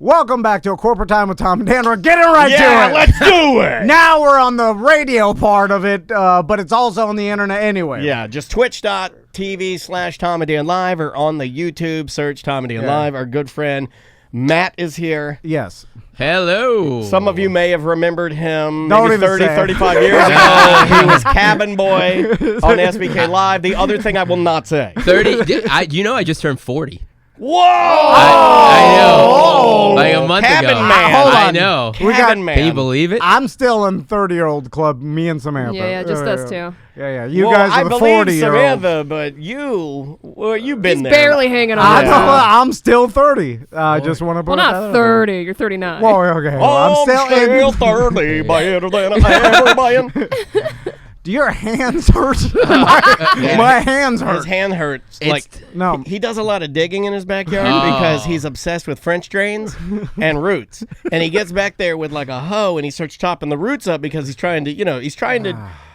Welcome back to A Corporate Time with Tom and Dan. We're getting right to it. Yeah, let's do it. Now we're on the radio part of it, but it's also on the internet anyway. Yeah, just twitch.tv/Tom and Dan Live or on the YouTube, search Tom and Dan Live. Our good friend Matt is here. Yes. Hello. Some of you may have remembered him Don't maybe even 30, say. 35 years ago. He was Cabin Boy on SBK Live. The other thing I will not say. 30. I just turned 40. Whoa! I know. Like a month Cabin ago. Man. Hold I on. know. Cabin Man. Can you believe it? I'm still in 30-year-old club, me and Samantha. Yeah, just us two. Yeah. You Well, guys I are the believe 40-year-old. Samantha, but you've been He's there. barely hanging on. I'm still 30. I just want to put Well, it not that 30. You're 39. Well, okay. Well, I'm still 30, better than I ever been. Do your hands hurt? my hands hurt. His hand hurts. No. He does a lot of digging in his backyard because he's obsessed with French drains and roots. And he gets back there with like a hoe and he starts chopping the roots up because he's trying to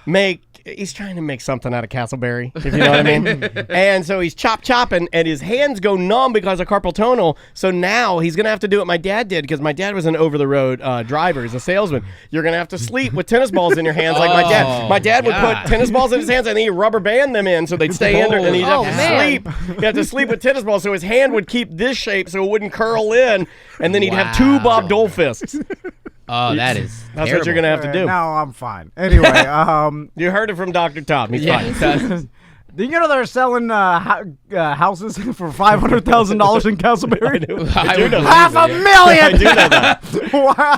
make something out of Castleberry, if you know what I mean. And so he's chopping, and his hands go numb because of carpal tunnel. So now he's gonna have to do what my dad did, because my dad was an over-the-road driver. He's a salesman. You're gonna have to sleep with tennis balls in your hands, like my dad. My dad would put tennis balls in his hands, and then he'd rubber band them in so they'd stay under, and he'd have to sleep. He'd have to sleep with tennis balls, so his hand would keep this shape so it wouldn't curl in, and then he'd have two Bob Dole fists. Oh, that's what you're gonna have to do. No, I'm fine. Anyway, you heard it from Dr. Tom. He's fine. Do you know they're selling houses for $500,000 in Castleberry? I do know $500,000. I do know that.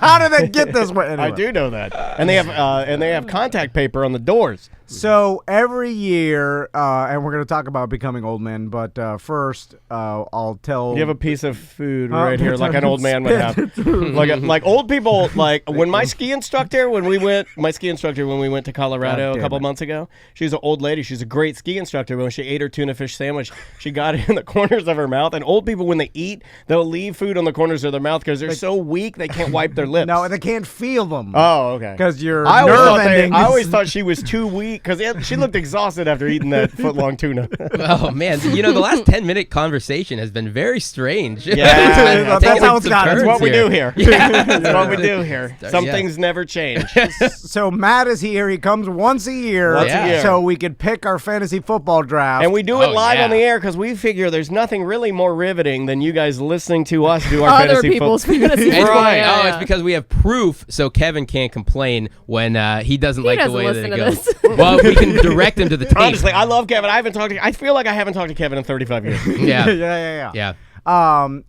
How did they get this way? Anyway. I do know that. And they have contact paper on the doors. So every year, and we're going to talk about becoming old men, but first, I'll tell. You have a piece of food right here, like an old man would have. like old people, like when my ski instructor, when we went to Colorado a couple months ago, she's an old lady. She's a great ski instructor. But when she ate her tuna fish sandwich, she got it in the corners of her mouth. And old people, when they eat, they'll leave food on the corners of their mouth because they're so weak they can't wipe their lips. No, they can't feel them. Oh, okay. Because your I nerve always thought she was too weak because she looked exhausted after eating that foot-long tuna. Oh, man. The last 10-minute conversation has been very strange. Yeah. That's how it's got. That's what we do here. Yeah. That's what we do here. Some things never change. So Matt is here. He comes once a year. So we could pick our fantasy football draft. And we do it live on the air because we figure there's nothing really more riveting than you guys listening to us do our Other fantasy people's football. fantasy football. Right. Yeah, It's because we have proof, so Kevin can't complain when he doesn't like the way that it goes. Well, we can direct him to the tape. Honestly, I love Kevin. I feel like I haven't talked to Kevin in 35 years. Yeah.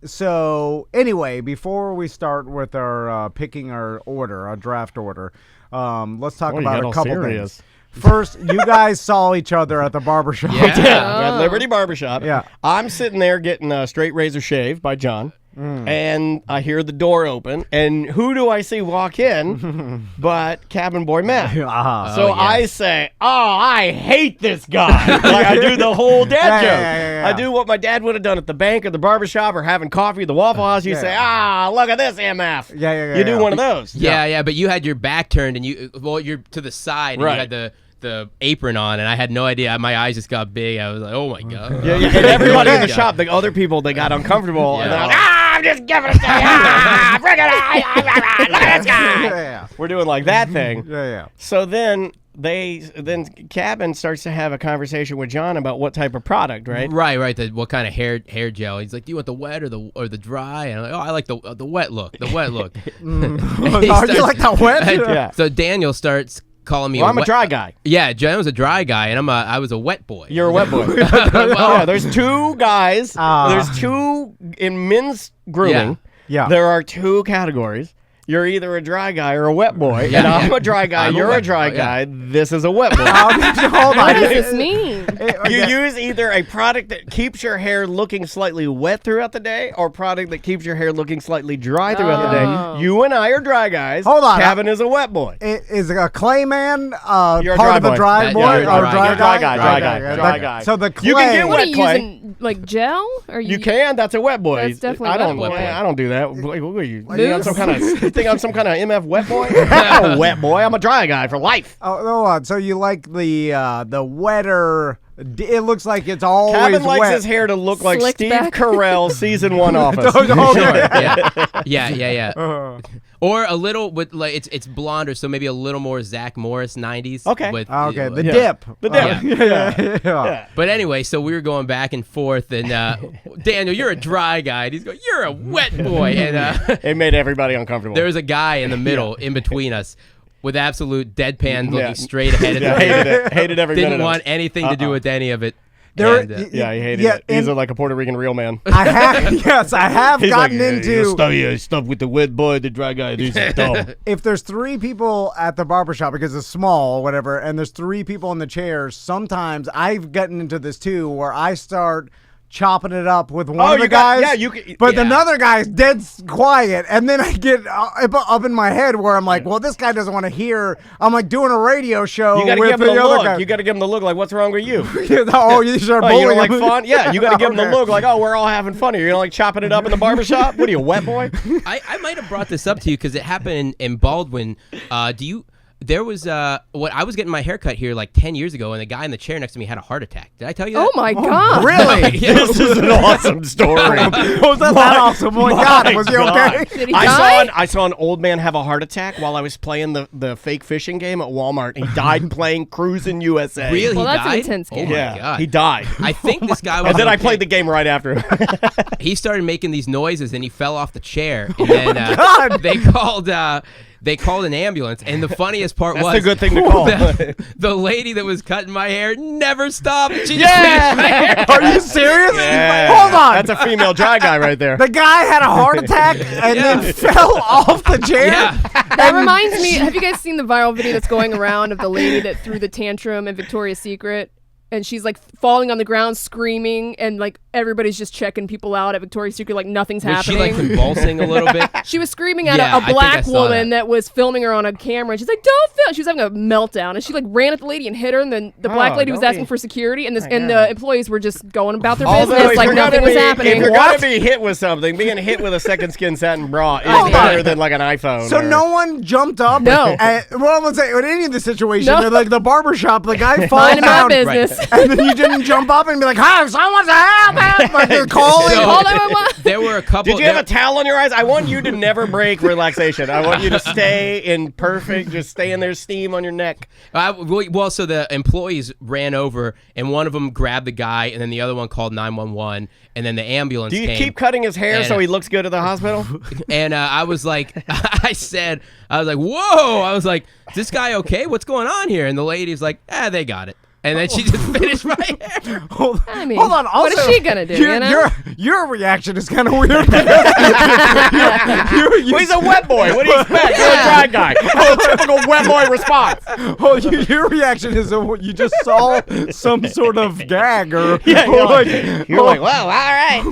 So anyway, before we start with our picking our draft order, let's talk about a couple things. First, you guys saw each other at the barbershop. At Liberty Barbershop. Yeah. I'm sitting there getting a straight razor shave by John. And I hear the door open, and who do I see walk in but Cabin Boy Matt? I say, I hate this guy. Like I do the whole dad joke. I do what my dad would have done at the bank or the barbershop or having coffee at the Waffle House. You say, look at this MF. You do one of those. Yeah, but you had your back turned, and you're to the side, and you had the apron on, and I had no idea. My eyes just got big. I was like, oh my God. Yeah. And everybody in the shop, the other people, they got uncomfortable. And they're like, I'm just giving it to you. Look at this guy. We're doing like that thing. So then Cabin starts to have a conversation with John about what type of product, right? Right. What kind of hair gel? He's like, do you want the wet or the dry? And I'm like, I like the wet look. The wet look. You like the wet? Yeah. So Daniel starts calling me. I'm a dry guy. Yeah, John was a dry guy, and I was a wet boy. You're a wet boy. There's two guys. There's two in men's grooming. Yeah. There are two categories. You're either a dry guy or a wet boy. And I'm a dry guy. You're a dry guy. This is a wet boy. Hold on. What does this mean? You use either a product that keeps your hair looking slightly wet throughout the day or product that keeps your hair looking slightly dry throughout the day. You and I are dry guys. Hold on. Kevin is a wet boy. Is a clay man You're part a of the dry boy? You're Or a dry dry guy. So the clay. You can get What are wet you clay. using, like gel? Or You can. That's a wet boy. That's definitely I don't. wet boy. I don't do that. Like, what are you? Moose? You think I'm some kind of MF wet boy? I'm a wet boy. I'm a dry guy for life. Oh, hold on. So you like the wetter It looks like it's always Kevin likes wet. his hair to look like Slicked Steve back. Carell season 1 Office. Oh, no, Sure. yeah. Yeah. Or a little with like it's blonder, so maybe a little more Zach Morris 90s. Okay. With, Okay, the Yeah. dip. The dip. Yeah. But anyway, so we were going back and forth, and Daniel, you're a dry guy. And he's going, you're a wet boy. And It made everybody uncomfortable. there was a guy in the middle, in between us, with absolute deadpan looking straight ahead of Yeah, him. hated it. Hated every minute Didn't of want it. anything to do with any of it. There- And, Yeah, he hated it. He's like a Puerto Rican real man. I have He's gotten like, into. stuff with the wet boy, the dry guy. These are dumb. If there's 3 people at the barbershop because it's small or whatever, and there's 3 people in the chairs, sometimes I've gotten into this too, where I start chopping it up with one of the guys. But another guy's dead quiet, and then I get up in my head where I'm like, well, this guy doesn't want to hear. I'm like doing a radio show You got to with give him the the other look. guy. You got to give him the look like, what's wrong with you? Oh, you start Oh, bullying you don't like him. fun? Yeah, you got to give him the Okay. look like, oh, we're all having fun here. You don't like chopping it up in the barbershop? What are you, a wet boy? I might have brought this up to you because it happened in Baldwin. There was what I was getting my hair cut here like 10 years ago, and the guy in the chair next to me had a heart attack. Did I tell you that? Oh my God. Really? This is an awesome story. Was that awesome? Oh my God, was he okay? Did he die? I saw an old man have a heart attack while I was playing the fake fishing game at Walmart. He died playing Cruising USA. Really? Well, He that's an died? intense Oh game. my Yeah, God. he died. I think this guy was. And then I okay. played the game right after him. He started making these noises, and he fell off the chair. And then God. they called an ambulance. And the funniest part That's was a good thing to call. the lady that was cutting my hair never stopped. She just Yeah. finished my hair. Are you serious? Yeah. Hold on. That's a female dry guy right there. The guy had a heart attack and then fell off the chair. Yeah. That reminds me, have you guys seen the viral video that's going around of the lady that threw the tantrum in Victoria's Secret? And she's like falling on the ground screaming, and like everybody's just checking people out at Victoria's Secret like nothing's Was she happening. like convulsing a little bit? She was screaming at Yeah, I a think I black saw woman that was filming her on a camera. And she's like, "Don't film!" She was having a meltdown, and she like ran at the lady and hit her. And then the black lady was don't asking be- for security, and the employees were just going about their Although, business if like you're gonna nothing was be- happening. If you're going to be hit with something, being hit with a second skin satin bra is better than like an iPhone. So or- no one jumped up. No. Well, I would say in any of the situation, No. like the barbershop, the guy falls Minding my down, business. and then you didn't jump up and be like, "Hi, someone's help!" Like you're calling. So- Call 911. There were a couple. Did you have a towel on your eyes? I want you to never break relaxation. I want you to stay in perfect, just stay in there, steam on your neck. Well, so the employees ran over, and one of them grabbed the guy, and then the other one called 911, and then the ambulance Do you came. keep cutting his hair And- so he looks good at the hospital? And I was like, I was like, whoa! I was like, is this guy okay? What's going on here? And the lady's like, they got it. And then she just finished my hair. I mean, Hold on. Also, what is she gonna do? You know? Your reaction is kind of weird. Because Well, he's a wet boy. What do you expect? You're a dry guy. Oh, typical wet boy response. your reaction is you just saw some sort of gag or, Yeah, or like, you're like, well, all right.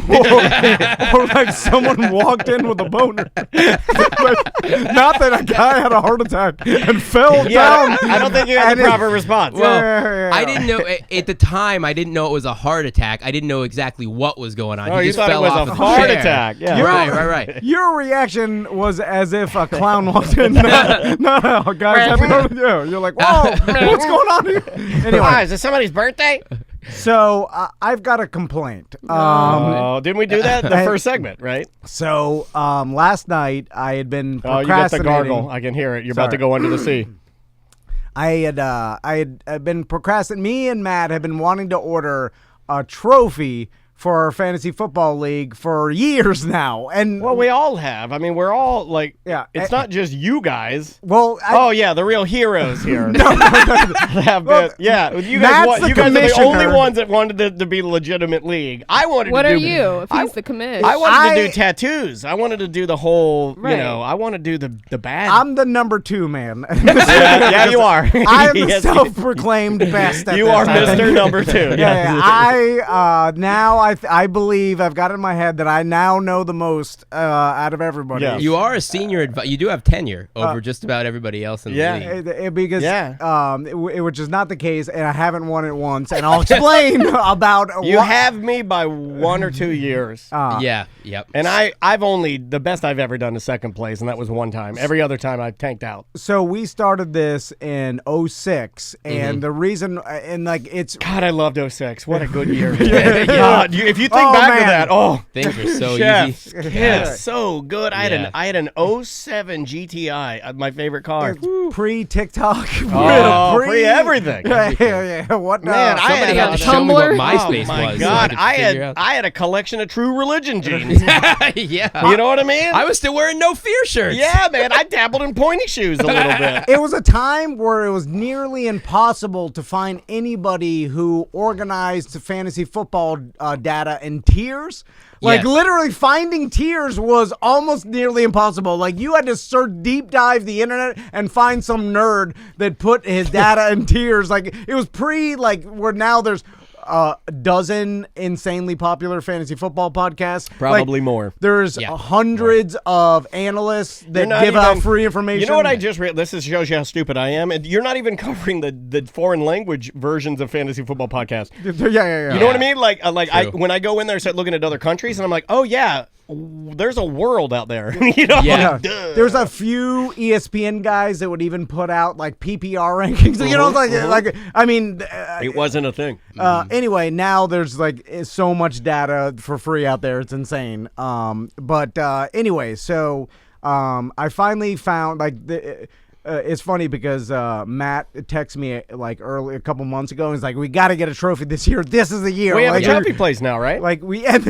or like someone walked in with a boner. Not that a guy had a heart attack and fell down. I don't think you had the And proper response. Well, I didn't know at the time. I didn't know it was a heart attack. I didn't know exactly what was going on. Oh, he you just thought it fell was off a the heart chair. attack. Yeah. Right. Your reaction was as if a clown walked in. No, guys, happy birthday. Yeah, you're like, whoa, what's going on here? Anyway, is this somebody's birthday? so I've got a complaint. Didn't we do that the first segment, right? So last night I had been Oh, you got the procrastinating. gargle. I can hear it. You're about to go under the sea. I had been procrastinating. Me and Matt have been wanting to order a trophy for our fantasy football league for years now, and Well, we all have. I mean, we're all like, Yeah. It's not just you guys. well, Oh yeah, the real heroes here. Have Well, been, yeah, you Matt's guys. the You guys are the commissioner. only ones that wanted it to be a legitimate league. I wanted. What to are do, you? If he's the commish. I wanted to I- do tattoos. I wanted to do the whole. Right. You know, I want to do the bad. I'm the number 2 man. yeah, you are. I am the Yes, self-proclaimed best. At you this. are I think. Mr. Number 2. Yeah, I now I believe I've got it in my head that I now know the most out of everybody. Yeah. You are a senior you do have tenure over just about everybody else in the league. Which is not the case, and I haven't won it once, and I'll explain about. You have me by 1 or 2 years. Yep. And I've only the best I've ever done is second place, and that was one time. Every other time I've tanked out. So we started this in 06, and the reason, and like it's. God, I loved 06. What a good year. God, if you think back to that, things were so Chef, easy. It's so good. I had an 07 GTI, my favorite car. Pre-TikTok. Pre everything. Yeah. What? Man, Somebody had to show me what MySpace was. My God, so I had a collection of True Religion jeans. Yeah. You know what I mean? I was still wearing No Fear shirts. Yeah, man. I dabbled in pointy shoes a little bit. It was a time where it was nearly impossible to find anybody who organized fantasy football data in tiers. Like, literally finding tiers was almost nearly impossible. Like, you had to deep dive the internet and find some nerd that put his data in tiers. Like, it was where now there's a dozen insanely popular fantasy football podcasts. Probably more. There's hundreds of analysts that give out free information. You know what I just read? This shows you how stupid I am. And you're not even covering the foreign language versions of fantasy football podcasts. Yeah. You know what I mean? Like when I go in there and start looking at other countries, and I'm like, oh yeah, there's a world out there. You know? Yeah. Like, there's a few ESPN guys that would even put out like PPR rankings. You know, like I mean, it wasn't a thing. Anyway, now there's like so much data for free out there. It's insane. But anyway, so I finally found like it's funny because Matt texted me like a couple months ago and he's like, we got to get a trophy this year. This is the year. We have a trophy place now, right? Like I'm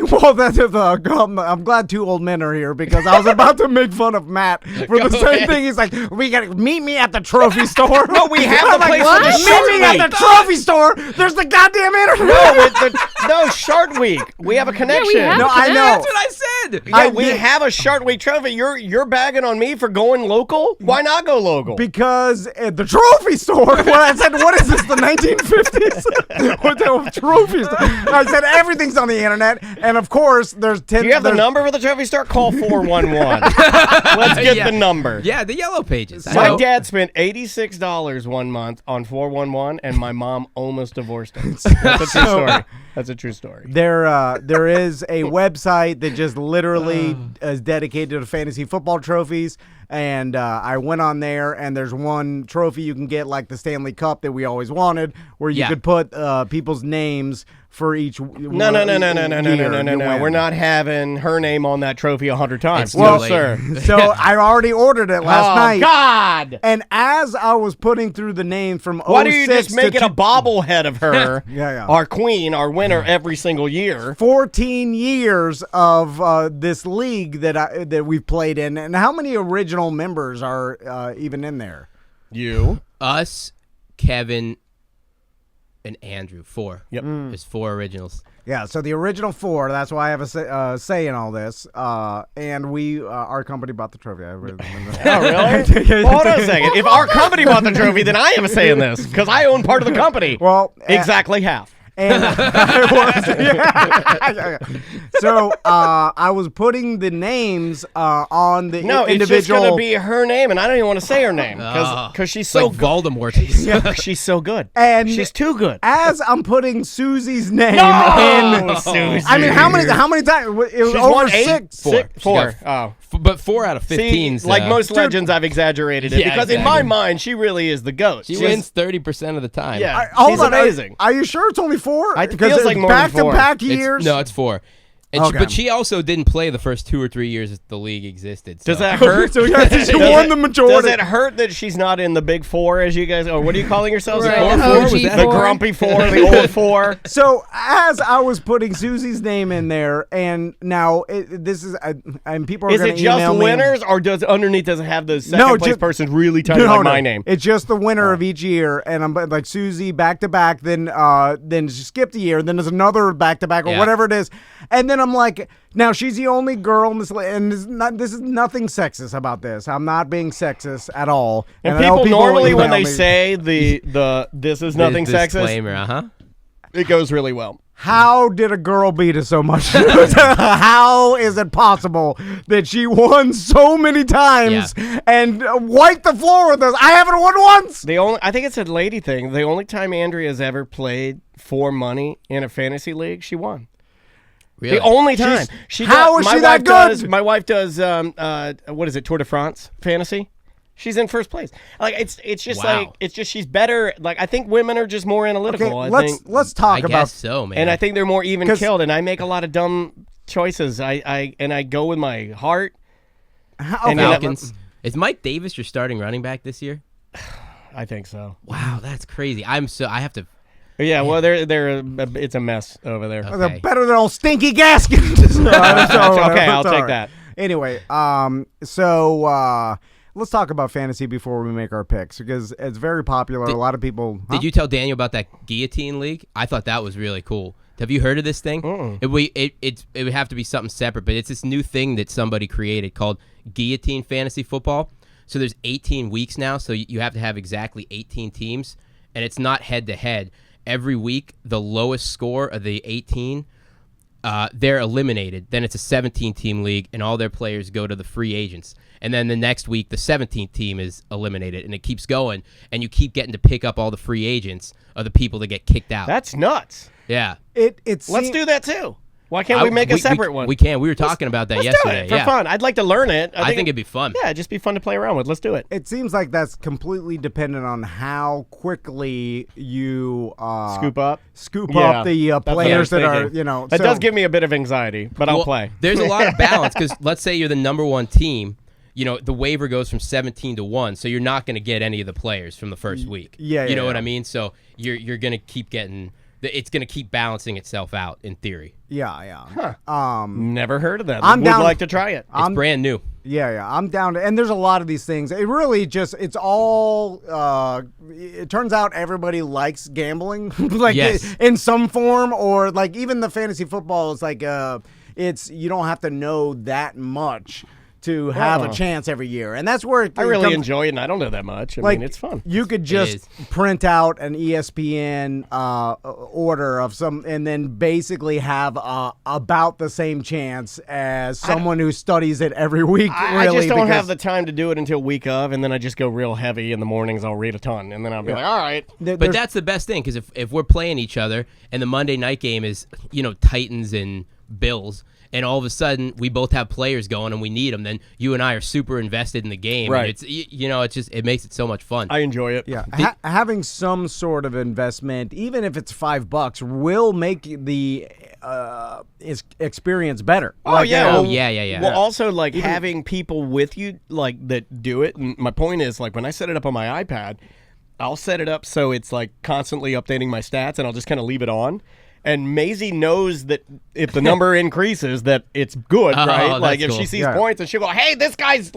glad two old men are here because I was about to make fun of Matt for the same thing. He's like, we got to meet me at the trophy store. No, we have the place for the Shark Week. Meet me at the trophy store. There's the goddamn internet. No, Shark Week. We have a connection. Yeah, I know. That's what I said. Yeah, we have a Shark Week trophy. You're bagging on me for going local? Why not go local? Because at the trophy store, when I said, what is this, the 1950s? What the trophy store? I said, everything's on the internet. And of course, there's 10. Do you have the number for the trophy store? Call 411. Let's get the number. Yeah, the yellow pages. My dad spent $86 one month on 411, and my mom almost divorced him. That's a true story. That's a true story. There is a website that just literally is dedicated to fantasy football trophies. And I went on there, and there's one trophy you can get, like the Stanley Cup that we always wanted, where you could put people's names for each. No. We're not having her name on that trophy 100 times. Well, sir. So I already ordered it last night. Oh, God. And as I was putting through the names from 06 Why do you just make it a bobblehead of her, Yeah. our queen, our winner every single year? 14 years of this league that we've played in, and how many original members are even in there? You. Us, Kevin, and Andrew. 4. Yep. There's 4 originals. Yeah, so the original 4, that's why I have a say in all this. And our company bought the trophy. Oh, really? Hold on a second. If our company bought the trophy, then I have a say in this, because I own part of the company. Well, exactly half. And So I was putting the names on the individual. No, it's just going to be her name, and I don't even want to say her name because she's so like Voldemort. She's so good, and she's too good. As I'm putting Susie's name in, Susie. I mean, how many times? It was she's over won 6. 4. Oh. But 4 out of 15. See, like most legends, I've exaggerated it because in my mind, she really is the GOAT. She wins 30% of the time. Yeah, she's amazing. Are you sure it's only 4? It feels like more than 4. Back-to-back years? No, it's 4. And but she also didn't play the first 2 or 3 years the league existed. So. Does that hurt? So she won the majority. Does it hurt that she's not in the big 4, as you guys? Or what are you calling yourselves? The grumpy 4, the old 4. So as I was putting Susie's name in there, and now this is, and people are going to email me. Is it just winners, or does it have the second place person really tiny like my name? It's just the winner of each year, and I'm like Susie back to back. Then she skipped a year. Then there's another back to back or whatever it is, and then I'm like, now she's the only girl in this, and this is nothing sexist about this. I'm not being sexist at all. And people normally, when they say the this is nothing sexist, disclaimer, it goes really well. How did a girl beat us so much? How is it possible that she won so many times and wiped the floor with us? I haven't won once. I think it's a lady thing. The only time Andrea's ever played for money in a fantasy league, she won. Really? The only time. How is she that good? My wife does, what is it, Tour de France fantasy? She's in first place. Like it's just she's better. Like I think women are just more analytical. Okay, let's talk about. I guess so, man. And I think they're more even killed. And I make a lot of dumb choices. I go with my heart. Falcons. Is Mike Davis your starting running back this year? I think so. Wow, that's crazy. I have to. Yeah, well, it's a mess over there. Okay. They're better than old Stinky Gaskins. Okay, I'll take that. Anyway, let's talk about fantasy before we make our picks because it's very popular. A lot of people. Did you tell Daniel about that guillotine league? I thought that was really cool. Have you heard of this thing? It would have to be something separate, but it's this new thing that somebody created called guillotine fantasy football. So there's 18 weeks now, so you have to have exactly 18 teams, and it's not head to head. Every week, the lowest score of the 18. They're eliminated. Then it's a 17-team league, and all their players go to the free agents. And then the next week, the 17th team is eliminated, and it keeps going. And you keep getting to pick up all the free agents of the people that get kicked out. That's nuts. Yeah. Let's do that too. Why can't we make a separate one? We can. We were talking about that yesterday. Do it for fun. I'd like to learn it. I think it'd be fun. Yeah, it'd just be fun to play around with. Let's do it. It seems like that's completely dependent on how quickly you scoop up the players that are, That does give me a bit of anxiety, but I'll play. There's a lot of balance because let's say you're the number one team. The waiver goes from 17 to 1, so you're not going to get any of the players from the first week. You know what I mean? So you're going to keep getting. It's going to keep balancing itself out in theory. Yeah. Huh. Never heard of that. Would like to try it. It's brand new. Yeah. I'm down to, and there's a lot of these things. It really it's all, it turns out everybody likes gambling, in some form, or like even the fantasy football is like, you don't have to know that much to have a chance every year. And that's where I really enjoy it, and I don't know that much. I mean, it's fun. You could just print out an ESPN order of some and then basically have about the same chance as someone who studies it every week. I just don't have the time to do it until week of, and then I just go real heavy in the mornings. I'll read a ton, and then I'll be like, all right. But that's the best thing, because if we're playing each other and the Monday night game is, Titans and Bills, and all of a sudden we both have players going and we need them, then you and I are super invested in the game. Right. And it makes it so much fun. I enjoy it. Yeah. Having some sort of investment, even if it's $5, will make the experience better. Well, also having people with you that do it. And my point is, when I set it up on my iPad, I'll set it up so it's constantly updating my stats, and I'll just kind of leave it on. And Maisie knows that if the number increases, that it's good, right? If she sees points, and she'll go, "Hey, this guy's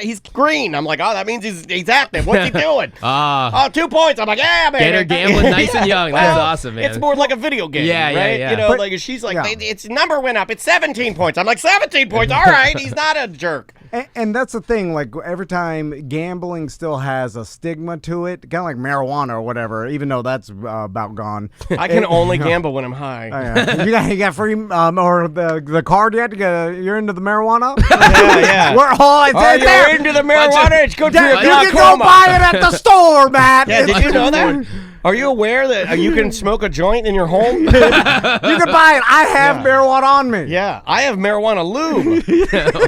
he's green." I'm like, "Oh, that means he's active. What's he doing?" 2 points. I'm like, "Yeah, man." Get her gambling nice and young. That's awesome, man. It's more like a video game, right? Yeah. She's like, its number went up. It's 17 points. I'm like, 17 points. All right, he's not a jerk. And that's the thing. Every time, gambling still has a stigma to it, kind of like marijuana or whatever. Even though that's about gone. I can only gamble when I'm high. You got free or the card yet? You're into the marijuana? Yeah. We're all you're into the marijuana. It's good for your glaucoma. You can go buy it at the store, Matt. Yeah, did you know that? Are you aware that you can smoke a joint in your home? You can buy it. I have marijuana on me. Yeah, I have marijuana lube.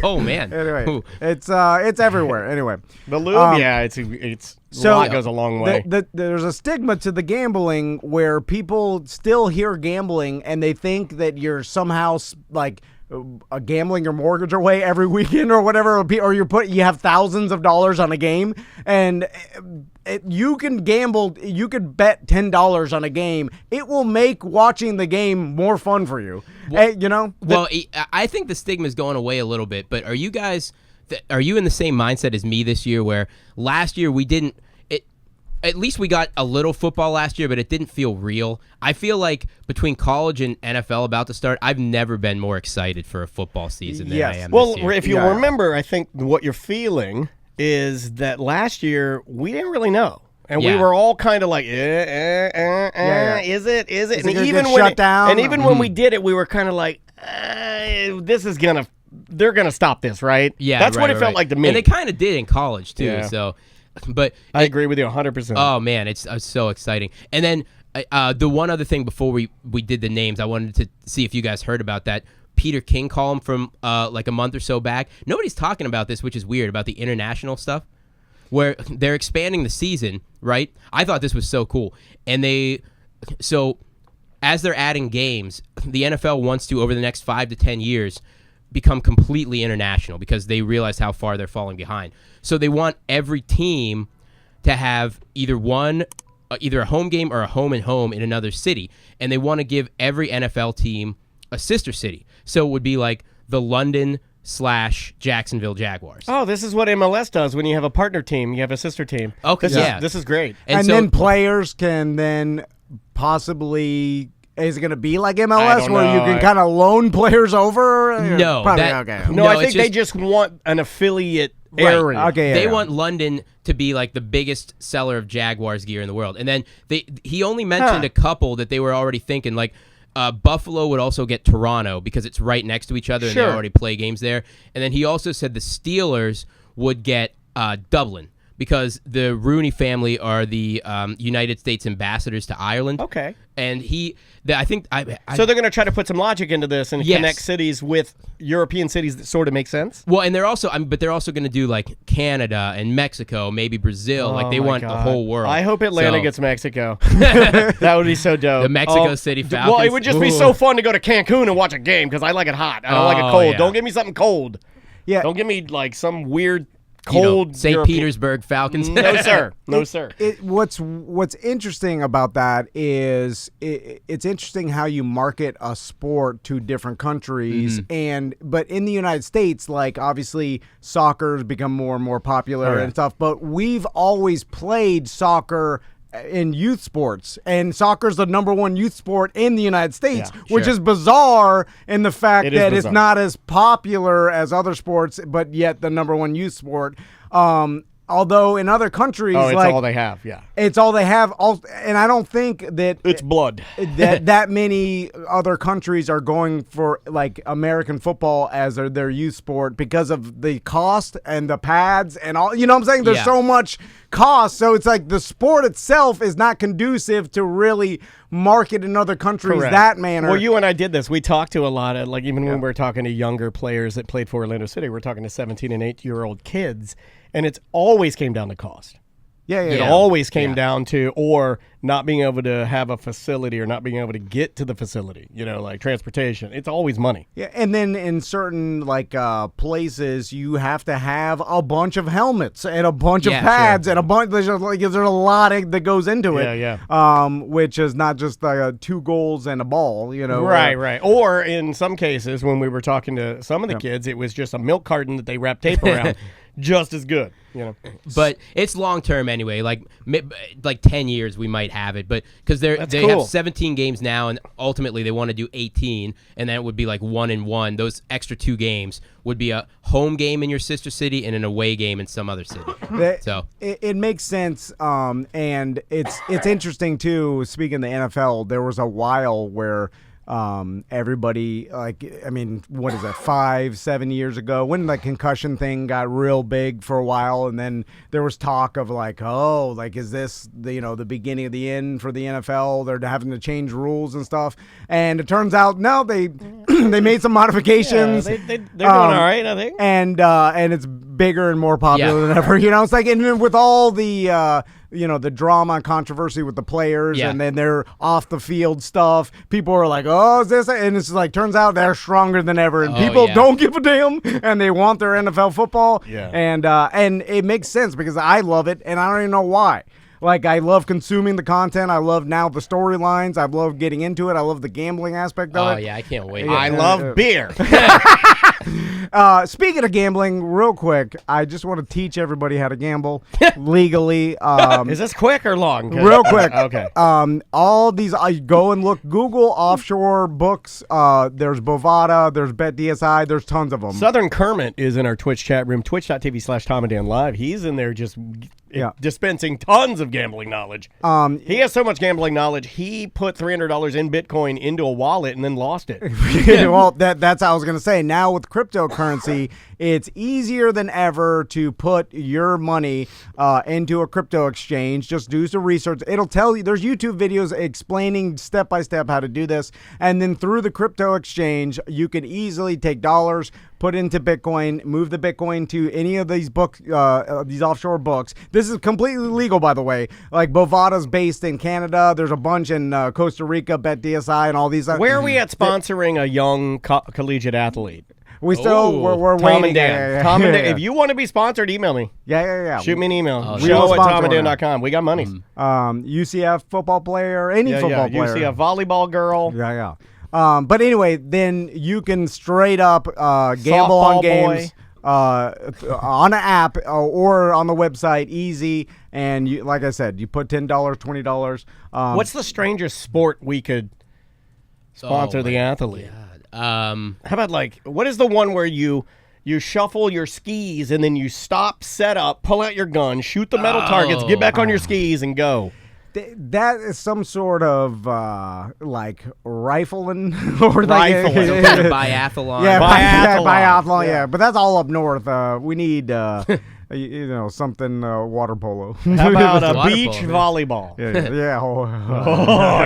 Oh man. Anyway, it's everywhere. Anyway, the lube. It's a lot goes a long way. There's a stigma to the gambling where people still hear gambling and they think that you're somehow gambling your mortgage away every weekend or whatever, or you have thousands of dollars on a game, and you can gamble. You could bet $10 on a game. It will make watching the game more fun for you. Well, I think the stigma is going away a little bit. But are you guys? Are you in the same mindset as me this year? Where last year we didn't. At least we got a little football last year, but it didn't feel real. I feel like between college and NFL about to start, I've never been more excited for a football season than I am this year. If you remember, I think what you're feeling is that last year we didn't really know. And we were all kind of like, is it? And even when shut down? And even when we did it, we were kind of like, they're gonna stop this, right? Yeah, that's what it felt like to me. And they kind of did in college too. Yeah. So, but I agree with you 100%. Oh man, it's so exciting. And then the one other thing before we did the names, I wanted to see if you guys heard about that Peter King column from like a month or so back. Nobody's talking about this, which is weird, about the international stuff, where they're expanding the season, right? I thought this was so cool. And as they're adding games, the NFL wants to, over the next 5 to 10 years, become completely international because they realize how far they're falling behind. So they want every team to have either a home game or a home and home in another city. And they want to give every NFL team a sister city. So it would be like the London/Jacksonville Jaguars. Oh, this is what MLS does when you have a partner team. You have a sister team. Okay, This is great. And then players can then possibly... Is it going to be like MLS where you can kind of loan players over? No. I think they just want an affiliate area. Right. Okay, they want London to be like the biggest seller of Jaguars gear in the world. And then he only mentioned a couple that they were already thinking, like Buffalo would also get Toronto because it's right next to each other and they already play games there. And then he also said the Steelers would get Dublin, because the Rooney family are the United States ambassadors to Ireland. Okay. And so they're going to try to put some logic into this and connect cities with European cities that sort of make sense? Well, and they're also going to do like Canada and Mexico, maybe Brazil. Like they want the whole world. I hope Atlanta gets Mexico. That would be so dope. The Mexico City Falcons. Well, it would just be so fun to go to Cancun and watch a game because I like it hot. I don't like it cold. Yeah. Don't give me something cold. Yeah. Don't give me like some weird... cold St. Petersburg Falcons. No, sir. No, sir. What's interesting about that is it's interesting how you market a sport to different countries. But in the United States, like obviously soccer's become more and more popular and stuff, but we've always played soccer in youth sports, and soccer's the number one youth sport in the United States, which is bizarre in the fact that it's not as popular as other sports, but yet the number one youth sport. Although in other countries, it's all they have. Yeah, it's all they have. And I don't think that it's blood. that many other countries are going for like American football as their youth sport because of the cost and the pads and all. You know what I'm saying? There's so much cost, so it's like the sport itself is not conducive to really market in other countries that manner. Well, you and I did this. We talked to a lot of, like, even when we're talking to younger players that played for Orlando City, we're talking to 17 and 8-year-old kids, and it's always came down to cost. It always came down to or not being able to have a facility or not being able to get to the facility, like transportation. It's always money. Yeah, and then in certain places, you have to have a bunch of helmets and a bunch of pads and a bunch. There's a lot that goes into it. Which is not just 2 goals and a ball. Right. Or in some cases, when we were talking to some of the kids, it was just a milk carton that they wrapped tape around. Just as good, But it's long term anyway. Like 10 years we might have it, but because they have 17 games now, and ultimately they want to do 18, and then it would be like 1-1. Those extra 2 games would be a home game in your sister city and an away game in some other city. So it makes sense, and it's interesting too. Speaking of the NFL, there was a while where. Everybody, what is that, 5-7 years ago, when the concussion thing got real big for a while, and then there was talk of is this the beginning of the end for the NFL? They're having to change rules and stuff, and it turns out no, they they made some modifications. They're doing all right, I think, and it's bigger and more popular than ever. It's like, and then with all the the drama and controversy with the players, and then their off the field stuff. People are like, "Oh, is this?" And it's like, turns out they're stronger than ever, and people don't give a damn, and they want their NFL football. Yeah. And it makes sense because I love it, and I don't even know why. Like, I love consuming the content. I love now the storylines. I love getting into it. I love the gambling aspect of it. Oh yeah, I can't wait. I love beer. Speaking of gambling, real quick, I just want to teach everybody how to gamble legally. Is this quick or long? Real quick. Okay. All these, go and look, Google offshore books. There's Bovada, there's BetDSI, there's tons of them. Southern Kermit is in our Twitch chat room, twitch.tv/TomandDanLive. He's in there just dispensing tons of gambling knowledge. He has so much gambling knowledge, he put $300 in Bitcoin into a wallet and then lost it. Well, that's what I was going to say. Now with cryptocurrency, it's easier than ever to put your money into a crypto exchange. Just do some research. It'll tell you. There's YouTube videos explaining step by step how to do this. And then through the crypto exchange, you can easily take dollars, put into Bitcoin, move the Bitcoin to any of these these offshore books. This is completely legal, by the way. Like Bovada's based in Canada. There's a bunch in Costa Rica, BetDSI, and all these. Where are we at sponsoring a young collegiate athlete? We're Tom waiting. and Dan. Tom and Dan. If you want to be sponsored, email me. Yeah. Shoot me an email. Show@tomandan.com. We got money. UCF football player, any football player. UCF volleyball girl. Yeah. But anyway, then you can straight up gamble Softball on games on an app or on the website, easy. And you, like I said, you put $10, $20. What's the strangest sport we could sponsor the athlete? How about what is the one where you shuffle your skis and then you stop, set up, pull out your gun, shoot the metal targets, get back on your skis and go? That is some sort of rifling or some kind of biathlon. Yeah, biathlon. Yeah, but that's all up north. We need something water polo. How about a beach volleyball? volleyball? Yeah. Oh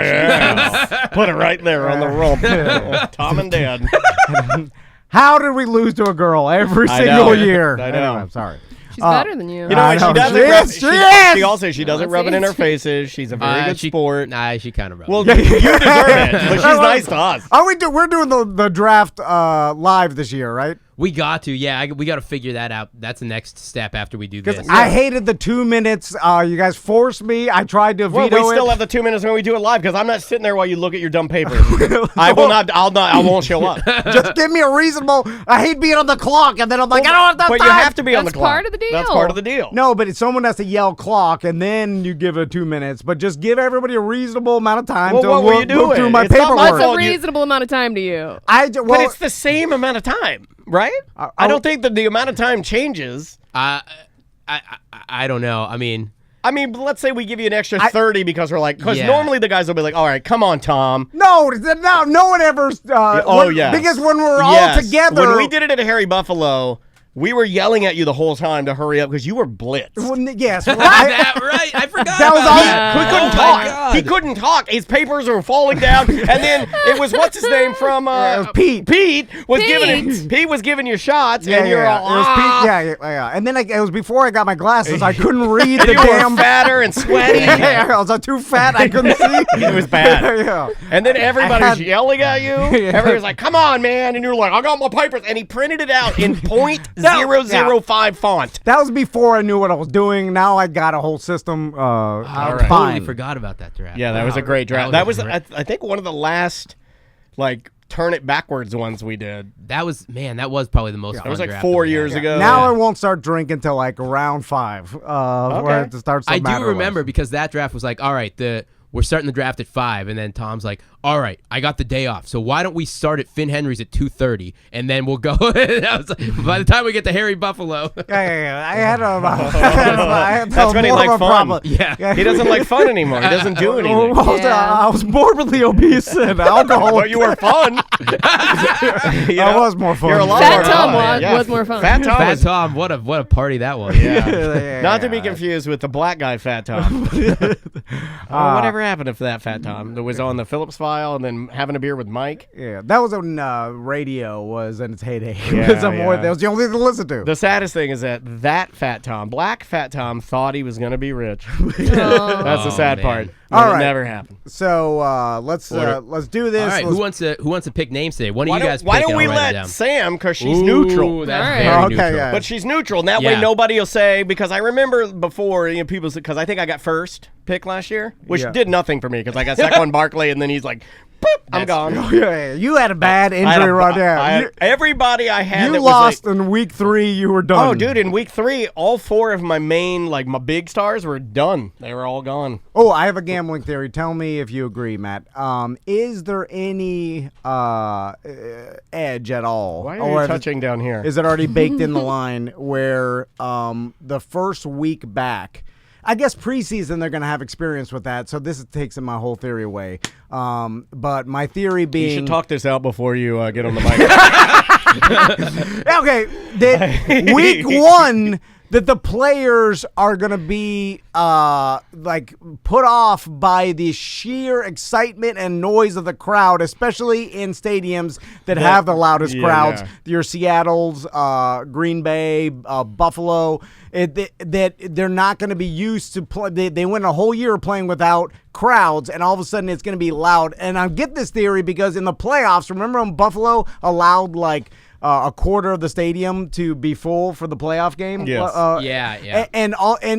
yeah. Put it right there on the rope. Tom and Dan. How did we lose to a girl every single year? I know. Anyway, I'm sorry. She's better than you. You know what? She doesn't. She doesn't rub it in our faces. She's a very good sport. Nah, she kind of rubs. Well, you deserve it, but she's nice to us. We're doing the draft live this year, right? We got to, we got to figure that out. That's the next step after we do this. I hated the 2 minutes. You guys forced me. I tried to veto it. We still have the 2 minutes when we do it live because I'm not sitting there while you look at your dumb papers. I won't show up. Just give me a reasonable. I hate being on the clock, and then I'm like, I don't have that time. But you have to be on the clock. That's part of the deal. That's part of the deal. No, but someone has to yell clock, and then you give it 2 minutes. But just give everybody a reasonable amount of time to what were you doing? look through my It's not my paperwork. fault. What's a reasonable amount of time to you? But it's the same amount of time, right? I don't think that the amount of time changes. I don't know. I mean, let's say we give you an extra 30 because normally the guys will be like, all right, come on, Tom. No one ever. Because when we're all together. When we did it at Harry Buffalo, we were yelling at you the whole time to hurry up because you were blitzed. Yes. right. I forgot. That was all. He couldn't talk. He couldn't talk. His papers were falling down. And then it was what's his name from it was Pete. Pete was giving you shots, and you're all. It was Pete. Yeah. And then it was before I got my glasses. I couldn't read the you damn. Were fatter and sweaty. I was too fat. I couldn't see. It was bad. And then everybody's yelling at you. Everybody's like, "Come on, man!" And you're like, "I got my papers." And he printed it out in .005 font. That was before I knew what I was doing. Now I got a whole system. I totally forgot about that draft. Yeah, that was a great draft. That was I think one of the last turn it backwards ones we did. That was probably the most fun. It was draft 4 years ago. Now I won't start drinking till round 5. Where it starts to I do matter remember less. because that draft was all right, we're starting the draft at 5, and then Tom's like, all right, I got the day off, so why don't we start at Finn Henry's at 2:30, and then we'll go. I was like, by the time we get to Harry Buffalo. Yeah. I had That's when he liked fun. Problem. Yeah. He doesn't like fun anymore. He doesn't do anything. I was morbidly obese and alcoholic. But you were fun. I was more fun. You're a lot Fat more Tom fun. was more fun. Fat Tom, what a party that was. Yeah. Not to be confused with the black guy Fat Tom. Whatever happened to that Fat Tom that was on the Phillips File and then having a beer with Mike? Yeah, that was when radio was in its heyday. Yeah, that was the only thing to listen to. The saddest thing is that Fat Tom, black Fat Tom, thought he was going to be rich. That's the sad part. All right. It never happened. So let's do this. All right, who wants to pick names today? Why don't we let Sam, because she's neutral. That's very neutral. Yeah. But she's neutral, and that way nobody will say, because I remember before, people said, because I think I got first pick last year, which did nothing for me, because I got Saquon Barkley, and then he's like, boop, I'm gone. Yeah, you had a bad injury right there. Everybody I had you lost in week 3, you were done. Oh, dude, in week 3, all 4 of my main, my big stars were done. They were all gone. Oh, I have a gambling theory. Tell me if you agree, Matt. Is there any edge at all? Why are you touching down here? Is it already baked in the line where the first week back, I guess preseason they're going to have experience with that, so this takes my whole theory away. But my theory being... You should talk this out before you get on the mic. Okay, that week 1... that the players are going to be put off by the sheer excitement and noise of the crowd, especially in stadiums that have the loudest crowds. Your Seattle's, Green Bay, Buffalo. That they're not going to be used to play. They went a whole year playing without crowds, and all of a sudden it's going to be loud. And I get this theory because in the playoffs, remember when Buffalo allowed a quarter of the stadium to be full for the playoff game. Yes. Yeah. And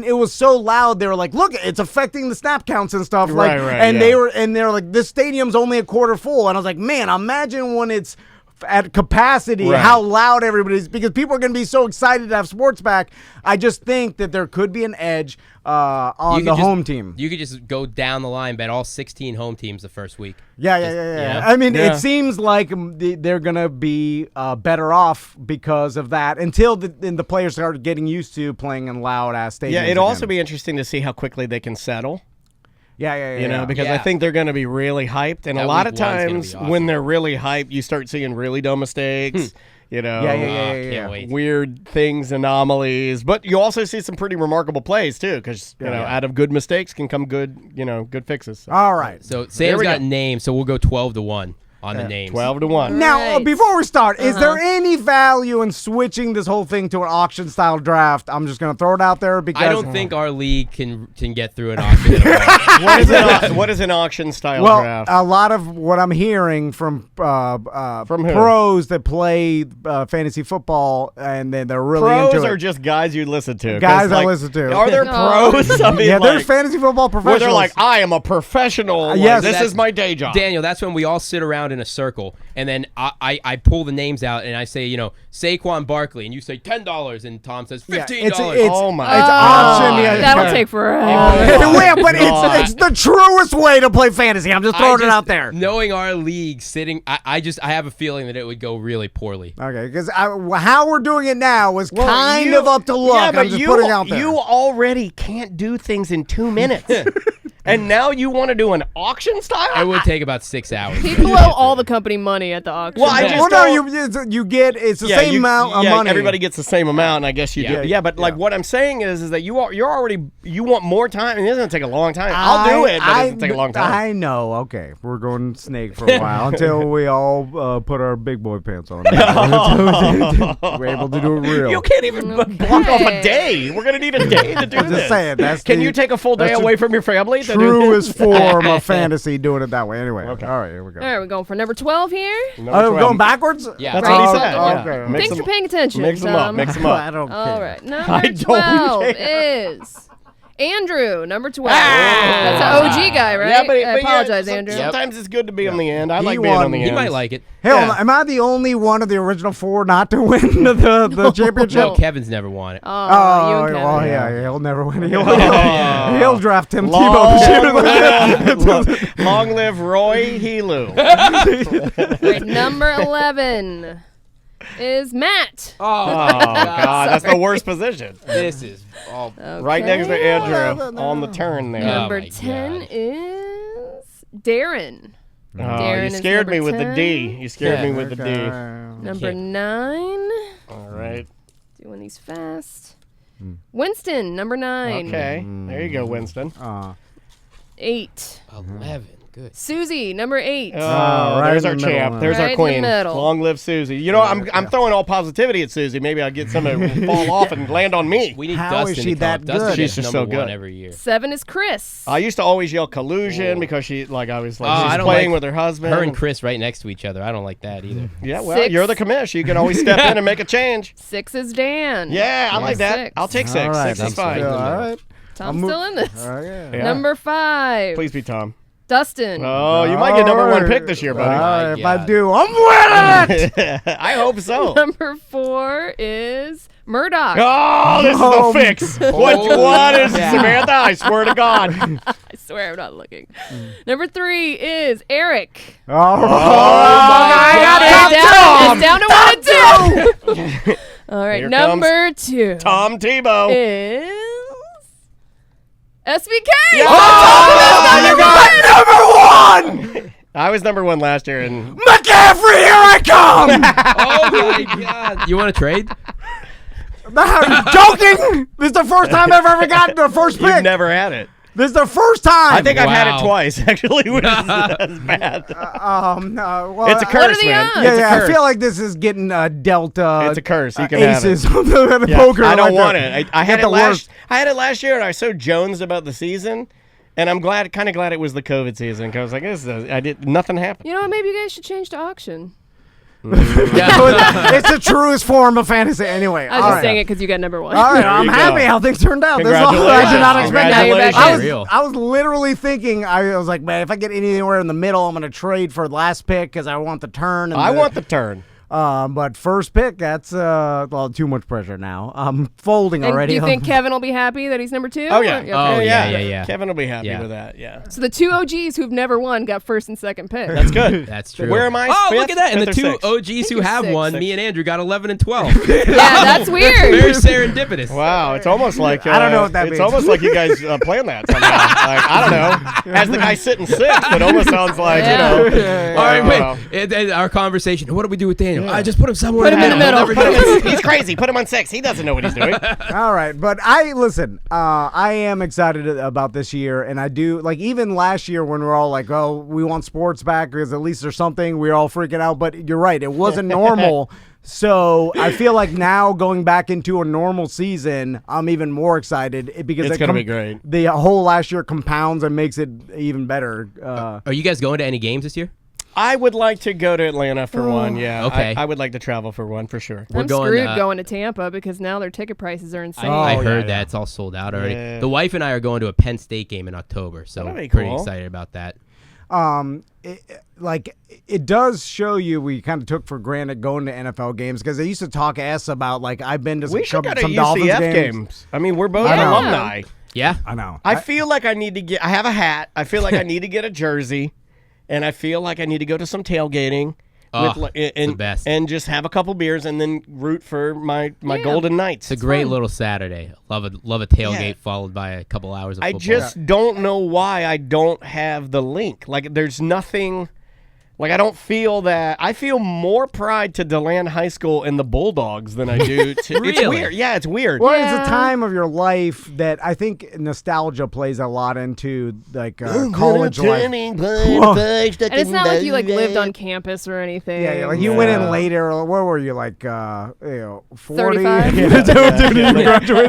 it was so loud. They were like, "Look, it's affecting the snap counts and stuff." Right. They were like, "This stadium's only a quarter full." And I was like, "Man, imagine when it's at capacity, how loud everybody's, because people are going to be so excited to have sports back." I just think that there could be an edge on the home team. You could just go down the line, bet all 16 home teams the first week. Yeah. I mean, it seems like they're going to be better off because of that until the players start getting used to playing in loud-ass stadiums. Yeah, it'll also be interesting to see how quickly they can settle. Yeah. Because I think they're going to be really hyped, and a lot of times when they're really hyped, you start seeing really dumb mistakes. Can't wait. Weird things, anomalies, but you also see some pretty remarkable plays too, because out of good mistakes can come good fixes. So. All right. So Sam's got names, so we'll go 12-1 on the names. 12-1. Now, before we start, is there any value in switching this whole thing to an auction-style draft? I'm just going to throw it out there because I don't think our league can get through an auction. What is an auction-style draft? A lot of what I'm hearing from who? pros that play fantasy football, and then they're really into it. Pros are just guys you listen to. Guys I listen to. Are there pros? I mean, there's fantasy football professionals. Where they're like, I am a professional. Yes, this is my day job. Daniel, that's when we all sit around in a circle, and then I pull the names out, and I say, Saquon Barkley, and you say $10, and Tom says $15. Oh my! It's auction. That'll take forever. But it's the truest way to play fantasy. I'm just throwing it out there. Knowing our league sitting, I have a feeling that it would go really poorly. Okay, because how we're doing it now is kind of up to luck. Yeah, but I'm just putting it out there. You already can't do things in 2 minutes. And now you want to do an auction style? It would take about 6 hours. He blew all the company money at the auction. Well, you get it's the same amount of money. Everybody gets the same amount, and I guess you do. Yeah, but what I'm saying is that you want more time, and it's going to take a long time. I'll do it, but it's going to take a long time. I know. Okay, we're going snake for a while until we all put our big boy pants on. We're able to do it real. You can't even block off a day. We're going to need a day to do this. Just saying. Can you take a full day away from your family? Truest form of fantasy doing it that way. Anyway, okay. All right, here we go. All right, we're going for number 12 here. We're going backwards? Yeah. That's what he said. Okay. Thanks for paying attention. Mix them up. I don't care. All right, number 12 is Andrew, number 12. That's an OG guy, right? Yeah, but I apologize, Andrew. Sometimes it's good to be on the end. I like being on the end. He might like it. Hell, am I the only one of the original 4 not to win the championship? No, Kevin's never won it. Oh, you and Kevin. Yeah, he'll never win. He'll draft Tim Tebow. Long live Roy Helu. Wait, number 11 is Matt. Oh, God, that's the worst position. This is right next to Andrew on the turn there. Number 10 is Darren. Oh, Darren you scared me with the 10. D. You scared me with the D. Number 9. All right. Doing these fast. Winston, number 9. Okay. There you go, Winston. 8. 11. Good. Susie, number 8. right there's in our the middle, champ. man. There's Right our in queen. the middle. Long live Susie. I'm throwing all positivity at Susie. Maybe I'll get some to fall off and land on me. We need How is Dustin she to come that up. Dustin good? gets She's just number so 1 good. every year. 7 is Chris. I used to always yell collusion because she's I she's don't playing like with her husband. Her and Chris right next to each other. I don't like that either. Yeah, well, 6. you're the commish. You can always step in and make a change. 6 is Dan. Yeah, I like that. 6. I'll take 6. All right, 6 is fine. all right. Tom's still in this. Yeah. Number 5. Please be Tom. Dustin. Oh, you might get number 1 pick this year, buddy. If I do, I'm winning it. I hope so. Number 4 is Murdoch. Oh, this is a fix. What is Samantha? I swear to God. I swear I'm not looking. Number 3 is Eric. It's down to 1 and 2. All right, Here number 2 Tom Tebow. is SBK. Yeah. Oh, you got number 1. I was number 1 last year, and McCaffrey, here I come. Oh my God! You want to trade? Are you joking? This is the first time I've ever gotten the first pick. you've never had it. This is the first time. I think I've had it Wow. twice, actually, which is as bad. well, It's a curse, are the man. odds? It's Yeah, a yeah. I curse. feel like this is getting dealt. It's a curse. You can have it. aces on the Yeah, poker. I don't like want that. it. I had Get it the last. worst. I had it last year, and I was so jonesed about the season. And I'm kind of glad it was the COVID season, because I was like, nothing happened. You know what? Maybe you guys should change to auction. It's the truest form of fantasy. Anyway, I was all just right. saying it because you got number 1. All right, There I'm you happy go. how things turned out. This is all I did not expect. Now you're back Congratulations. in. Real. I was literally thinking, I was like, man, if I get anywhere in the middle, I'm going to trade for the last pick because I want the turn. And I want the turn. but first pick, that's too much pressure now. I'm folding And already. do you think Kevin will be happy that he's number 2? Oh, yeah. Okay. Oh, yeah. Kevin will be happy Yeah. with that. Yeah. So the 2 OGs who've never won got first and second pick. That's good. That's true. Where am I? Oh, look Fifth? at that! And the Fifth or 2 sixth? OGs who you're have sixth. won, me and Andrew got 11 and 12. Yeah, that's weird. Very serendipitous. Wow, it's almost like I don't know what that it's means. almost like you guys planned that somehow. Like, I don't know. As the guy sitting 6th, it almost sounds like Yeah. All right, wait. And our conversation. What do we do with Daniel? I just put him somewhere. Put him in the middle. He's crazy. Put him on 6. He doesn't know what he's doing. All right, but I am excited about this year, and I do like even last year when we were all like, oh, we want sports back because at least there's something. We were all freaking out, but you're right, it wasn't normal. So I feel like now going back into a normal season, I'm even more excited because It's gonna be great. The whole last year compounds and makes it even better. Are you guys going to any games this year? I would like to go to Atlanta for one. Yeah. Okay. I would like to travel for one for sure. We're I'm going, screwed going to Tampa because now their ticket prices are insane. I Oh, heard yeah. that it's all sold out already. Yeah. The wife and I are going to a Penn State game in October, so That'll be pretty cool. excited about that. It does show you we kind of took for granted going to NFL games because they used to talk ass about like I've been to We should go to some Dolphins UCF games. games. I mean, we're both I know. alumni. Yeah. I know. I feel like I need to get. I have a hat. I feel like I need to get a jersey, and I feel like I need to go to some tailgating. Oh, and, it's the best. and just have a couple beers and then root for my Golden Knights. It's a great little Saturday. Love a tailgate Yeah. followed by a couple hours of I football. just don't know why I don't have the link. Like, there's nothing. Like, I don't feel that. I feel more pride to DeLand High School and the Bulldogs than I do to. It's Really? weird. Yeah, it's weird. Well, Yeah. it's a time of your life that I think nostalgia plays a lot into, like college life. And it's not like you lived on campus or anything. Yeah, like you went in later. Or where were you? Like 40? 35?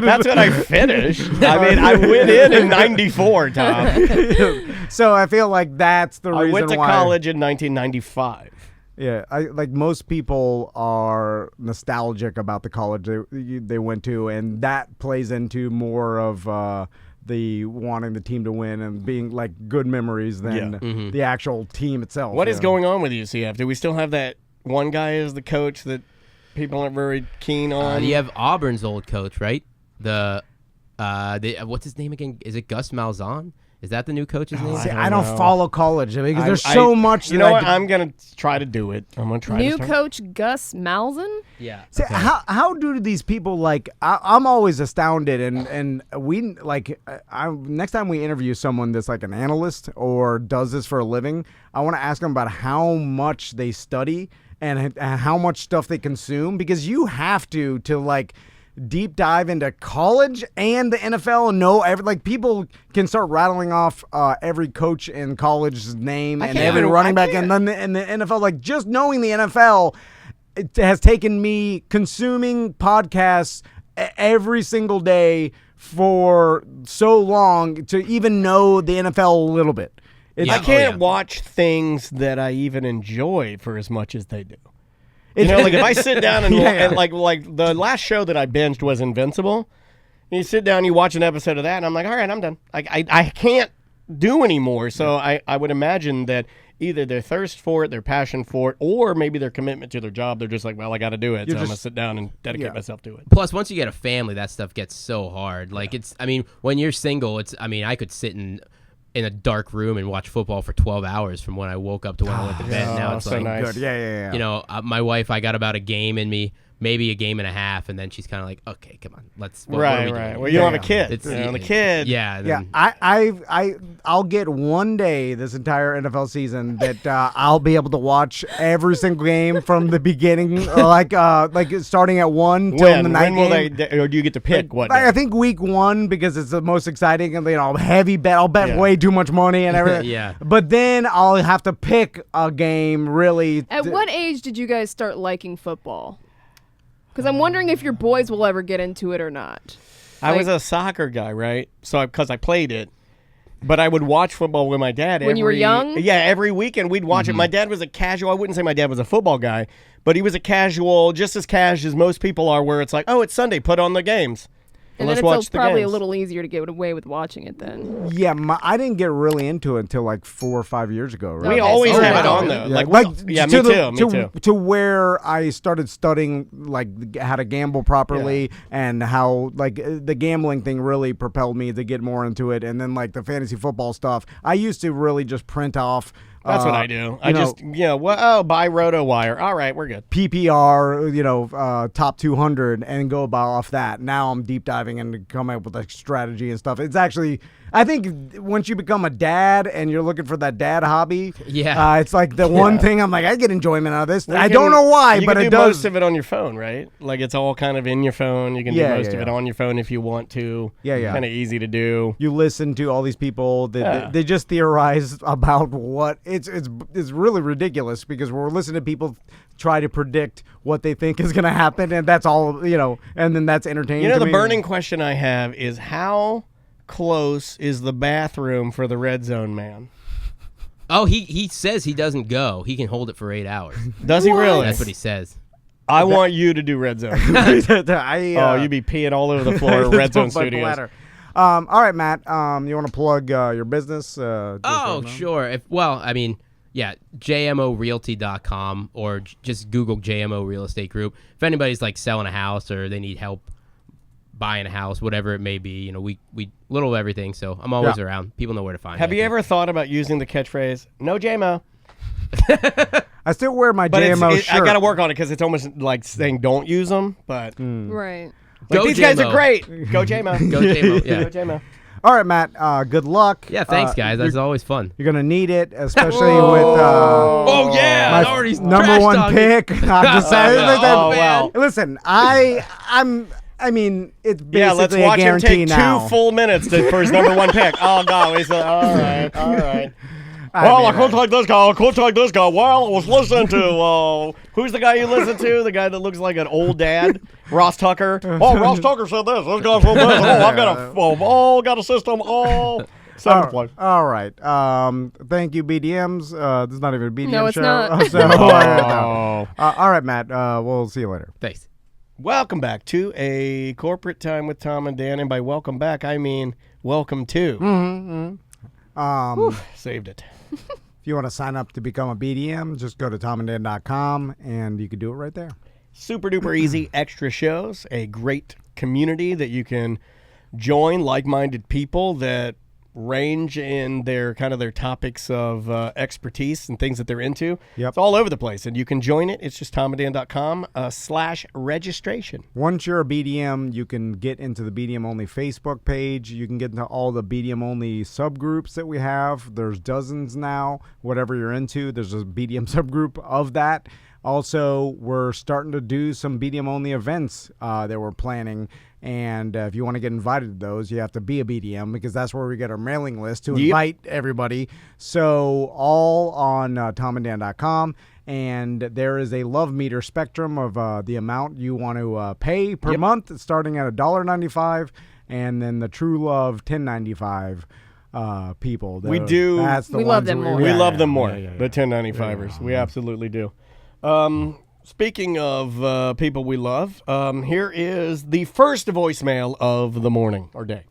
That's when I finished. I mean, I went in 94, Tom. So I feel like that's the reason I went to why. college in 1995. Yeah, I like most people are nostalgic about the college they went to, and that plays into more of the wanting the team to win and being like good memories than the actual team itself. What is going on with UCF? Do we still have that one guy as the coach that people aren't very keen on? You have Auburn's old coach, right? What's his name again? Is it Gus Malzahn? Is that the new coach's name? See, don't I don't know. follow college because there's so much. You that know I what? do- I'm gonna try to do it. I'm gonna try. New to start. coach Gus Malzahn? Yeah. See, how do these people like? I'm always astounded, and we like. Next time we interview someone that's like an analyst or does this for a living, I want to ask them about how much they study and how much stuff they consume because you have to like deep dive into college and the NFL and know like people can start rattling off every coach in college's name and can't every even- running I back can't. and then in the NFL. Like just knowing the NFL. It has taken me consuming podcasts every single day for so long to even know the NFL a little bit. I Yeah. can't Oh, yeah. watch things that I even enjoy for as much as they do. You know, like if I sit down and, and like the last show that I binged was Invincible. And you sit down, you watch an episode of that, and I'm like, all right, I'm done. I can't do anymore. So I would imagine that either their thirst for it, their passion for it, or maybe their commitment to their job. They're just like, well, I got to do it, so I'm gonna sit down and dedicate myself to it. Plus, once you get a family, that stuff gets so hard. Like when you're single, I could sit in a dark room and watch football for 12 hours from when I woke up to when I went to bed. Now it's so like, nice. Good. Yeah. you know, my wife, I got about a game in me maybe a game and a half, and then she's kind of like, okay, come on, let's. What right. are we doing? Well, you don't have a kid. It's the kid. Yeah. Yeah, I'll get one day this entire NFL season that I'll be able to watch every single game from the beginning, like starting at 1 till the night game. Or do you get to pick what? I think week 1 because it's the most exciting, and heavy bet. I'll bet way too much money and everything. Yeah. But then I'll have to pick a game really. At what age did you guys start liking football? Because I'm wondering if your boys will ever get into it or not. I was a soccer guy, right? So because I played it, but I would watch football with my dad. When you were young? Yeah, every weekend we'd watch it. My dad was a casual. I wouldn't say my dad was a football guy, but he was a casual, just as cash as most people are. Where it's like, oh, it's Sunday, put on the games. And then it's probably a little easier to get away with watching it then. Yeah, I didn't get really into it until like 4 or 5 years ago. Right? We always have it on though. Yeah, me too. To where I started studying like how to gamble properly and how like the gambling thing really propelled me to get more into it. And then like the fantasy football stuff, I used to really just print off. That's what I do. Buy RotoWire. All right, we're good. PPR, top 200, and go off that. Now I'm deep diving and coming up with like strategy and stuff. It's actually, I think once you become a dad and you're looking for that dad hobby, it's like the one thing I'm like, I get enjoyment out of this. I don't know why, but it does. You can do most of it on your phone, right? Like it's all kind of in your phone. You can do most of it on your phone if you want to. Yeah. Kind of easy to do. You listen to all these people. They just theorize about what it's really ridiculous because we're listening to people try to predict what they think is going to happen, and that's all, and then that's entertaining. The burning question I have is how close is the bathroom for the red zone man? Oh, he says he doesn't go. He can hold it for 8 hours. Does he really? That's what he says. I want you to do red zone. You'd be peeing all over the floor at Red Zone Studios. All right, Matt. You want to plug your business? Sure. JMORealty.com or just Google JMO Real Estate Group. If anybody's like selling a house or they need help buying a house, whatever it may be, we little of everything. So I'm always around. People know where to find me. Have you ever thought about using the catchphrase, no JMO? I still wear my JMO shirt. I got to work on it because it's almost like saying don't use them, but right. Like, these guys are great. Go JMO. Go JMO. Yeah. Go JMO. All right, Matt. Good luck. Yeah, thanks, guys. That's always fun. You're gonna need it, especially with my number one pick. I'm just saying. Wow. Listen, I mean, it's basically let's watch a guarantee him take now. 2 full minutes for his number one pick. Oh no, he's all right. I couldn't take this guy. Well, I was listening to who's the guy you listen to? The guy that looks like an old dad, Ross Tucker. Oh, Ross Tucker said this. This guy said this. I've got a system. Seventh place. All right. Thank you, BDMs. This is not even a BDM show. No, it's not. All right, Matt. We'll see you later. Thanks. Welcome back to A Corporate Time with Tom and Dan. And by welcome back, I mean welcome to. Saved it. If you want to sign up to become a BDM, just go to tomanddan.com and you can do it right there. Super duper easy. Extra shows, a great community that you can join, like-minded people that range in their topics of expertise and things that they're into. Yep. It's all over the place, and you can join it. It's just tomanddan.com/registration. Once you're a BDM, you can get into the BDM Only Facebook page. You can get into all the BDM Only subgroups that we have. There's dozens now. Whatever you're into, there's a BDM subgroup of that. Also, we're starting to do some BDM Only events that we're planning. And if you want to get invited to those, you have to be a BDM because that's where we get our mailing list to invite everybody. So all on tomanddan.com. And there is a love meter spectrum of the amount you want to pay per month, starting at $1.95, and then the True Love $10.95 people. We do. We love them more. We love them more. The $10.95ers. We absolutely do. Speaking of people we love, here is the first voicemail of the morning or day.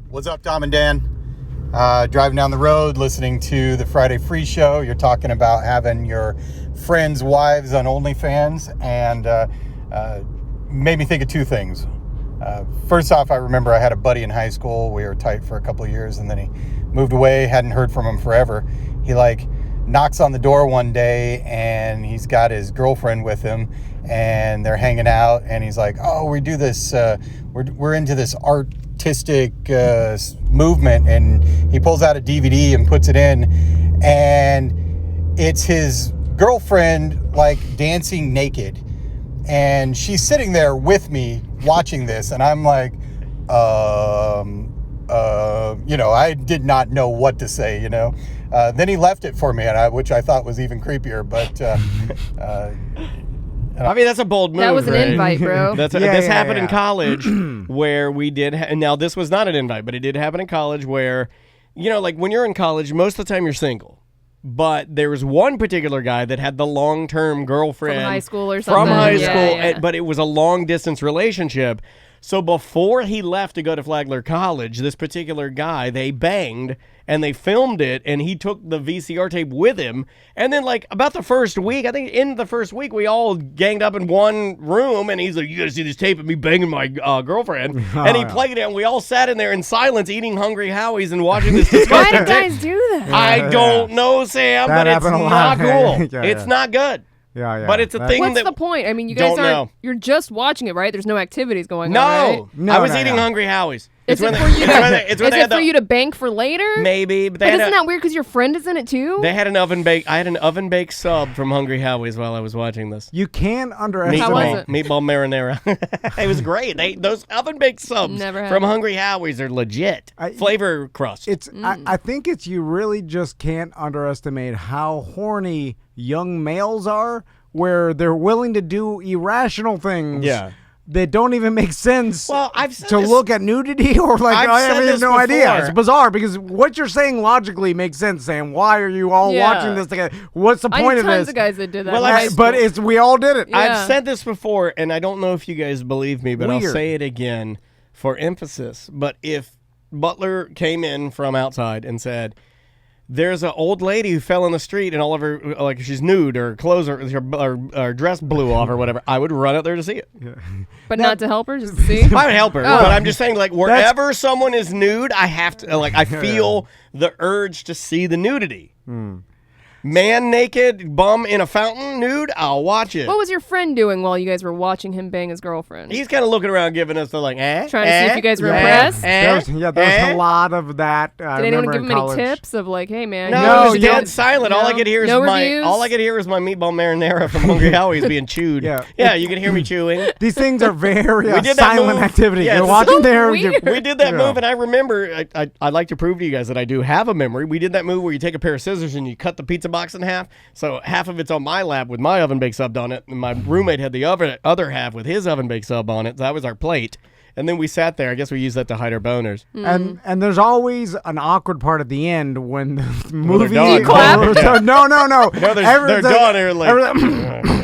What's up, Tom and Dan? Driving down the road, listening to the Friday Free Show. You're talking about having your friends' wives on OnlyFans, and made me think of 2 things. First off, I remember I had a buddy in high school. We were tight for a couple of years, and then he moved away, hadn't heard from him forever. He knocks on the door one day, and he's got his girlfriend with him, and they're hanging out, and he's like, oh, we do this, we're into this artistic movement, and he pulls out a DVD and puts it in, and it's his girlfriend like dancing naked, and she's sitting there with me watching this, and I'm like, I did not know what to say, Then he left it for me, which I thought was even creepier, but I mean, that's a bold move. That was an right? invite, bro. This happened in college where we did, now this was not an invite, but it did happen in college where, like when you're in college, most of the time you're single. But there was one particular guy that had the long-term girlfriend. From high school or something. From high school, Yeah. but it was a long-distance relationship. So before he left to go to Flagler College, this particular guy, they banged, and they filmed it, and he took the VCR tape with him. And then, like, about the first week, I think in the first week, we all ganged up in one room, and he's like, you gotta see this tape of me banging my girlfriend. And he played it, and we all sat in there in silence eating Hungry Howie's and watching this disgusting Why do guys do that? I don't know, Sam, That but it's happened a lot. not cool. Yeah, It's yeah. not good. Yeah. But it's a thing What's that... the point? I mean, you guys Don't know. you're just watching it, right? There's no activities going No. on, right? No, I was no, eating no. Hungry Howie's. Is it when for you to, it's when is they it had for the- you to bank for later? Maybe, but they But had isn't a- that weird because your friend is in it too? They had an oven bake. I had an oven baked sub from Hungry Howie's while I was watching this. You can't underestimate. How was it? Meatball marinara. It was great. Those oven baked subs Never had from it. Hungry Howie's are legit. Flavor crust. I think it's you really just can't underestimate how horny young males are, where they're willing to do irrational things. Yeah. That don't even make sense. Well, I've said to this- look at nudity or like I've I said have this no idea. before. It's bizarre because what you're saying logically makes sense. Sam, why are you all Yeah. watching this together? What's the I point knew of tons this? of guys that did that. Well, in high But school. we all did it. Yeah. I've said this before, and I don't know if you guys believe me, but I'll Weird. say it again for emphasis. But if Butler came in from outside and said, there's an old lady who fell in the street and all of her, like she's nude or clothes or her dress blew off or whatever, I would run out there to see it. but not to help her, just to see. I would help her, but I'm just saying, like, wherever someone is nude, I have to, like, I feel the urge to see the nudity. Man naked, bum in a fountain, nude, I'll watch it. What was your friend doing while you guys were watching him bang his girlfriend? He's kind of looking around, giving us the, like, Trying to see if you guys were impressed? There's a lot of that. Did anyone give him any tips of like, hey man? No, No, it was yeah. dead silent. All I No? could hear is No my reviews? all I could hear was my meatball marinara from Hungry Howie's being chewed. Yeah. You can hear me chewing. These things are very We did that silent move. activity. Yeah, You're it's watching so there. weird. We did that Yeah. move, and I remember. I'd like to prove to you guys that I do have a memory. We did that move where you take a pair of scissors and you cut the pizza box in half. So half of it's on my lap with my oven baked sub on it, and my roommate had the other half with his oven baked sub on it. So that was our plate. And then we sat there. I guess we used that to hide our boners. And there's always an awkward part at the end when the movie. done. You clap? No. No, they're done. They're like,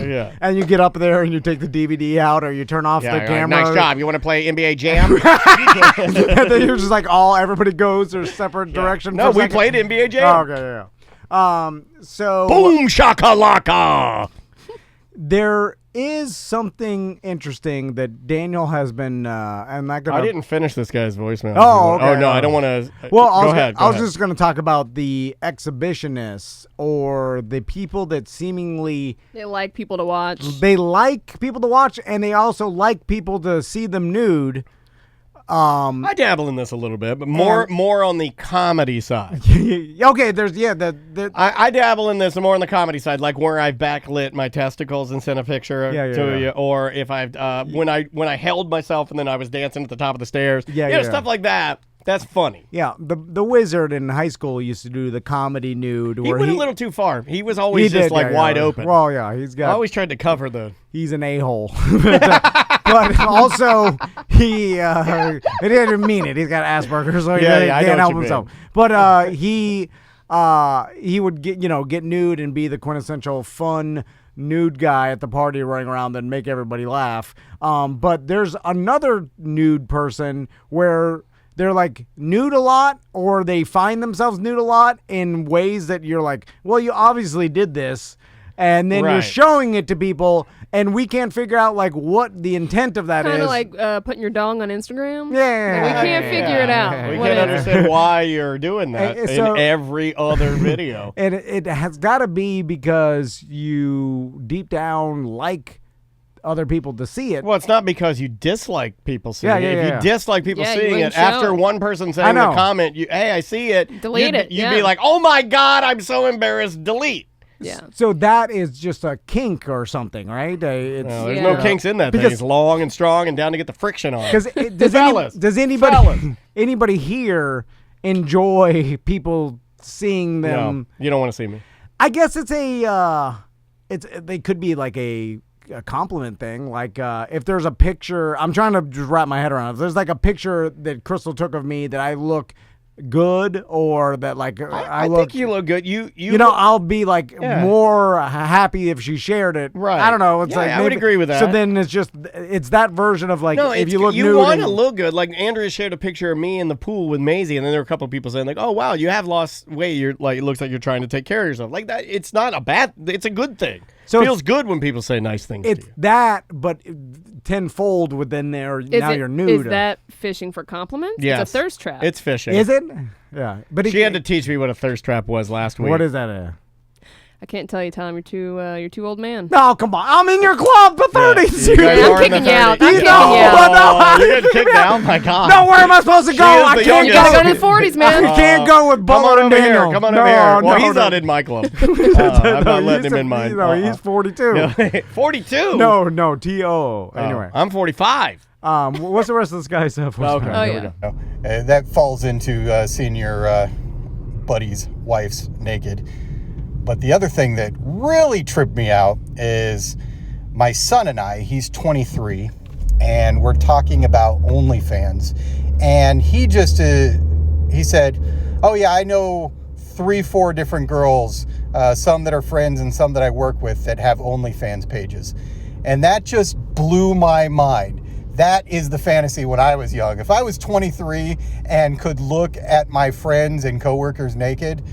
yeah. And you get up there and you take the DVD out or you turn off the Yeah, camera. nice job. You want to play NBA Jam? And then you're just like everybody goes their separate direction. No, for a we second. played NBA Oh, Jam. okay, yeah. So Boom shakalaka. there is something interesting that Daniel has been. I'm not gonna. I didn't finish this guy's voicemail. Oh, okay. Oh no, I don't want to. Well, go ahead. I was just going to talk about the exhibitionists or the people that seemingly They like people to watch. they like people to watch, and they also like people to see them nude. I dabble in this a little bit, but more on the comedy side. Okay, there's I dabble in this more on the comedy side, like where I've backlit my testicles and sent a picture to you, or if I've when I held myself and then I was dancing at the top of the stairs. Stuff like that. That's funny. Yeah, the wizard in high school used to do the comedy nude. He Where went a little too far. He was always just wide open. Well, yeah, I always tried to cover the. He's an a-hole. But also, he didn't mean it. He's got Asperger's, so he I know can't what help you himself. But he would get nude and be the quintessential fun nude guy at the party running around and make everybody laugh. But there's another nude person where they're like nude a lot, or they find themselves nude a lot in ways that you're like, well, you obviously did this. And then you're showing it to people, and we can't figure out like what the intent of that is. Kind of like putting your dong on Instagram. Yeah. Like, we can't figure it out. We What can't is it? understand why you're doing that So- in every other video. And it has got to be because you deep down like other people to see it. Well, it's not because you dislike people seeing it. If you dislike people you seeing it, wouldn't show after it. one person saying the comment, hey, I see it. Delete it. You'd be like, oh my God, I'm so embarrassed. Delete. Yeah. So that is just a kink or something, right? It's, there's no kinks in that thing. It's long and strong and down to get the friction on. Does anybody here enjoy people seeing them? No, you don't want to see me. I guess it's they could be like a compliment thing. Like if there's a picture, I'm trying to just wrap my head around it. If there's like a picture that Crystal took of me that I look good, or that like I think you look good. You I'll be like more happy if she shared it. Right. I don't know. It's like I would agree with that. So then it's that version of like if you look nude. You want to look good. Like Andrea shared a picture of me in the pool with Maisie, and then there were a couple of people saying like, "Oh wow, you have lost weight. You're like, it looks like you're trying to take care of yourself." Like that. It's not a bad. It's a good thing. So it feels good when people say nice things. It's to you. that, but tenfold within there. Now you're nude. Is that fishing for compliments? Yes. It's a thirst trap. It's fishing. Is it? Yeah, but she had to teach me what a thirst trap was last week. What is that? I can't tell you, Tom. You're too old man. No, come on. I'm in your club, the 30s. I'm kicking you out. I'm kicking you out. You're getting kicked out? My God. No, where am I supposed to go? I can't You gotta go to the 40s, man. I can't go with Butler and Daniel. Come on over here. Well, he's not in my club. I'm not letting him in mine. No, he's 42. 42? No, T-O. Anyway. I'm 45. What's the rest of this guy's stuff? Okay. Oh, yeah. That falls into seeing your buddy's wife's naked. But the other thing that really tripped me out is my son and I, he's 23, and we're talking about OnlyFans. And he just, he said, oh yeah, I know 3-4 different girls, some that are friends and some that I work with that have OnlyFans pages. And that just blew my mind. That is the fantasy when I was young. If I was 23 and could look at my friends and coworkers naked,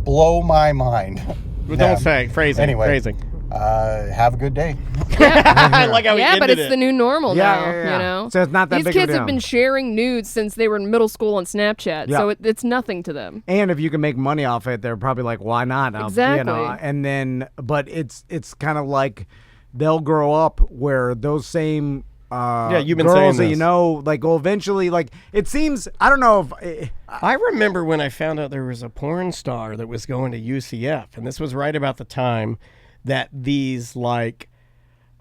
blow my mind. Well, don't say phrasing. Anyway, phrasing. Have a good day. I like how he ended but it's it. the new normal now. You know, so it's not that these big of a kids deal. have been sharing nudes since they were in middle school on Snapchat, so it's nothing to them. And if you can make money off it, they're probably like, why not? Exactly. And then, but it's kind of like they'll grow up where those same you've been girls saying that like will eventually, like, it seems, I don't know if I remember when I found out there was a porn star that was going to UCF, and this was right about the time that these like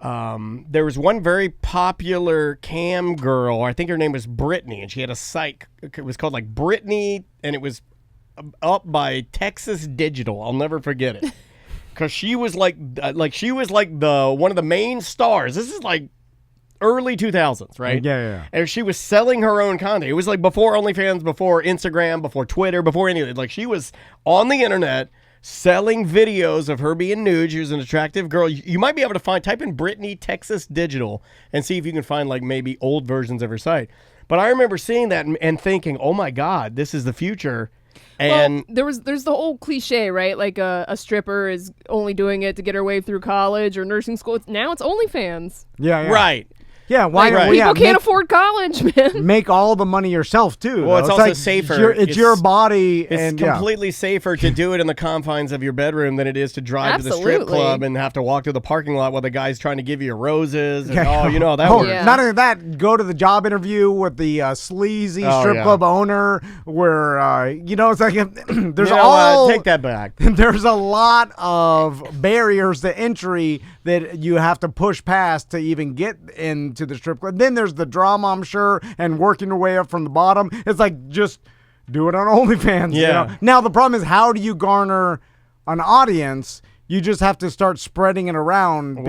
there was one very popular cam girl. I think her name was Brittany, and she had a site. It was called like Brittany, and it was up by Texas Digital. I'll never forget it because she was like the one of the main stars. This is like early 2000s, right? Yeah. And she was selling her own content. It was like before OnlyFans, before Instagram, before Twitter, before anything. Like she was on the internet selling videos of her being nude. She was an attractive girl. You might be able to type in Brittany Texas Digital and see if you can find like maybe old versions of her site. But I remember seeing that and thinking, oh my God, this is the future. And there's the whole cliche, right? Like a stripper is only doing it to get her way through college or nursing school. Now it's OnlyFans. Yeah. Right. Yeah, why? Like, people can't afford college, man. Make all the money yourself too. Well, it's also like safer. It's your body, it's completely safer to do it in the confines of your bedroom than it is to drive to the strip club and have to walk through the parking lot while the guy's trying to give you roses. And, you know how that works. Yeah. Not only that, go to the job interview with the sleazy strip club owner, where it's like there's take that back. There's a lot of barriers to entry that you have to push past to even get into the strip club. Then there's the drama, I'm sure, and working your way up from the bottom. It's like, just do it on OnlyFans. Yeah. You know? Now, the problem is, how do you garner an audience? You just have to start spreading it around.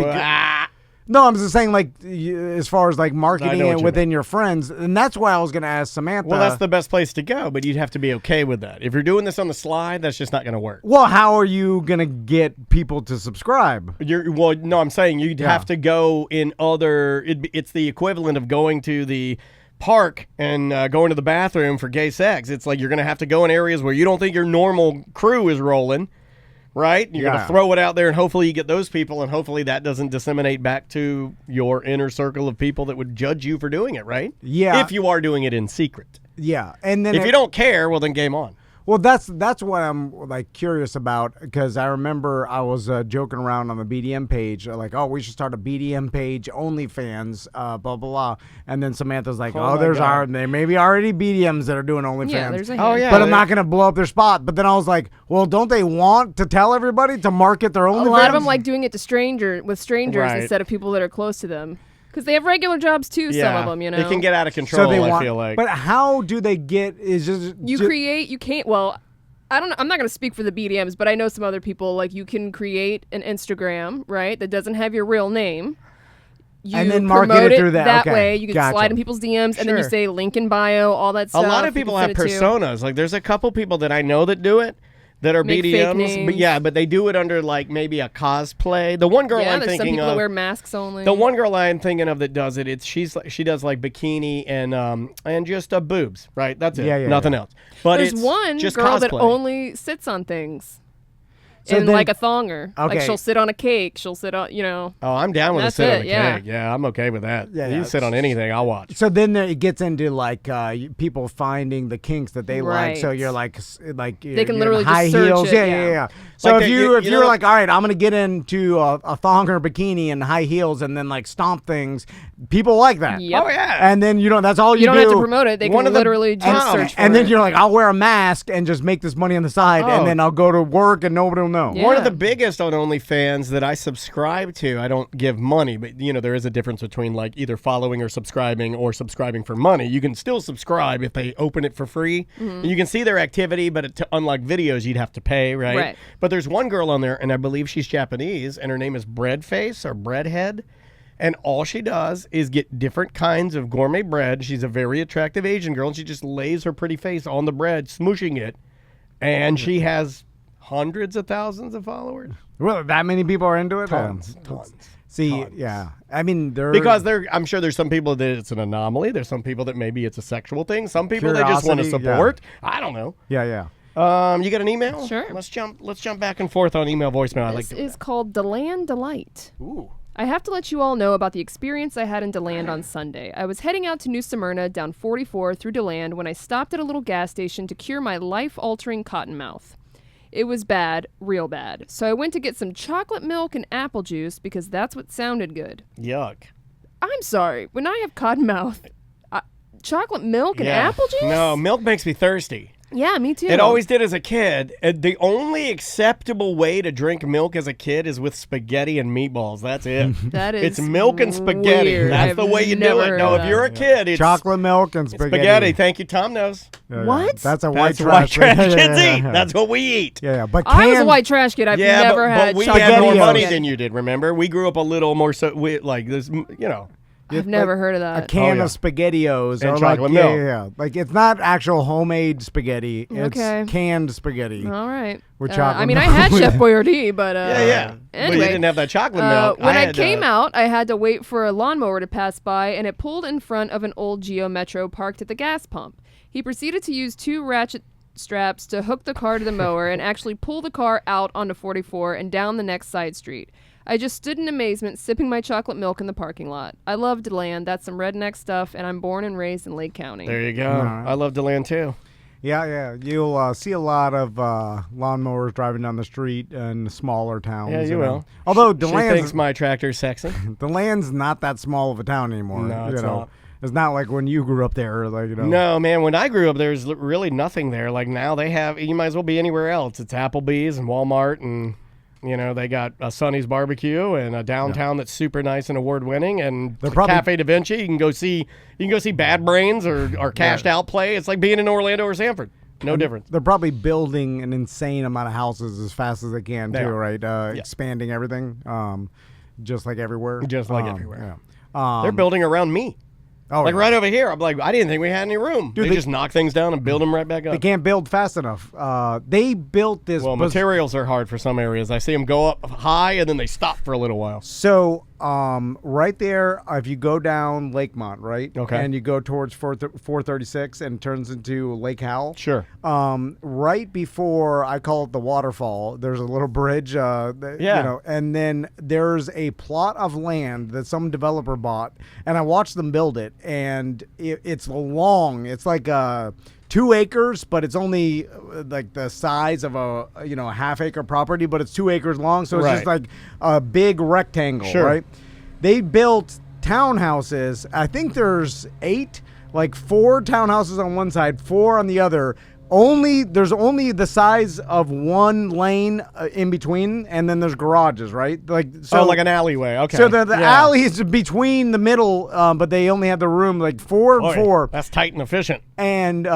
No, I'm just saying, like, as far as like marketing it within your friends, and that's why I was going to ask Samantha. Well, that's the best place to go, but you'd have to be okay with that. If you're doing this on the slide, that's just not going to work. Well, how are you going to get people to subscribe? I'm saying you'd have to go in other. It's the equivalent of going to the park and going to the bathroom for gay sex. It's like you're going to have to go in areas where you don't think your normal crew is rolling. Right? You're going to throw it out there, and hopefully you get those people, and hopefully that doesn't disseminate back to your inner circle of people that would judge you for doing it, right? Yeah. If you are doing it in secret. Yeah. And then if you don't care, well, then game on. Well, that's what I'm like curious about, because I remember I was joking around on the BDM page, like, oh, we should start a BDM page, OnlyFans, blah blah, and then Samantha's like, there may be already BDMs that are doing OnlyFans. Yeah, there's a but I'm not gonna blow up their spot. But then I was like, well, don't they want to tell everybody to market their OnlyFans? A lot of them like doing it to strangers instead of people that are close to them. Because they have regular jobs too, some of them, It can get out of control, I feel like. But how do they get, you can't, well, I don't know, I'm not going to speak for the BDMs, but I know some other people, like you can create an Instagram, right, that doesn't have your real name. And then market it through that. way. You can slide in people's DMs, and then you say link in bio, all that stuff. A lot of people have personas. Like there's a couple people that I know that do it. That are Make BDMs, but they do it under like maybe a cosplay. The one girl I'm thinking some people of, that wear masks only. The one girl I'm thinking of that does it, she does like bikini and just boobs, right? That's it. Nothing else. But there's it's one just girl cosplay. that only sits on things. So like a thonger. Okay. Like she'll sit on a cake. She'll sit on, Oh, I'm down with a sit on a cake. Yeah, I'm okay with that. Yeah, you sit on anything, I'll watch. So then it gets into like people finding the kinks that they like. So you're like they can literally high just search heels. it. Yeah. So Like if you're like, all right, I'm gonna get into a thong or bikini and high heels and then like stomp things, people like that. Yep. Oh yeah. And then that's all you do. don't have to promote it. They can literally just search for it. And then you're like, I'll wear a mask and just make this money on the side, and then I'll go to work and nobody will know. Yeah. One of the biggest on OnlyFans that I subscribe to, I don't give money, but there is a difference between like either following or subscribing for money. You can still subscribe if they open it for free. Mm-hmm. You can see their activity, but unlike videos, you'd have to pay, right? But there's one girl on there, and I believe she's Japanese, and her name is Breadface or Breadhead. And all she does is get different kinds of gourmet bread. She's a very attractive Asian girl, and she just lays her pretty face on the bread, smooshing it. And she has hundreds of thousands of followers. Well, that many people are into it? Tons. See, yeah. I mean, because I'm sure there's some people that it's an anomaly. There's some people that maybe it's a sexual thing. Some people they just want to support. Yeah. I don't know. Yeah. You got an email? Sure. Let's jump back and forth on email voicemail. This is called DeLand Delight. Ooh. I have to let you all know about the experience I had in DeLand on Sunday. I was heading out to New Smyrna down 44 through DeLand when I stopped at a little gas station to cure my life-altering cotton mouth. It was bad, real bad. So I went to get some chocolate milk and apple juice because that's what sounded good. Yuck. I'm sorry. When I have cotton mouth, chocolate milk and apple juice? No, milk makes me thirsty. Yeah, me too. It always did as a kid. The only acceptable way to drink milk as a kid is with spaghetti and meatballs. That's it. It's milk and spaghetti. Weird. That's the way you do it. No, if you're a kid, it's chocolate milk and spaghetti. Thank you, Tom knows. What? That's white trash kids eat. That's what we eat. Yeah, but I was a white trash kid. I've never had but we chocolate had more milk. money than you did. Remember, we grew up a little more like this. I've never heard of that. A can of SpaghettiOs and or chocolate milk. Yeah. Like it's not actual homemade spaghetti. It's canned spaghetti. All right. With chocolate I had Chef Boyardee, but Anyway, well, you didn't have that chocolate milk. When I came out, I had to wait for a lawnmower to pass by, and it pulled in front of an old Geo Metro parked at the gas pump. He proceeded to use 2 ratchet straps to hook the car to the mower and actually pull the car out onto 44 and down the next side street. I just stood in amazement, sipping my chocolate milk in the parking lot. I love DeLand. That's some redneck stuff, and I'm born and raised in Lake County. There you go. I love DeLand, too. Yeah. You'll see a lot of lawnmowers driving down the street in smaller towns. Yeah, you will. Although she thinks my tractor's sexy. DeLand's not that small of a town anymore. No, it's not. It's not like when you grew up there. No, man. When I grew up, there's really nothing there. Like now they have, you might as well be anywhere else. It's Applebee's and Walmart and... they got a Sonny's Barbecue and a downtown that's super nice and award-winning, and Cafe Da Vinci. You can go see Bad Brains or Cashed Out play. It's like being in Orlando or Sanford. No difference. They're probably building an insane amount of houses as fast as they can too, right? Expanding everything, just like everywhere. Just like everywhere. Yeah. They're building around me. Oh, right over here. I'm like, I didn't think we had any room. Dude, they just knock things down and build them right back up. They can't build fast enough. They built this. Well, materials are hard for some areas. I see them go up high and then they stop for a little while. So, right there, if you go down Lakemont, right? Okay. And you go towards 436 and turns into Lake Howell. Sure. Right before, I call it the waterfall, there's a little bridge. And then there's a plot of land that some developer bought, and I watched them build it. it's long. It's like 2 acres, but it's only like the size of a half-acre property, but it's 2 acres long, so it's just like a big rectangle, right? They built townhouses. I think there's 8, like 4 townhouses on one side, 4 on the other. There's only the size of 1 lane in between, and then there's garages, right? Like like an alleyway. Okay. So the alley is between the middle, but they only have the room like 4 and 4. That's tight and efficient. And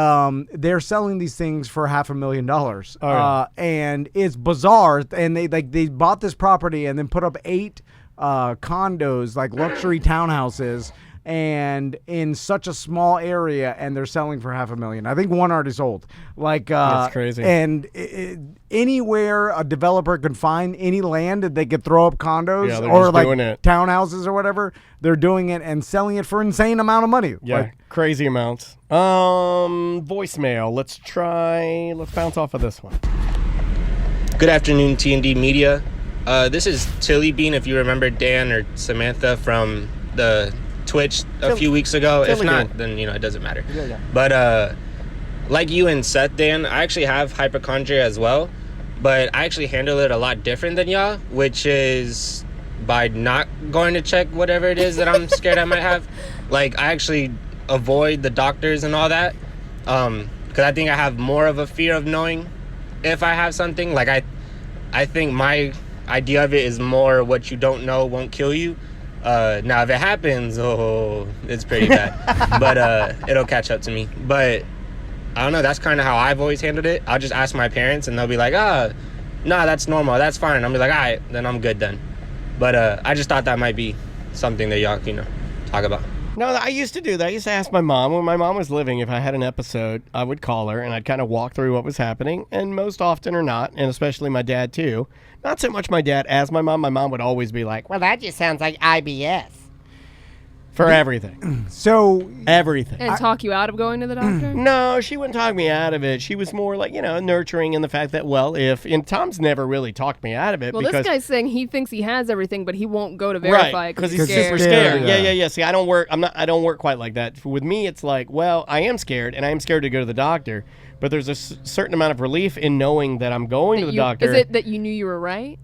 they're selling these things for $500,000. And it's bizarre. And they bought this property and then put up 8 condos, like luxury townhouses, and in such a small area, and they're selling for $500,000. I think one already sold. That's crazy. And anywhere a developer could find any land that they could throw up condos or like townhouses or whatever, they're doing it and selling it for insane amount of money. Yeah, crazy amounts. Voicemail. Let's bounce off of this one. Good afternoon, T&D Media. This is Tilly Bean, if you remember Dan or Samantha from the Twitch a few weeks ago. If not, then it doesn't matter. But like you and Seth, Dan, I actually have hypochondria as well, but I actually handle it a lot different than y'all, which is by not going to check whatever it is that I'm scared I might have. Like, I actually avoid the doctors and all that, because I think I have more of a fear of knowing if I have something. Like, I think my idea of it is more what you don't know won't kill you. Now if it happens, it's pretty bad. But it'll catch up to me. But I don't know, that's kind of how I've always handled it. I'll just ask my parents and they'll be like, nah, that's normal, that's fine. I'll be like, all right, then I'm good then. But I just thought that might be something that y'all talk about. No, I used to do that. I used to ask my mom. When my mom was living, if I had an episode, I would call her and I'd kind of walk through what was happening. And most often or not, and especially my dad too, not so much my dad as my mom would always be like, well, that just sounds like IBS. For everything. So everything. And talk you out of going to the doctor? No, she wouldn't talk me out of it. She was more like, nurturing in the fact that, and Tom's never really talked me out of it. Well, because, this guy's saying he thinks he has everything, but he won't go to verify because he's super scared. Yeah. See, I don't work quite like that. With me, it's like, well, I am scared, and I am scared to go to the doctor, but there's a certain amount of relief in knowing that I'm going to the doctor. Is it that you knew you were right?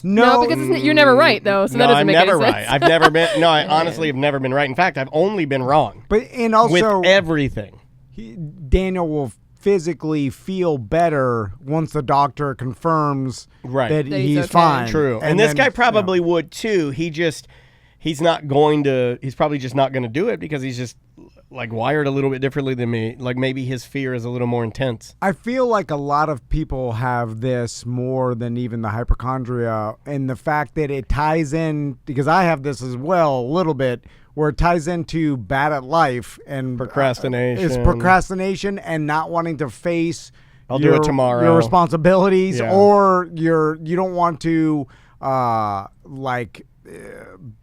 No, because you're never right, though, so that doesn't make any sense. I'm never right. I've never been. No, I honestly have never been right. In fact, I've only been wrong. And also with everything, Daniel will physically feel better once the doctor confirms that he's okay. Fine. True, and this guy probably would too. He's probably just not going to do it because he's just like wired a little bit differently than me. Like maybe his fear is a little more intense. I feel like a lot of people have this more than even the hypochondria, and the fact that it ties in, because I have this as well a little bit, where it ties into bad at life and procrastination. It's procrastination and not wanting to face do it tomorrow. Your responsibilities, or you don't want to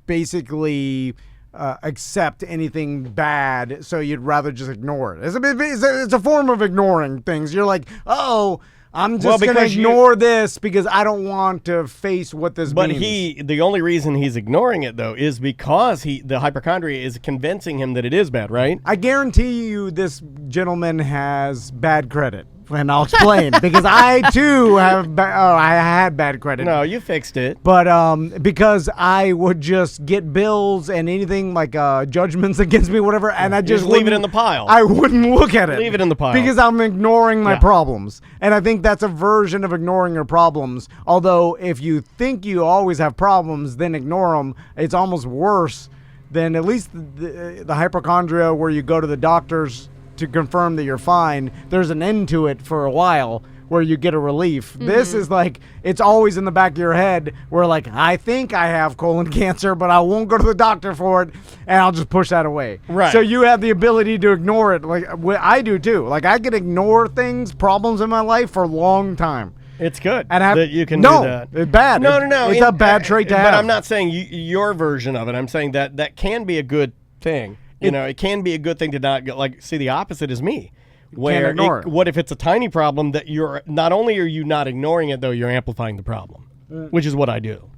basically accept anything bad, so you'd rather just ignore it. It's a form of ignoring things. You're like, I'm just going to ignore this because I don't want to face what this means. But the only reason he's ignoring it, though, is because the hypochondria is convincing him that it is bad, right? I guarantee you this gentleman has bad credit. And I'll explain, because I too have I had bad credit. No, you fixed it. But because I would just get bills and anything like judgments against me, whatever, and I just leave it in the pile. I wouldn't look at it. Leave it in the pile. Because I'm ignoring my problems. And I think that's a version of ignoring your problems. Although if you think you always have problems, then ignore them, it's almost worse than at least the hypochondria where you go to the doctors to confirm that you're fine. There's an end to it for a while where you get a relief. Mm-hmm. This is like, it's always in the back of your head where like, I think I have colon cancer, but I won't go to the doctor for it, and I'll just push that away. Right. So you have the ability to ignore it. Like I do too. Like I can ignore problems in my life for a long time. It's good and that you can do that. It's bad. No. It's a bad trait to have. But I'm not saying your version of it. I'm saying that can be a good thing. It can be a good thing to not see the opposite is me. Where what if it's a tiny problem that you're not only are you not ignoring it, though, you're amplifying the problem, which is what I do.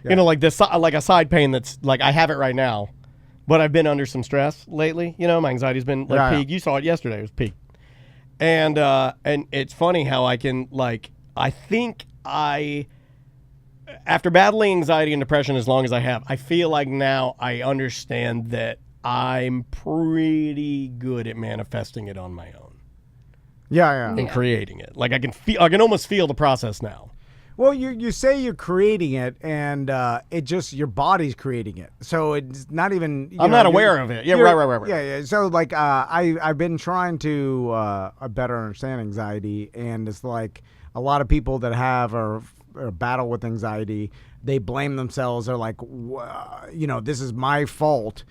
Yeah. Like this, like a side pain that's like I have it right now. but I've been under some stress lately. You know, my anxiety's been peak. You saw it yesterday. It was peak. And it's funny how I can, after battling anxiety and depression as long as I have, I feel like now I understand that I'm pretty good at manifesting it on my own. Yeah. And creating it. Like I can almost feel the process now. Well, you say you're creating it, and it just your body's creating it. So it's not even. I'm not aware of it. Yeah, right. Yeah. So like, I've been trying to better understand anxiety, and it's like a lot of people that have or battle with anxiety, they blame themselves. They're like, this is my fault.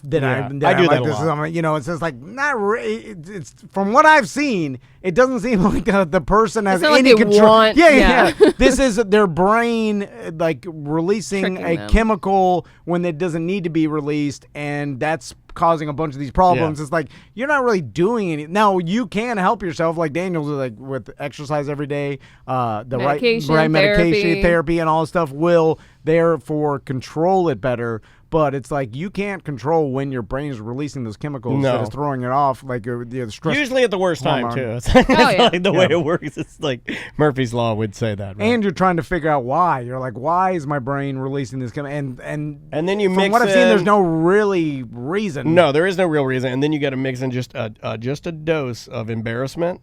That I do that a lot. It's just like not. It's from what I've seen, it doesn't seem like the person has any control. Yeah. This is their brain like releasing Tricking a chemical when it doesn't need to be released, and that's causing a bunch of these problems. It's like you're not really doing any. Now you can help yourself, like Daniel's, like with exercise every day, right medication, therapy, and all this stuff will therefore control it better. But it's like you can't control when your brain is releasing those chemicals that is throwing it off, like the stress. Usually at the worst time too. It's like the way it works. It's like Murphy's Law would say that. Right? And you're trying to figure out why. You're like, why is my brain releasing this chemical? And then you from mix what I've seen, there's no really reason. No, there is no real reason. And then you got to mix in just a dose of embarrassment.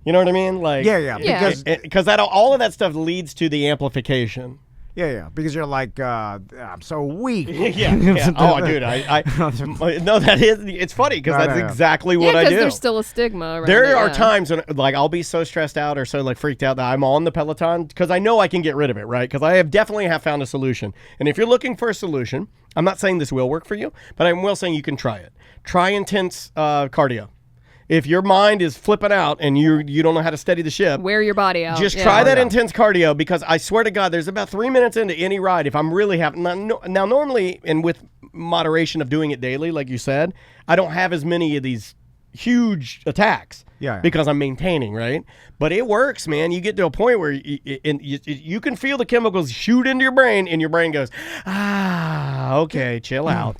You know what I mean? Like because that all of that stuff leads to the amplification. Yeah, because you're like, I'm so weak. Yeah. Oh, dude, no, it's funny because that's exactly what I do. Because there's still a stigma around There are times when, like, I'll be so stressed out or so, like, freaked out that I'm on the Peloton because I know I can get rid of it, right? Because I definitely have found a solution. And if you're looking for a solution, I'm not saying this will work for you, but I'm well saying you can try it. Try intense cardio. If your mind is flipping out and you don't know how to steady the ship, wear your body out. Just try that intense cardio because I swear to God, there's about 3 minutes into any ride. If I'm really having now, normally and with moderation of doing it daily, like you said, I don't have as many of these huge attacks. Because I'm maintaining, right? But it works, man. You get to a point where you can feel the chemicals shoot into your brain, and your brain goes, okay, chill out.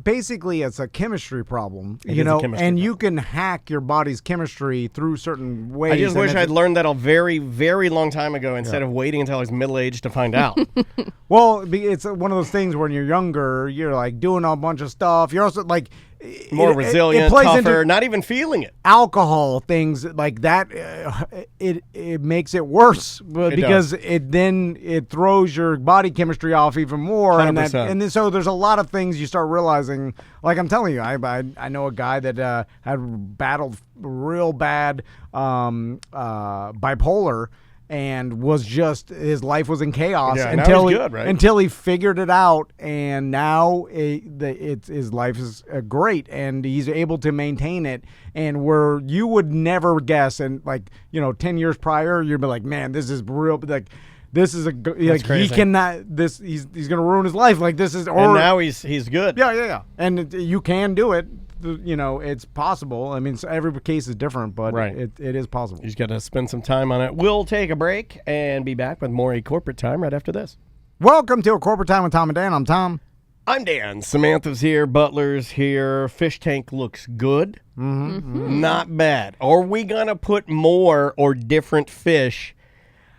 Basically, it's a chemistry problem, and you can hack your body's chemistry through certain ways. I just wish I'd learned that a very, very long time ago instead of waiting until I was middle-aged to find out. Well, it's one of those things when you're younger, you're like doing a bunch of stuff. You're also like more resilient, tougher, not even feeling it. Alcohol, things like that, it makes it worse because it throws your body chemistry off even more. 100%. And then so there's a lot of things you start realizing. Like I'm telling you, I know a guy that had battled real bad bipolar. And was just his life was in chaos until he figured it out, and now his life is great, and he's able to maintain it. And where you would never guess, and 10 years prior, you'd be like, man, this is real. Like this is he cannot. He's gonna ruin his life. Like this is. And now he's good. Yeah. And you can do it. It's possible. I mean, every case is different, but it is possible. You just got to spend some time on it. We'll take a break and be back with more Corporate Time right after this. Welcome to A Corporate Time with Tom and Dan. I'm Tom. I'm Dan. Samantha's here. Butler's here. Fish tank looks good. Mm-hmm. Not bad. Are we going to put more or different fish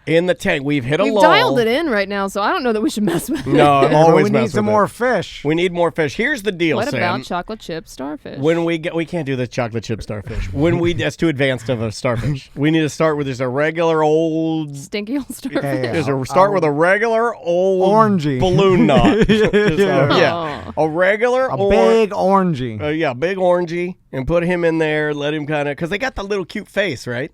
in the tank? We've lull. Dialed it in right now, so I don't know that we should mess with it. No, always we need some more fish. We need more fish. Here's the deal, What Sam. about chocolate chip starfish? When we can't do the chocolate chip starfish. That's too advanced of a starfish. We need to start with just a regular old stinky old starfish. Start with a regular old orangey balloon knot. A regular big orangey. Big orangey, and put him in there. Let him kind of because they got the little cute face, right?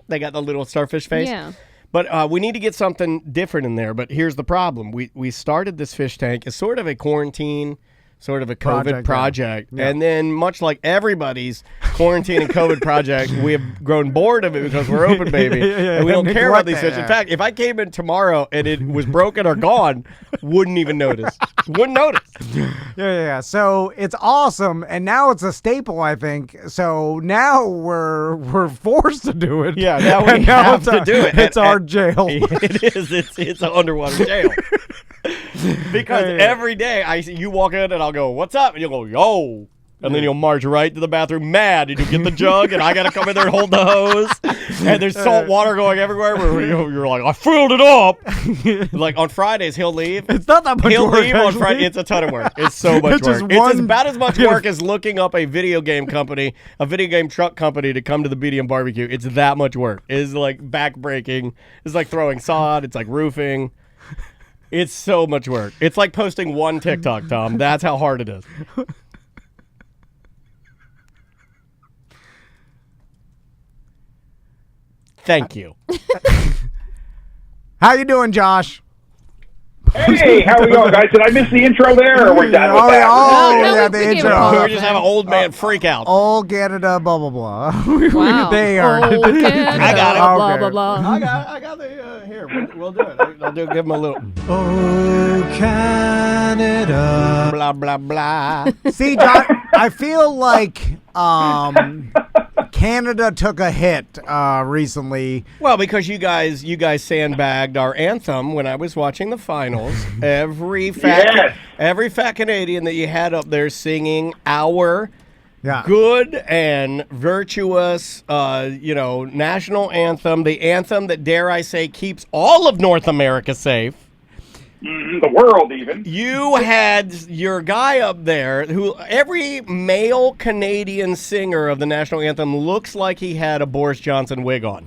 They got the little starfish face. Yeah. But we need to get something different in there. But here's the problem. We started this fish tank as sort of a quarantine, sort of a COVID project. Yeah. And then much like everybody's quarantine and COVID project, we have grown bored of it because we're open, baby. And we don't care about these fish. In fact, if I came in tomorrow and it was broken or gone, wouldn't even notice. Wouldn't notice. Yeah. So it's awesome, and now it's a staple, I think. So now we're forced to do it. Yeah, now we have to do it. It's our jail. It is. It's an underwater jail. Because every day you walk in and I'll go, "What's up?" and you'll go, "Yo." And then you'll march right to the bathroom mad, and you get the jug, and I got to come in there and hold the hose. And there's salt water going everywhere. You're like, I filled it up. Like on Fridays, he'll leave. It's not that much He'll work. leave on Friday. It's a ton of work. It's so much work. It's about as much work as looking up a video game company, a video game truck company to come to the BDM barbecue. It's that much work. It's like back-breaking. It's like throwing sod. It's like roofing. It's so much work. It's like posting one TikTok, Tom. That's how hard it is. Thank you. How you doing, Josh? Hey, how are we going, guys? Did I miss the intro there, or we're done with that? Yeah, the intro. We just have an old man freak out. All Canada, blah, blah, blah. Wow. They are. Oh, Canada, I got it. Blah, blah, blah. I got the, here, we'll do it. I'll give him a little. Oh, Canada. Blah, blah, blah. See, John, I feel like Canada took a hit recently. Well, because you guys sandbagged our anthem when I was watching the finals. Every fat Canadian that you had up there singing our good and virtuous, national anthem, the anthem that, dare I say, keeps all of North America safe. The world, even. You had your guy up there who every male Canadian singer of the national anthem looks like he had a Boris Johnson wig on.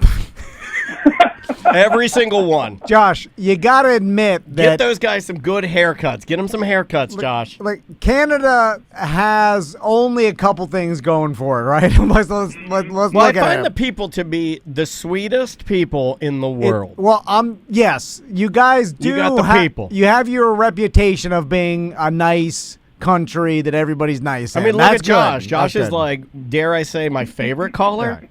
Every single one. Josh, you got to admit that. Get those guys some good haircuts. Get them some haircuts, Josh. Like, Canada has only a couple things going for it, right? let's look at it. I find the people to be the sweetest people in the world. Yes, you guys do. You got the people. You have your reputation of being a nice country that everybody's nice in. I mean, look at Josh. Good. Josh That's is good. like, dare I say, my favorite caller.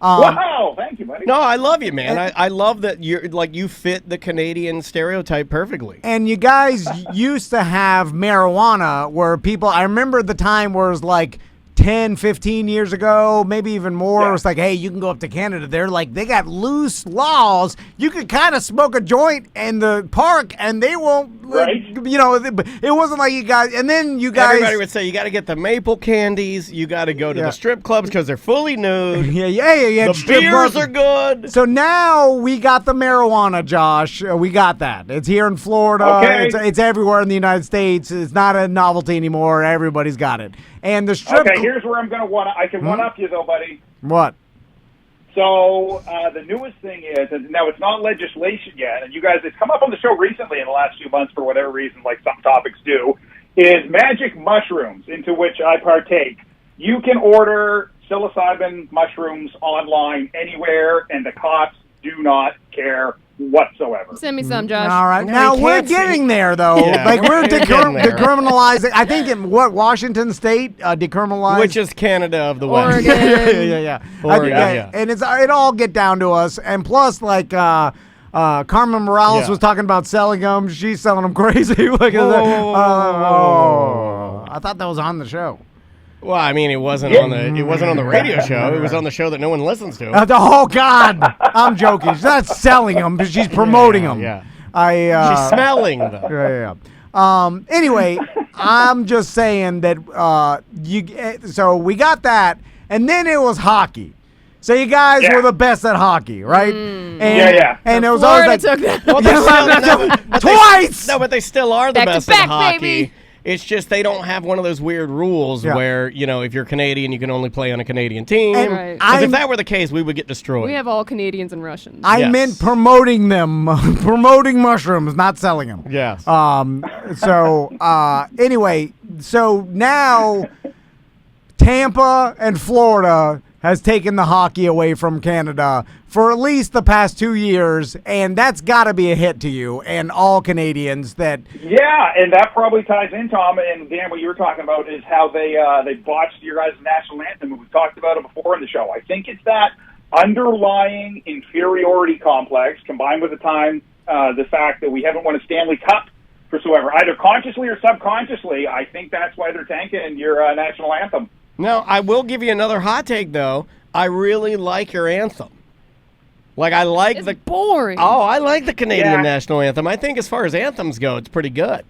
Wow, thank you, buddy. No, I love you, man. I love that you fit the Canadian stereotype perfectly. And you guys used to have marijuana where people, I remember the time where it was like 10, 15 years ago, maybe even more. It was like, hey, you can go up to Canada. They're like, they got loose laws. You could kind of smoke a joint in the park and they won't, it wasn't like you guys, and then you guys. Everybody would say, you got to get the maple candies. You got to go to the strip clubs because they're fully nude. Yeah. The beers are good. So now we got the marijuana, Josh. We got that. It's here in Florida. Okay. It's everywhere in the United States. It's not a novelty anymore. Everybody's got it. And the strip. Okay, here's where I'm going to I can one up you though, buddy. What? So the newest thing is, and now it's not legislation yet, and you guys, it's come up on the show recently in the last few months for whatever reason, like some topics do, is magic mushrooms, into which I partake. You can order psilocybin mushrooms online anywhere, and the cops do not care whatsoever. Send me some, Josh. All right. No, Now you we're can't getting there, though. Yeah, like we're getting there. decriminalizing. I think in Washington State decriminalized, Which is Canada of the West. Oregon. yeah. Oregon, yeah. And it all get down to us. And plus, like Carmen Morales was talking about selling them. She's selling them crazy. Like, I thought that was on the show. Well, I mean, it wasn't on the radio show. It was on the show that no one listens to. Oh God, I'm joking. She's not selling them, but she's promoting them. Yeah. She's smelling them. Yeah. Anyway, I'm just saying that so we got that, and then it was hockey. So you guys were the best at hockey, right? And it was Florida always took that. twice. But they still are the Back to best back, at hockey. baby. It's just they don't have one of those weird rules where, if you're Canadian, you can only play on a Canadian team. And Right. 'Cause if that were the case, we would get destroyed. We have all Canadians and Russians. I meant promoting them, promoting mushrooms, not selling them. Yes. Anyway, so now Tampa and Florida has taken the hockey away from Canada for at least the past 2 years, and that's got to be a hit to you and all Canadians that... Yeah, and that probably ties in, Tom, and Dan, what you were talking about is how they botched your guys' national anthem, and we've talked about it before in the show. I think it's that underlying inferiority complex combined with the fact that we haven't won a Stanley Cup for whatsoever, either consciously or subconsciously. I think that's why they're tanking your national anthem. Now, I will give you another hot take, though. I really like your anthem. Like, I like It's boring. Oh, I like the Canadian Yeah. national anthem. I think as far as anthems go, it's pretty good.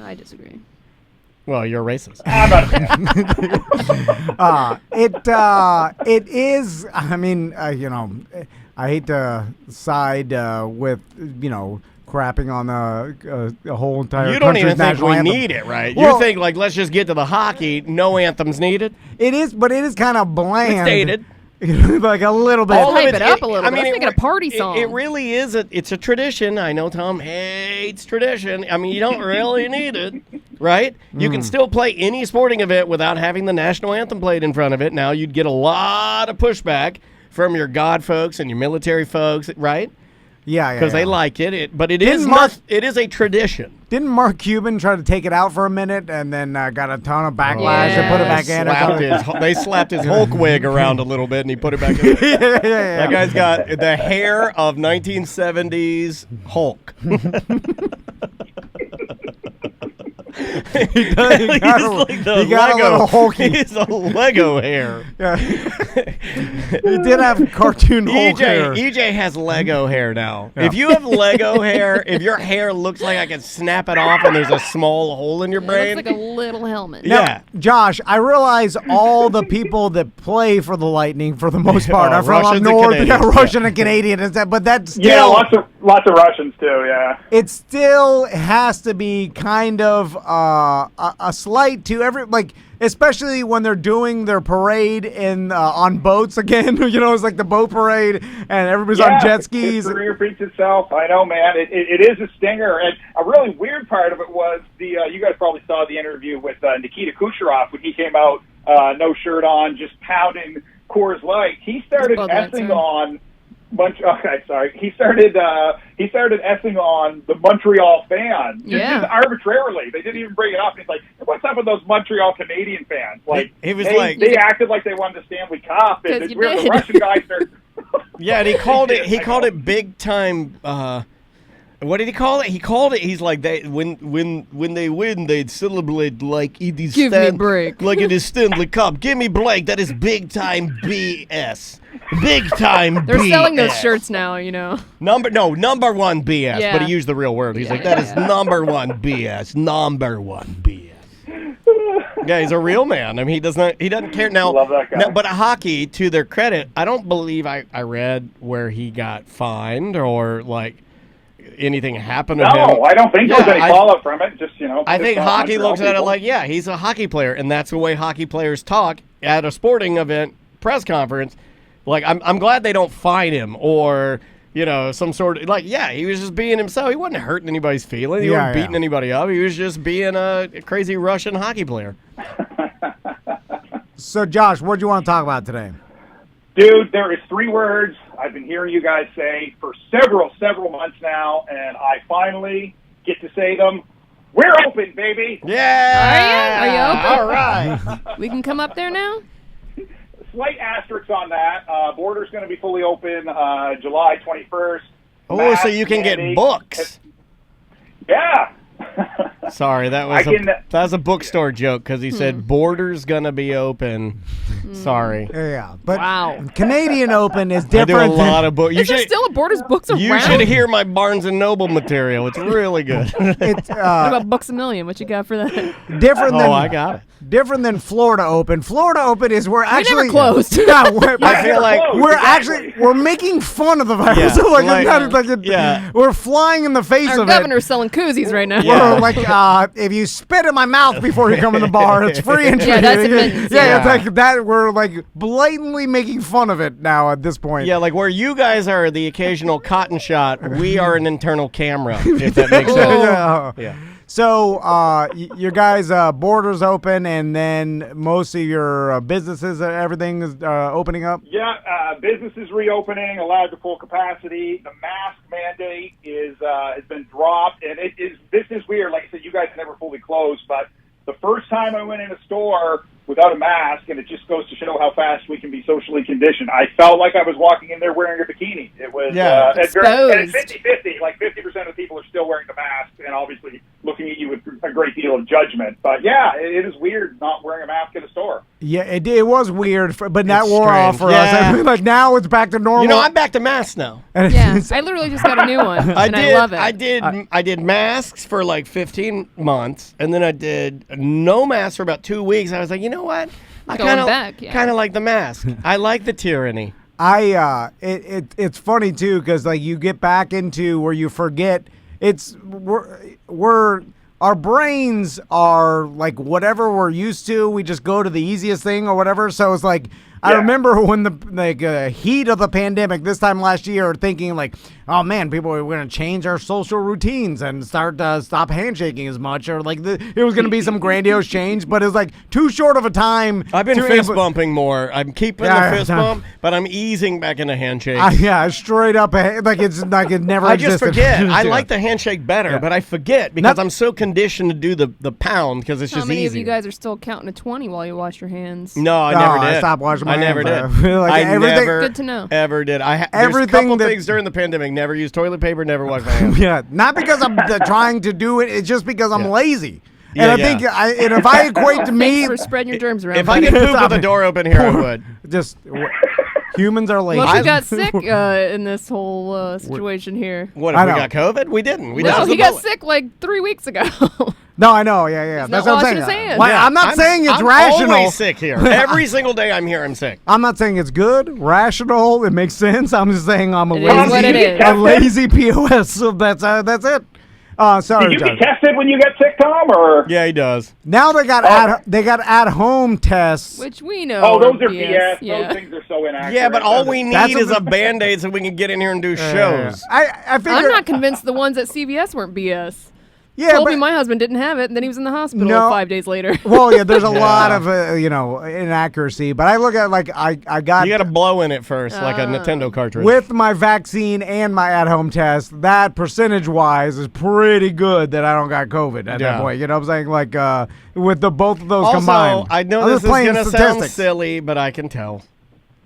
I disagree. Well, you're a racist. I'm not a fan. It is. I mean, I hate to side with crapping on a whole entire. You don't even country's think national we anthem. need it, right? Well- you think, like, let's just get to the hockey. No anthems needed. It is, but it is kind of bland. It's dated. Like a little bit. All of Hype it up a little bit. Let's make it a party It song. really is. It's a tradition. I know Tom hates tradition. I mean, you don't really need it, right? You can still play any sporting event without having the national anthem played in front of it. Now, you'd get a lot of pushback from your God folks and your military folks, right? Yeah, Because they like it. But it Didn't it is a tradition. Didn't Mark Cuban try to take it out for a minute and then got a ton of backlash and put it back in? They slapped his Hulk wig around a little bit and he put it back in. yeah. That guy's got the hair of 1970s Hulk. He got He's a like the little Lego. hulky. He's a Lego hair. Yeah. He did have cartoon Hulk hair. EJ has Lego hair now. Yeah. If you have Lego hair, if your hair looks like I can snap it off and there's a small hole in your It brain, looks like a little helmet. yeah. Josh, I realize all the people that play for the Lightning, for the most part, are from up Russians and north. Canadians, Yeah, Russian and Canadian, but that's still, Yeah, lots of Russians too. Yeah. it still has to be kind of a slight to every, like, especially when they're doing their parade in on boats again. It's like the boat parade and everybody's on jet skis. History repeats itself. I know, man. It is a stinger. And a really weird part of it was you guys probably saw the interview with Nikita Kucherov when he came out, no shirt on, just pounding Coors Light. He started effing on. He started effing on the Montreal fans, just arbitrarily. They didn't even bring it up. And he's like, "What's up with those Montreal Canadian fans?" Like, He was they acted like they won the Stanley Cup, and you we're the did. Russian guys. Yeah, and he called it big time. What did he call it? He called it. He's like, when they win, they'd celebrate like it is Give me a break. like it is Stanley Cup. Give me break. That is big time BS. Big time. They're BS. selling those shirts now, Number one BS. Yeah. But he used the real word. He's like, that is number one BS. Number one BS. Yeah, he's a real man. I mean, he doesn't care now. Love that guy. Now, but hockey, to their credit, I don't believe I read where he got fined or like anything happened to him. No, I don't think there was any fallout from it. Just I think hockey looks at it like, yeah, he's a hockey player, and that's the way hockey players talk at a sporting event press conference. Like, I'm glad they don't fine him or some sort of he was just being himself. He wasn't hurting anybody's feelings. He wasn't beating anybody up. He was just being a crazy Russian hockey player. So, Josh, what do you want to talk about today? Dude, there is 3 words I've been hearing you guys say for several months now, and I finally get to say them. We're open, baby. Yeah. Are you open? All right. We can come up there now? Slight asterisk on that. Border's going to be fully open July 21st. Oh, so you can get books. Yeah. Sorry, that was a bookstore joke because he said Border's gonna be open. Sorry. Yeah, but Wow. Canadian Open is I do a different. lot of books. Is there still a Borders books around? You should hear my Barnes & Noble material. It's really good. It's What about Books A Million? What you got for that? different than I got it. different than Florida Open. Florida Open is we're actually never closed. Yeah, we're, I feel like we're making fun of the virus. Yeah, So, like, we're flying in the face Our of governor's selling koozies right now. it. We're like, if you spit in my mouth before you come in the bar, it's free entry. Yeah, that's admittance, Yeah, it's yeah. like that. We're like blatantly making fun of it now at this point. Yeah, like where you guys are the occasional cotton shot, we are an internal camera, if that makes sense. Yeah. So, your guys' borders open, and then most of your businesses, everything is opening up? Yeah, businesses reopening, allowed to full capacity. The mask mandate has been dropped, and this is weird. Like I said, you guys are never fully closed, but the first time I went in a store, without a mask, and it just goes to show how fast we can be socially conditioned. I felt like I was walking in there wearing a bikini. It was and it's 50-50. Like 50% of people are still wearing the mask and obviously looking at you with a great deal of judgment. But yeah, it is weird not wearing a mask at a store. Yeah, it was weird, but that wore off for us. I mean, like now it's back to normal. You know, I'm back to masks now. Yeah, I literally just got a new one, and I love it. I did masks for like 15 months, and then I did no mask for about 2 weeks. I was like, you know what? I kind of like the mask. I like the tyranny. It's funny too because like you get back into where you forget we're our brains are like whatever we're used to. We just go to the easiest thing or whatever. So it's like I remember when the heat of the pandemic this time last year, thinking like, oh man, people are going to change our social routines and start to stop handshaking as much, or like it was going to be some grandiose change, but it's like too short of a time. I've been fist bumping more. I'm keeping the fist bump, but I'm easing back into handshake. Straight up, like it's like it never. I just forget. I like the handshake better, but I forget because I'm so conditioned to do the pound because it's just easy. How many of you guys are still counting to 20 while you wash your hands? No, I never did. I stopped washing my hands. I never did. Good to know. Ever did. There's a couple things during the pandemic. Never used toilet paper. Never washed my hands. Yeah, not because I'm trying to do it. It's just because I'm lazy. And I think if I equate to me, for spreading your germs around. If I could poop with the door open here, I would. Just humans are lazy. Well, you got sick in this whole situation here. What, if we got COVID? We didn't. He got sick like 3 weeks ago. No, I know. Yeah. That's what I'm saying. I'm not saying it's rational. I'm always sick here. Every single day I'm here, I'm sick. I'm not saying it's good, rational. It makes sense. I'm just saying I'm a lazy POS. So that's it. Sorry, did you get tested when you get sick, Tom? Or yeah, he does. Now they got at-home tests, which we know. Oh, those are BS. Yeah. Those things are so inaccurate. Yeah, but all we need is a Band-Aid so we can get in here and do shows. I figure, I'm not convinced the ones at CVS weren't BS. Yeah, told me my husband didn't have it, and then he was in the hospital 5 days later. Well, yeah, there's a lot of inaccuracy, but I look at like I got. You got to blow in it first, like a Nintendo cartridge. With my vaccine and my at-home test, that percentage-wise is pretty good that I don't got COVID at that point. You know what I'm saying? Like with both of those combined. I know this is gonna sound silly, but I can tell.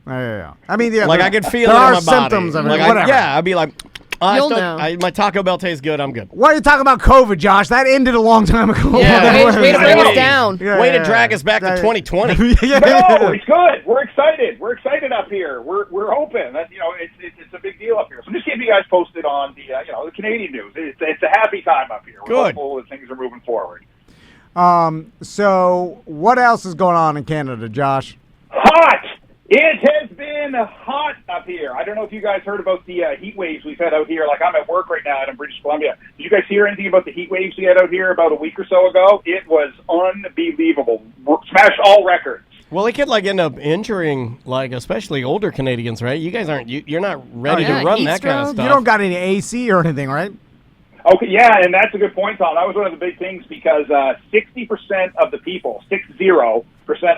Yeah. I mean, like I can feel it in my body. Symptoms of it. Like whatever. I'd be like. You'll know. My Taco Bell tastes good. I'm good. Why are you talking about COVID, Josh? That ended a long time ago. Yeah, way to bring us down. Way to drag us back to 2020. No, it's good. We're excited. We're excited up here. We're hoping that it's a big deal up here. So just keep you guys posted on the the Canadian news. It's a happy time up here. We're hopeful that things are moving forward. So what else is going on in Canada, Josh? Hot. It has been hot up here. I don't know if you guys heard about the heat waves we've had out here. Like, I'm at work right now in British Columbia. Did you guys hear anything about the heat waves we had out here about a week or so ago? It was unbelievable. Smashed all records. Well, it could end up injuring especially older Canadians, right? You guys aren't. You're not ready to run that kind of stuff. You don't got any AC or anything, right? Okay, yeah, and that's a good point, Tom. That was one of the big things because 60% of the people, 60%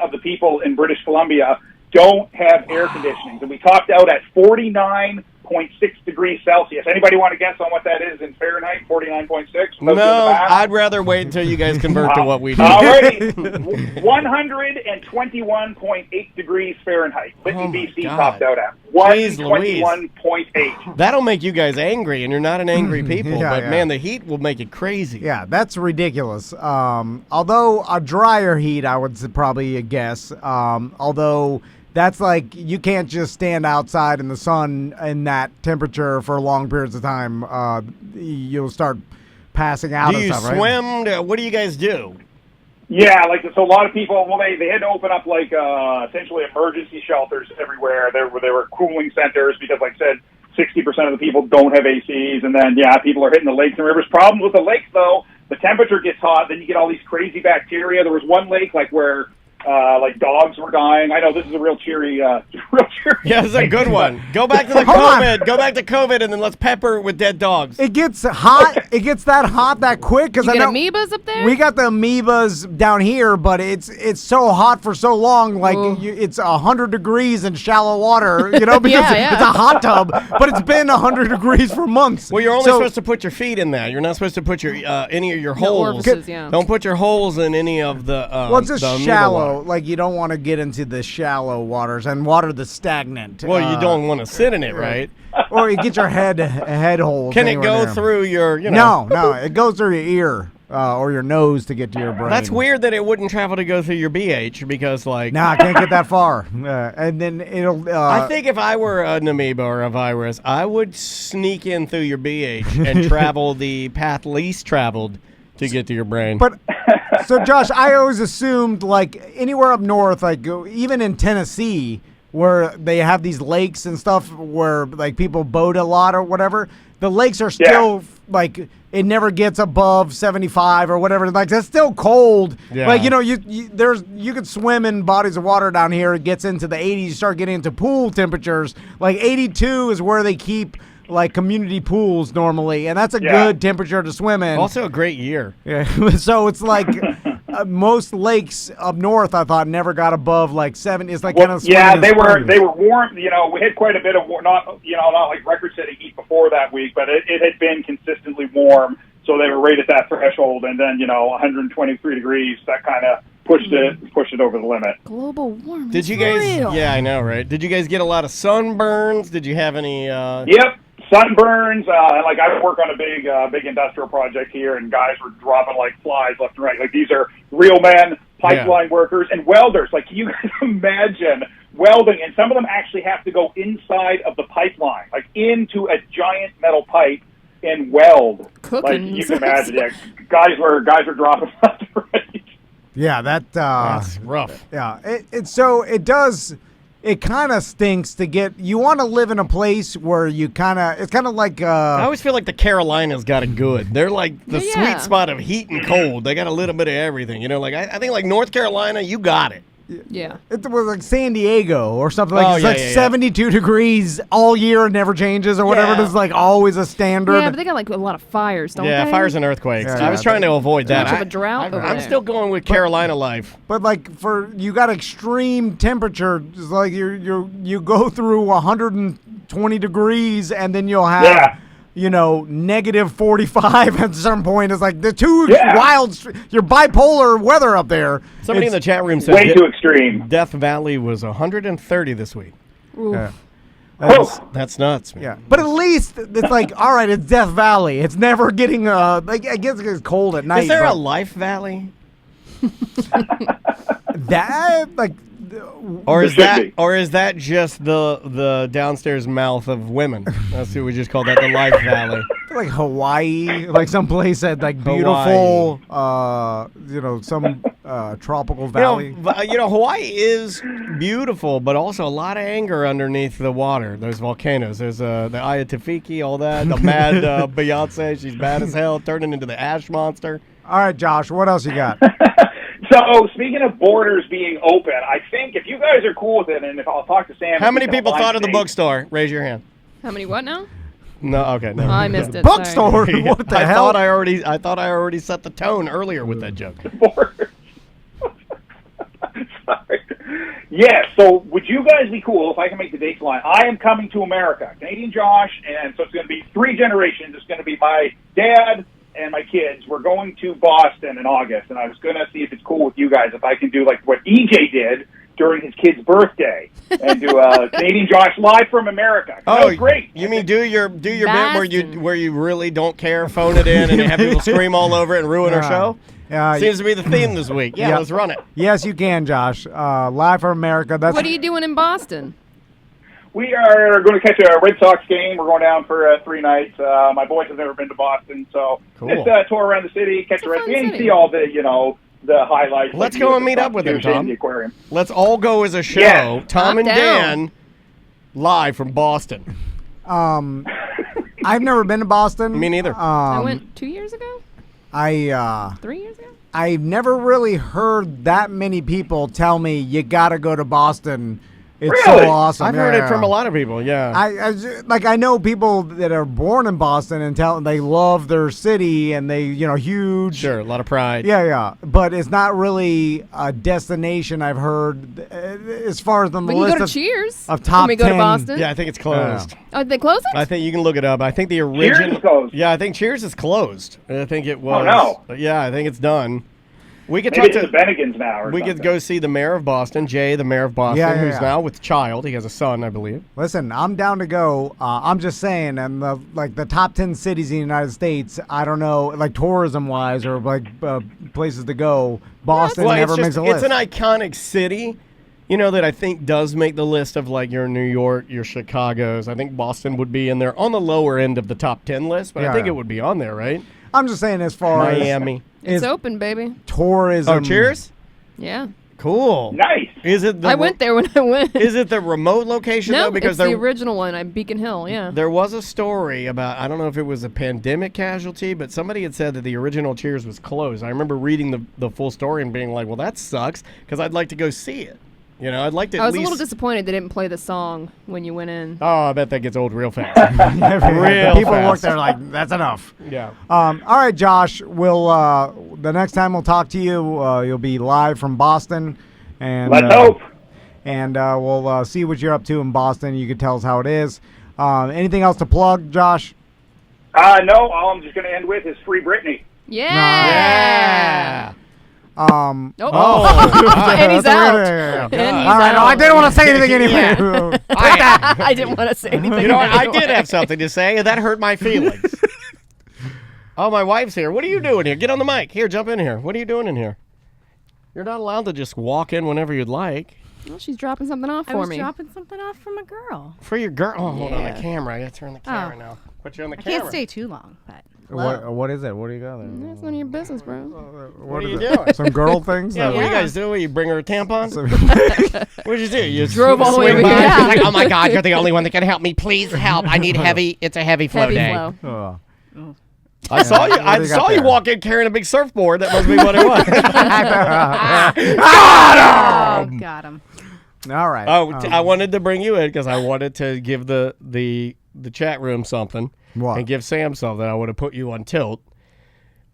of the people in British Columbia don't have air conditioning. And we topped out at 49.6 degrees Celsius. Anybody want to guess on what that is in Fahrenheit? 49.6? No, I'd rather wait until you guys convert to what we do. Alrighty. 121.8 degrees Fahrenheit. Whitney, BC topped out at 121.8. That'll make you guys angry, and you're not an angry people. Man, the heat will make it crazy. Yeah, that's ridiculous. Although a drier heat, I would probably guess. Although that's like you can't just stand outside in the sun in that temperature for long periods of time. You'll start passing out. Do you stuff, swim? Right? What do you guys do? Yeah, so a lot of people, they had to open up essentially emergency shelters everywhere. There were cooling centers because, like I said, 60% of the people don't have ACs, and then people are hitting the lakes and rivers. Problems with the lakes though, the temperature gets hot, then you get all these crazy bacteria. There was one lake where dogs were dying. I know this is a real cheery Yeah, it's a good one. Go back to the COVID. Go back to COVID, and then let's pepper it with dead dogs. It gets hot. It gets that hot that quick because You I get know amoebas up there? we got the amoebas down here, but it's so hot for so long. Like it's 100 degrees in shallow water, you know, because it's a hot tub. But it's been 100 degrees for months. Well, you're only supposed to put your feet in that. You're not supposed to put your any of your holes. Orifices, yeah. Don't put your holes in any of the. Well, it's just the amoeba shallow. water. Like you don't want to get into the shallow waters and water that's stagnant. Well, you don't want to sit in it, right? Or you get your head holes. Can it anywhere go there. through your? You know. No, it goes through your ear or your nose to get to your brain. That's weird that it wouldn't travel to go through your BH because, like. Nah, I can't get that far. And then it'll. I think if I were an amoeba or a virus, I would sneak in through your BH and travel the path least traveled to get to your brain. But so, Josh, I always assumed like anywhere up north, like even in Tennessee, where they have these lakes and stuff where like people boat a lot or whatever, the lakes are still like it never gets above 75 or whatever. Like that's still cold. Yeah. Like you could swim in bodies of water down here. It gets into the 80s. You start getting into pool temperatures. Like 82 is where they keep like community pools normally, and that's a good temperature to swim in. Also a great year. Yeah. So it's like most lakes up north, I thought, never got above like 70. It's like kind of they were warm. You know, we had quite a bit of not like record-setting heat before that week, but it had been consistently warm, so they were right at that threshold. And then 123 degrees, that kind of pushed it over the limit. Global warming. Did you guys? Real. Yeah, I know, right? Did you guys get a lot of sunburns? Did you have any? Yep. Sunburns, like I work on a big industrial project here, and guys were dropping like flies left and right. Like these are real men, pipeline workers, and welders. Like, can you guys imagine welding? And some of them actually have to go inside of the pipeline, like into a giant metal pipe and weld. Cooking. Like you can imagine, guys were dropping left and right. Yeah, that's rough. Yeah, it does. It kind of stinks to get. You want to live in a place where you kind of. It's kind of like. I always feel like the Carolinas got it good. They're like the sweet spot of heat and cold. They got a little bit of everything. You know, like I think like North Carolina, you got it. Yeah. It was like San Diego or something like Oh, it's 72 degrees all year and never changes or whatever. Yeah. It's like always a standard. Yeah, but they got like a lot of fires, don't they? Yeah, fires and earthquakes. Yeah. I was trying to avoid that. Much of a drought over I'm there. still going with Carolina life. But like you got extreme temperature, it's like you go through 120 degrees and then you'll have negative 45 at some point. It's like the two wild, you're bipolar weather up there. Somebody in the chat room said way too extreme. Death Valley was 130 this week. Yeah. That's nuts, man. Yeah, but at least it's like, all right, it's Death Valley. It's never getting like I guess it's cold at night. Is there a Life Valley? That like, or is that just the downstairs mouth of women? That's what we just call that, the Life Valley. like Hawaii, like some place that like beautiful, some tropical valley. Hawaii is beautiful, but also a lot of anger underneath the water. Those volcanoes. There's the Aya Tafiki, all that. The mad Beyonce, she's bad as hell, turning into the ash monster. All right, Josh, what else you got? So, speaking of borders being open, I think if you guys are cool with it, and if I'll talk to Sam. How many people thought of the bookstore? Raise your hand. How many what now? No, okay, no. Oh, I missed it. Bookstore? Sorry. What the hell? I thought I already set the tone earlier with that joke. Sorry. Yeah, so would you guys be cool if I can make the dates line? I am coming to America, Canadian Josh, and so it's going to be 3 generations. It's going to be my dad and my kids. We're going to Boston in August, and I was going to see if it's cool with you guys if I can do like what EJ did during his kid's birthday and do a Canadian Josh live from America. That was great. You mean do your bit where you really don't care, phone it in, and have people scream all over it and ruin our show? Seems to be the theme this week. Yeah, let's run it. Yes, you can, Josh. Live from America. What are you doing in Boston? We are going to catch a Red Sox game. We're going down for 3 nights. My boys have never been to Boston, so just tour around the city, catch a Red Sox game, see all the the highlights. Let's go and meet up with him, Tom. The aquarium. Let's all go as a show. Yeah. Tom and Dan live from Boston. I've never been to Boston. Me neither. I went 2 years ago. 3 years ago. I've never really heard that many people tell me you got to go to Boston It's Really? so awesome. I've heard it from a lot of people. Yeah. I know people that are born in Boston and they love their city and they huge. Sure, a lot of pride. Yeah. But it's not really a destination. I've heard as far as the We list can go to of, Cheers of top when we go 10. to Boston. Yeah, I think it's closed. Oh, they close it? I think you can look it up. I think the Cheers original. is closed. Yeah, I think Cheers is closed. I think it was. Oh, no. Yeah, I think it's done. We could Maybe talk it's to the Bennigans now or We something. could go see the mayor of Boston, Jay, the mayor of Boston, who's yeah. now with child. He has a son, I believe. Listen, I'm down to go. I'm just saying, and the top 10 cities in the United States, I don't know, like tourism-wise or places to go, Boston never makes a list. It's an iconic city, that I think does make the list of like your New York, your Chicago's. I think Boston would be in there on the lower end of the top 10 list, but I think it would be on there, right? I'm just saying as far Miami. It's open, baby. tourism. Oh, Cheers? Yeah. Cool. Nice. Is it? I went there when I went. Is it the remote location No, though? Because it's the original one at Beacon Hill, yeah. there was a story about, I don't know if it was a pandemic casualty, but somebody had said that the original Cheers was closed. I remember reading the full story and being like, well, that sucks because I'd like to go see it. I'd like to I at was least. a little disappointed they didn't play the song when you went in. Oh, I bet that gets old real fast. Real people fast. work there like, that's enough. Yeah. All right, Josh, we'll the next time we'll talk to you, you'll be live from Boston. And Let's hope. And we'll see what you're up to in Boston. You can tell us how it is. Anything else to plug, Josh? No, all I'm just going to end with is Free Britney. Yeah. Oh. Oh. And he's out. Yeah. And he's All right, out. I didn't want to say anything anyway. I didn't want to say anything. You know what? I did have something to say, and that hurt my feelings. Oh, my wife's here. What are you doing here? Get on the mic. Here, jump in here. What are you doing in here? You're not allowed to just walk in whenever you'd like. Well, she's dropping something off I for was me. dropping something off from a girl. For your girl. Oh, hold on Yeah. the camera. I got to turn the camera now. Put you on the I camera. can't stay too long, but What is it? What do you got there? That's none of your business, bro. What are is you it? doing? Some girl things? Yeah, what do you Yeah. guys do? You bring her a tampon? What'd you do? You Drove all the way swing over by? here. She's like, oh my God, you're the only one that can help me. Please help. I need heavy. It's a heavy flow Heavy day. flow. I saw you. What do I you got saw you there? walk in carrying a big surfboard. That must be what it was. oh, got him. All right. Oh, I wanted to bring you in because I wanted to give the chat room something. What? And give Sam something. I would have put you on tilt.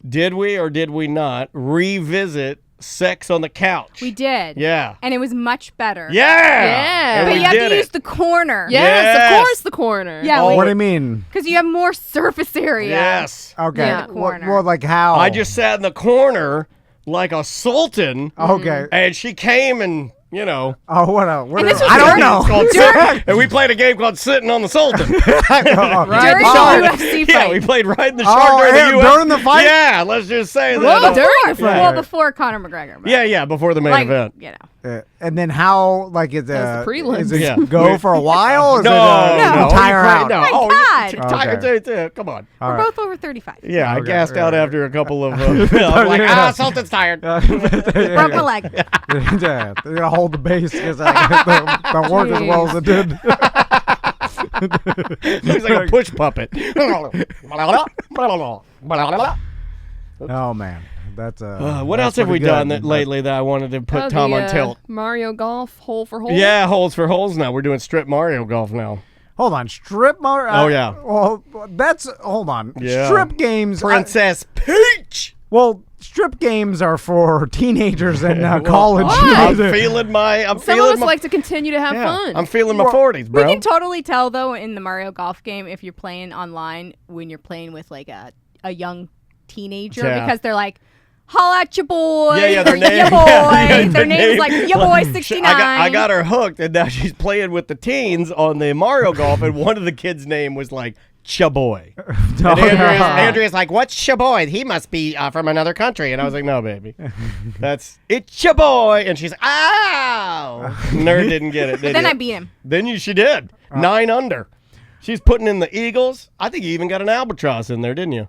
Did we or did we not revisit Sex on the Couch? We did. Yeah. And it was much better. Yeah. Yeah. And But we you have did to it. use the corner. Yes, Yes. of course, the corner. Yeah, Oh, What do you mean? because you have more surface area. Yes. Okay. Yeah. Corner. Well, like how? I just sat in the corner like a sultan, Okay. and she came and, Oh, what? And this was I don't during- know. It's called and we played a game called Sitting on the Sultan. During Oh, the UFC Yeah, fight. we played right in the shark Oh, during yeah, the UFC. during the fight? Yeah, let's just say Whoa, that. during the fight. Well, before Conor McGregor. But Yeah, before the main like, event. And then how? Like is That's the prelims. Is it Yeah. go for a while? Is No, it tire out? No. My Oh, God. you're tired. Come on. All We're right. both over 35. Yeah, I Okay, gassed out yeah. after a couple of. I'm like, Sultan's tired. Broke my leg. Yeah, they gotta hold the base because don't work as well as it did. Looks like a push puppet. Oh man, that's What else have we done lately that I wanted to put Oh, Tom the, on tilt? Mario Golf, hole for hole. Yeah, holes for holes now. We're doing strip Mario golf now. Hold on, strip Mario. Oh, yeah. Well, that's hold on. Yeah. Strip games. Princess Peach. Well, strip games are for teenagers and college. I'm feeling my. Some of us like to continue to have fun. I'm feeling my 40s, We bro. can totally tell, though, in the Mario Golf game, if you're playing online, when you're playing with, like, a young teenager, Yeah. because they're like, holla at your boy. Yeah, their or name. ya boy. Yeah, their name's like, ya boy 69. I got her hooked, and now she's playing with the teens on the Mario Golf, and one of the kids' name was like Chaboy. And Andrea's like, what's Chaboy? He must be from another country. And I was like, no, baby. It's Chaboy. And she's like, ow. Nerd didn't get it, did Then you? I beat him. Then she did. 9 under. She's putting in the Eagles. I think you even got an albatross in there, didn't you?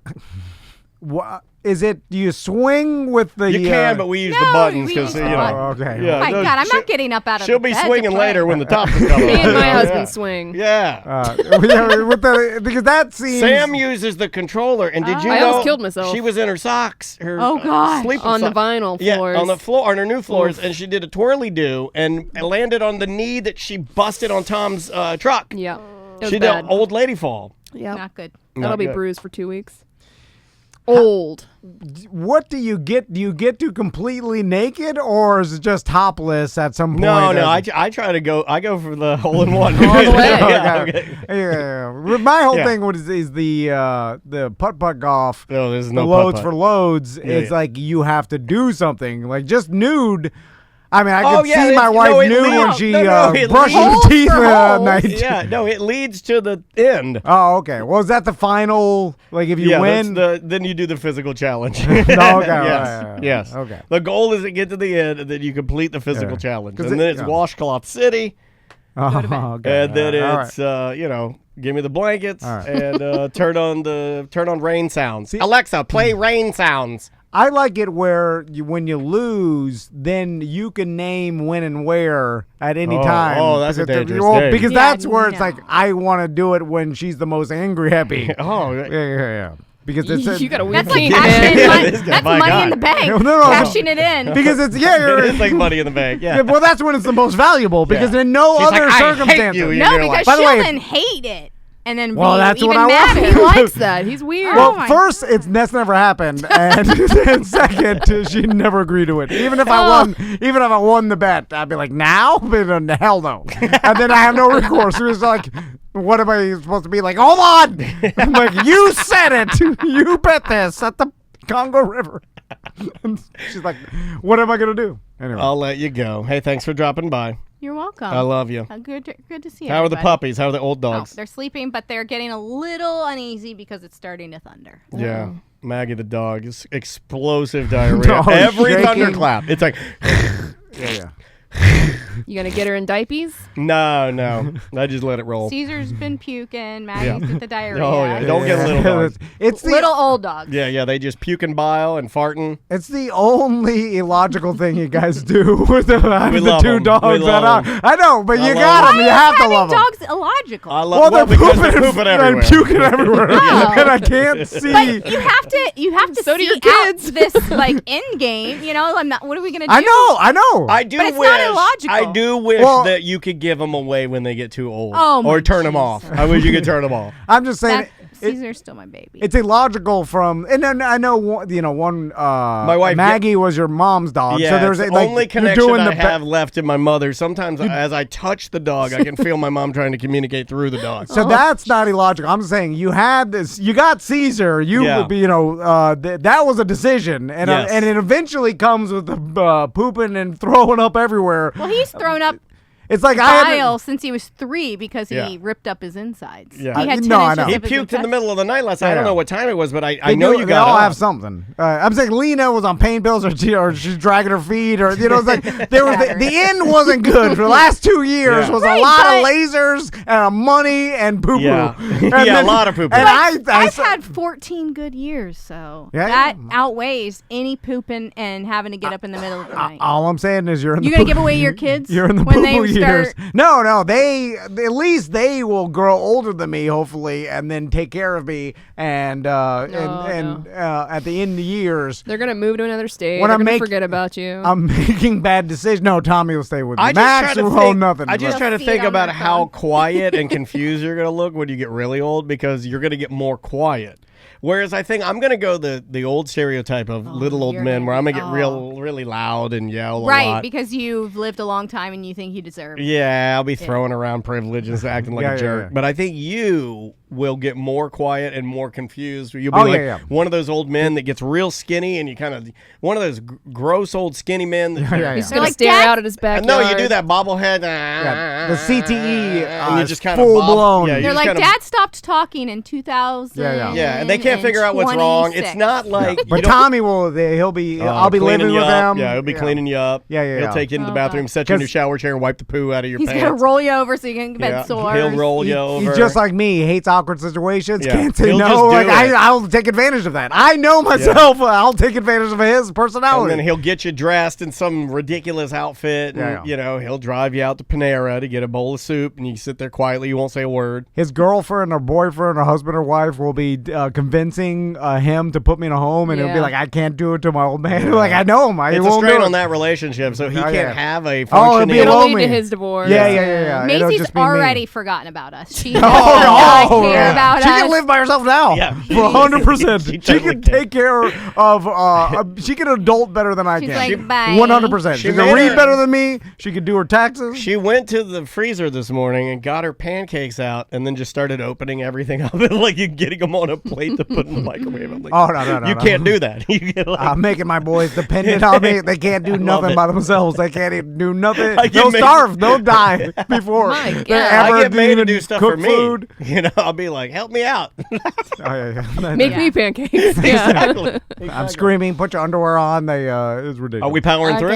What? is it? Do you swing with the? You can, but we use the buttons because you know. Okay. Yeah, My God, I'm not getting up out of. She'll be swinging later when the top is coming. Me and my Yeah. husband swing. Yeah. Because that seems. Sam uses the controller, and did you I know almost killed myself. she was in her socks? Her sleeping on the socks. vinyl Yeah, floors. on the floor, on her new floors, and she did a twirly do and landed on the knee that she busted on Tom's truck. Yeah. She did an old lady fall. Yeah. Not good. That'll be good. bruised for 2 weeks. Old. What do you get? Do you get to completely naked, or is it just topless at some point? No. I try to go. I go for the hole in one. All the way. Yeah, okay. Yeah. My whole thing is the putt golf. No, there's the no loads putt-putt. for loads. It's like you have to do something. Like just nude. I mean, I could see my wife nude when she brushes her teeth at night. Yeah, no, it leads to the end. Oh, okay. Well, is that the final? Like, if you win, then you do the physical challenge. Okay, yes, right. yes. Okay. The goal is to get to the end, and then you complete the physical challenge, and then it's washcloth city, okay. and then All it's give me the blankets right. and turn on rain sounds. Alexa, play rain sounds. I like it where when you lose, then you can name when and where at any time. Oh, that's a dangerous game. Because Yeah, that's where it's like, I want to do it when she's the most angry happy. Yeah. Because it's You got a That's weird like kink, cashing man. in. That's money in the bank. No. Cashing it in. because it's It is like money in the bank. Yeah. well, that's when it's the most valuable. Because in no She's other like, I hate circumstances. you. No, You're because like- By the way, she'll then hate it. And then Well, be that's even what I mad want. at He it. likes that. He's weird. Well, my first, that's never happened, and second, she never agreed to it. Even if I won the bet, I'd be like, now, but hell no, and then I have no recourse. It was like, what am I supposed to be like? Hold on, I'm like, you said it, you bet this at the Congo River. And she's like, what am I gonna do? Anyway, I'll let you go. Hey, thanks for dropping by. You're welcome. I love you. Good to see you. How are the puppies? How are the old Oh, dogs? they're sleeping, but they're getting a little uneasy because it's starting to thunder. Yeah. Maggie the dog is explosive diarrhea. No, Every shaking. thunderclap. It's like, yeah. You gonna get her in diapers? no. I just let it roll. Caesar's been puking. Maggie's with the diarrhea. Oh, yeah. Don't get little dogs. It's the Little old dogs. Yeah, they just puke and bile and farting. It's the only illogical thing you guys do with the love two 'em. dogs. We love 'em. I know, but you love got 'em. them. You have to love them. Dogs illogical. I love Well, they're because pooping, they're pooping and everywhere. puking everywhere, No. and I can't see. But you have to So do see your out kids. this like end game. You know, I'm not. What are we gonna do? I know. I do But it's wish. not illogical. I do wish Well- that you could give them away when they get too old. Oh, my or turn them off. Jesus. I wish you could turn them off. I'm just saying. That, Caesar's still my baby. It's illogical from, and then I know one. My wife- Maggie was your mom's dog, Yeah, so there's it's a, the like only you're connection doing I the have left in my mother. Sometimes as I touch the dog, I can feel my mom trying to communicate through the dog. So that's not illogical. I'm saying you had this. You got Caesar. Yeah. That was a decision, and Yes. and it eventually comes with the pooping and throwing up everywhere. well, he's thrown up It's like I had. bile since he was 3 because he Yeah. ripped up his insides. Yeah. He had 10 No, I inches know. of He his puked in the intestines. middle of the night last night. I don't Yeah. know what time it was, but I They know do- you they got all up. have something. I'm saying Lena was on pain pills, or she's dragging her feet, or it's like there was the end wasn't good for the last 2 years. Yeah. Was Right, a lot but- of lasers and money and poo poo. Yeah. Yeah, a lot of poo-poo. And I've had 14 good years, so Yeah, that yeah. outweighs any pooping and having to get up in the middle of the night. all I'm saying is you're in You the gonna poo- give away your kids You're in the when poo they poo years. start- No, they at least they will grow older than me, hopefully, and then take care of me. And at the end of the years, They're gonna move to another state. When They're I gonna make- forget about you. I'm making bad decisions. No, Tommy will stay with me. I just Max try to will think, nothing. I just but- try to See think it on about their how phone. quiet and confused you're going to look when you get really old because you're going to get more quiet. Whereas I think I'm going to go the old stereotype of little old you're men where I'm going to gonna- get really loud and yell a Right, lot. because you've lived a long time and you think you deserve it. Yeah, I'll be throwing around privilege and acting like Yeah, a yeah, jerk. yeah. But I think you will get more quiet and more confused. You'll be Oh, like yeah. one of those old men that gets real skinny and you kind of one of those gross old skinny men. That, Yeah. He's They're gonna like, stare "Dad-" out at his backyard. No, you do that bobblehead. Yeah, the CTE and you is just kind full of blown. Yeah, you They're just like, kinda- Dad stopped talking in 2000. Yeah, and they can't figure out what's wrong. It's not like. But you don't- Tommy will. He'll be. I'll be cleaning living you with up. them. Yeah, he'll be cleaning you up. Yeah, yeah, He'll yeah. take you into the Oh, bathroom, God. set you in your 'Cause- shower chair, and wipe the poo out of your He's pants. gonna roll you over so you can get Yeah, sore. he'll roll you over. He's just like me. He hates awkward situations, Yeah. can't say He'll no. just do Like it. I'll take advantage of that. I know myself. I'll take advantage of his personality. And then he'll get you dressed in some ridiculous outfit, and Yeah. you know he'll drive you out to Panera to get a bowl of soup, and you sit there quietly. You won't say a word. His girlfriend or boyfriend or husband or wife will be convincing him to put me in a home, and he'll be Yeah. like, I can't do it to my old man. Like, I know him. He It's a won't do strain it. on that relationship, so he Oh, can't yeah. have a Oh, it'd functioning. be It'll below lead me. to his divorce. Yeah. It'll Maisie's just be me. already forgotten about us. She does Oh, not no. care about She us. can live by herself now. Yeah. 100%. She She totally can can. take care of. She can adult better than I She's can. like, bye. 100%. She She can made read her- better than me. She can do her taxes. She went to the freezer this morning and got her pancakes out, and then just started opening everything up and like getting them on a plate to put in the microwave. I'm like, Oh, no. you can't do that. You get like, I'm making my boys dependent on me. They can't do nothing it. by themselves. They can't even do nothing. I get They'll made- starve. They'll die before My they God. ever I get made to even do stuff cook for me. food. You know, I'll be like, help me out. Yeah. Make me pancakes. Yeah. Exactly. I'm screaming, put your underwear on. It's ridiculous. Are we powering through?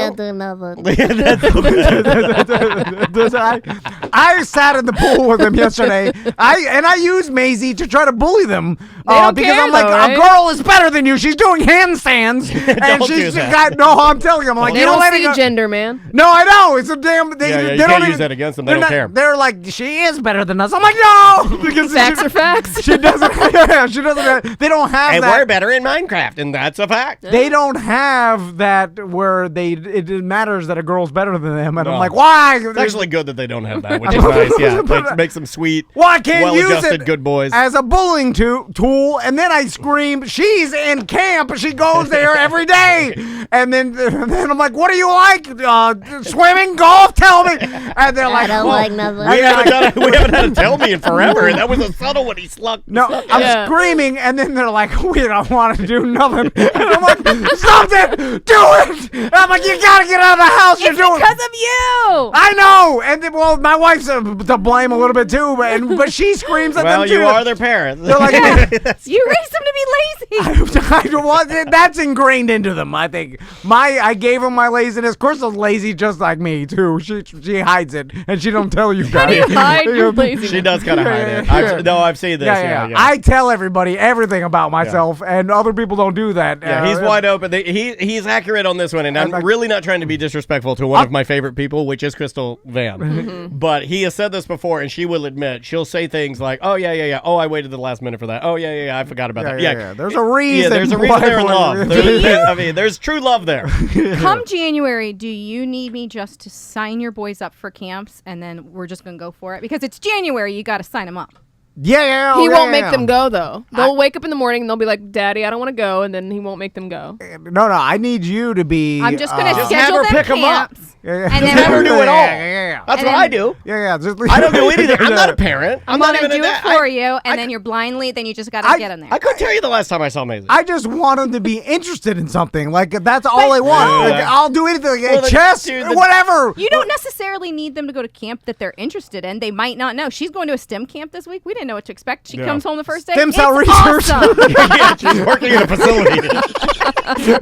I sat in the pool with them yesterday. I used Maisie to try to bully them don't because care, I'm like, though, a right? girl is better than you. She's doing handstands, and Don't do she's that. got no. I'm telling you, I'm like, They you don't don't let it see go. gender, man. No, I know. It's a damn. They, Yeah, you they can't don't use even, that against them. They they're don't care. They're like, she is better than us. I'm like, no, because Facts are facts. She doesn't. Yeah, she doesn't. They don't have And that. we're better in Minecraft, and that's a fact. They don't have that where it matters that a girl's better than them, and I'm No. like, why? It's actually good that they don't have that, which is nice. Yeah, makes them sweet. Well, I can't use well-adjusted it good boys. as a bullying tool, and then I scream, she's in camp. She goes there every day. And then I'm like, what do you like? Swimming, golf, tell me. And they're like, I don't like nothing. We haven't had a tell me in forever, and that was a subtle one. He sluck. No, I'm Yeah. screaming, and then they're like, we don't want to do nothing. And I'm like, something, do it. And I'm like, you got to get out of the house. You're It's doing because of you. I know. And then, well, my wife's to blame a little bit too, but she screams at Well, them too. you are their parents. They're like, You raised them to be lazy. I don't want that's ingrained into them. I think I gave them my laziness. Crystal's lazy just like me too. She hides it and she don't tell you guys. How do you hide your laziness? She does kind of hide it. Yeah. I've seen this. Yeah. I tell everybody everything about myself, and other people don't do that. Yeah, he's wide open. He's accurate on this one, and I'm really not trying to be disrespectful to one of my favorite people, which is Crystal Van. But he has said this before, and she will admit she'll say things like, "Oh yeah. Oh, I waited the last minute for that. Oh yeah. I forgot about that. Yeah. There's a reason. Yeah, there's a reason they're in love. I mean, there's true love there. Come January, do you need me just to sign your boys up for camps, and then we're just gonna go for it? Because it's January, you got to sign them up. Yeah. He won't make them go though. They'll wake up in the morning and they'll be like, "Daddy, I don't want to go," and then he won't make them go. No. I need you to be. I'm just gonna Just have schedule her them pick 'em up. camps, Yeah. and then Never do it all. Yeah. That's And what then- I do. Yeah. Just I don't do anything. I'm not a parent. I'm not gonna even do a it for you, and then you're blindly. Then you just gotta get in there. I couldn't tell you the last time I saw Maisie. I just want them to be interested in something. Like that's all I want. Yeah. Like, I'll do anything. Like, Well, chess, dude, whatever. You don't necessarily need them to go to camp that they're interested in. They might not know. She's going to a STEM camp this week. We didn't know what to expect. She comes home the first day. Stem cell It's research. awesome. Yeah, she's working in a facility.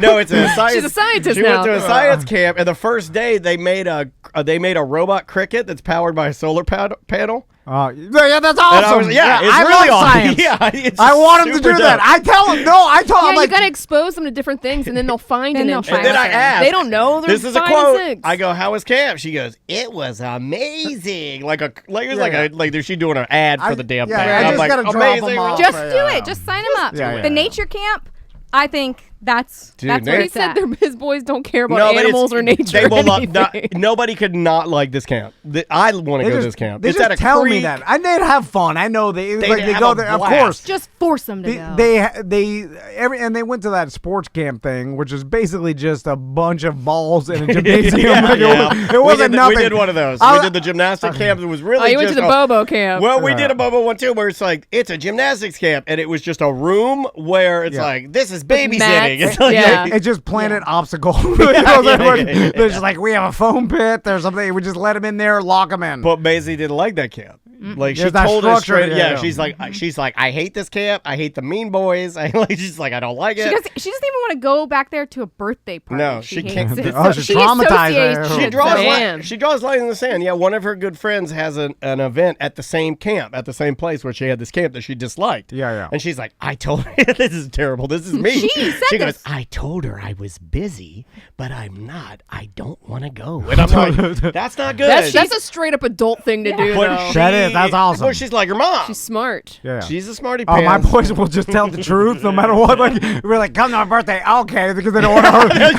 No, it's a science. She's a scientist She now. went to a science camp, and the first day they made a robot cricket that's powered by a solar panel. Yeah, that's And I awesome. was, yeah, it's I really love awesome. science. Yeah, it's I want them to super do that. dope. I tell them, Yeah, I'm you like, gotta expose them to different things, and then they'll find Then an they'll interest. And then I asked. They don't know. They're This is a 5 quote. and 6. I go, "How was camp?" She goes, "It was amazing." Like it was Yeah. like she's doing an ad for the damn yeah, thing. I I'm just like, gotta drop amazing. 'em off. Just Yeah. do it. Just sign them up. Yeah. The nature camp, I think that's Dude, where Nate- He it's said at. his boys don't care about No, but animals or nature. They or will not, anything. nobody could not like this camp. I want to go to this camp. They It's just at a tell me creek. that. And they'd have fun. I know they have go a there. Of blast. course. Just force them to go. They went to that sports camp thing, which is basically just a bunch of balls in a gymnasium. Yeah, Like, yeah. It wasn't nothing. We did one of those. I- We did the gymnastic camp. It was really Oh, you went just to the Bobo camp. Well, we did a Bobo one too, where it's like it's a gymnastics camp, and it was just a room where it's Yeah. like this is babysitting. mats. It's like, Yeah. It's just Planet Obstacle. There's yeah. like we have a foam pit. There's something. We just let them in there, lock them in. But Maisie didn't like that camp. Like she told us straight. Yeah, she's like, I hate this camp. I hate the mean boys. She's like, I don't like it. She doesn't even want to go back there to a birthday party. No, she can't. She's traumatized. She draws lines in the sand. Yeah, one of her good friends has an event at the same camp, at the same place where she had this camp that she disliked. Yeah. And she's like, I told her, this is terrible. This is me. She goes, I told her I was busy, but I'm not. I don't want to go. And I'm like, that's not good. That's a straight up adult thing to do, though. That's awesome. Well, she's like her mom. She's smart. Yeah. She's a smarty pants. pants. My boys will just tell the truth no matter what. Like, we're like, come to my birthday. Okay, because they don't want to hurt me. They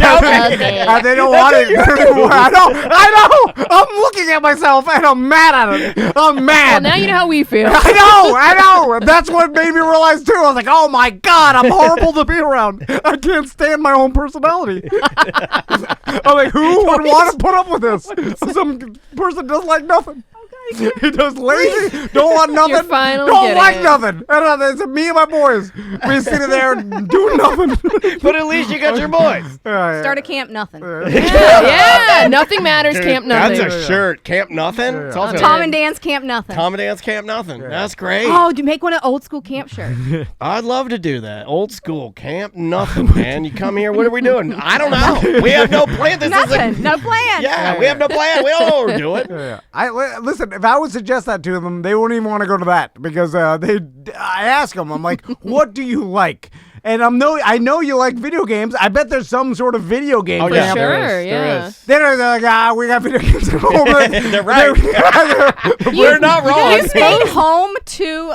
don't want it. I know. I'm looking at myself and I'm mad at it. I'm mad. Well, now you know how we feel. I know. That's what made me realize, too. I was like, oh, my God, I'm horrible to be around. I can't stand my own personality. I'm like, who would want to put up with this? Some person does like nothing. He does lazy, don't want nothing, don't like nothing. And it's me and my boys. We sitting there doing nothing. But at least you got your boys. Start a camp nothing. Yeah, nothing matters, camp nothing. That's a shirt. Camp nothing? It's also Tom and Dan's camp nothing. Tom and Dan's camp nothing. That's great. Oh, do make one an old school camp shirt. I'd love to do that. Old school camp nothing, man. You come here, what are we doing? I don't know. We have no plan. No plan. Yeah, we have no plan. We don't know what we're doing. Listen, if I would suggest that to them, they wouldn't even want to go to that because I ask them, I'm like, what do you like? And I know you like video games. I bet there's some sort of video game. Oh, yeah, sure, yeah. They're like, we got video games at home. They're right. We're not wrong. You stay home too,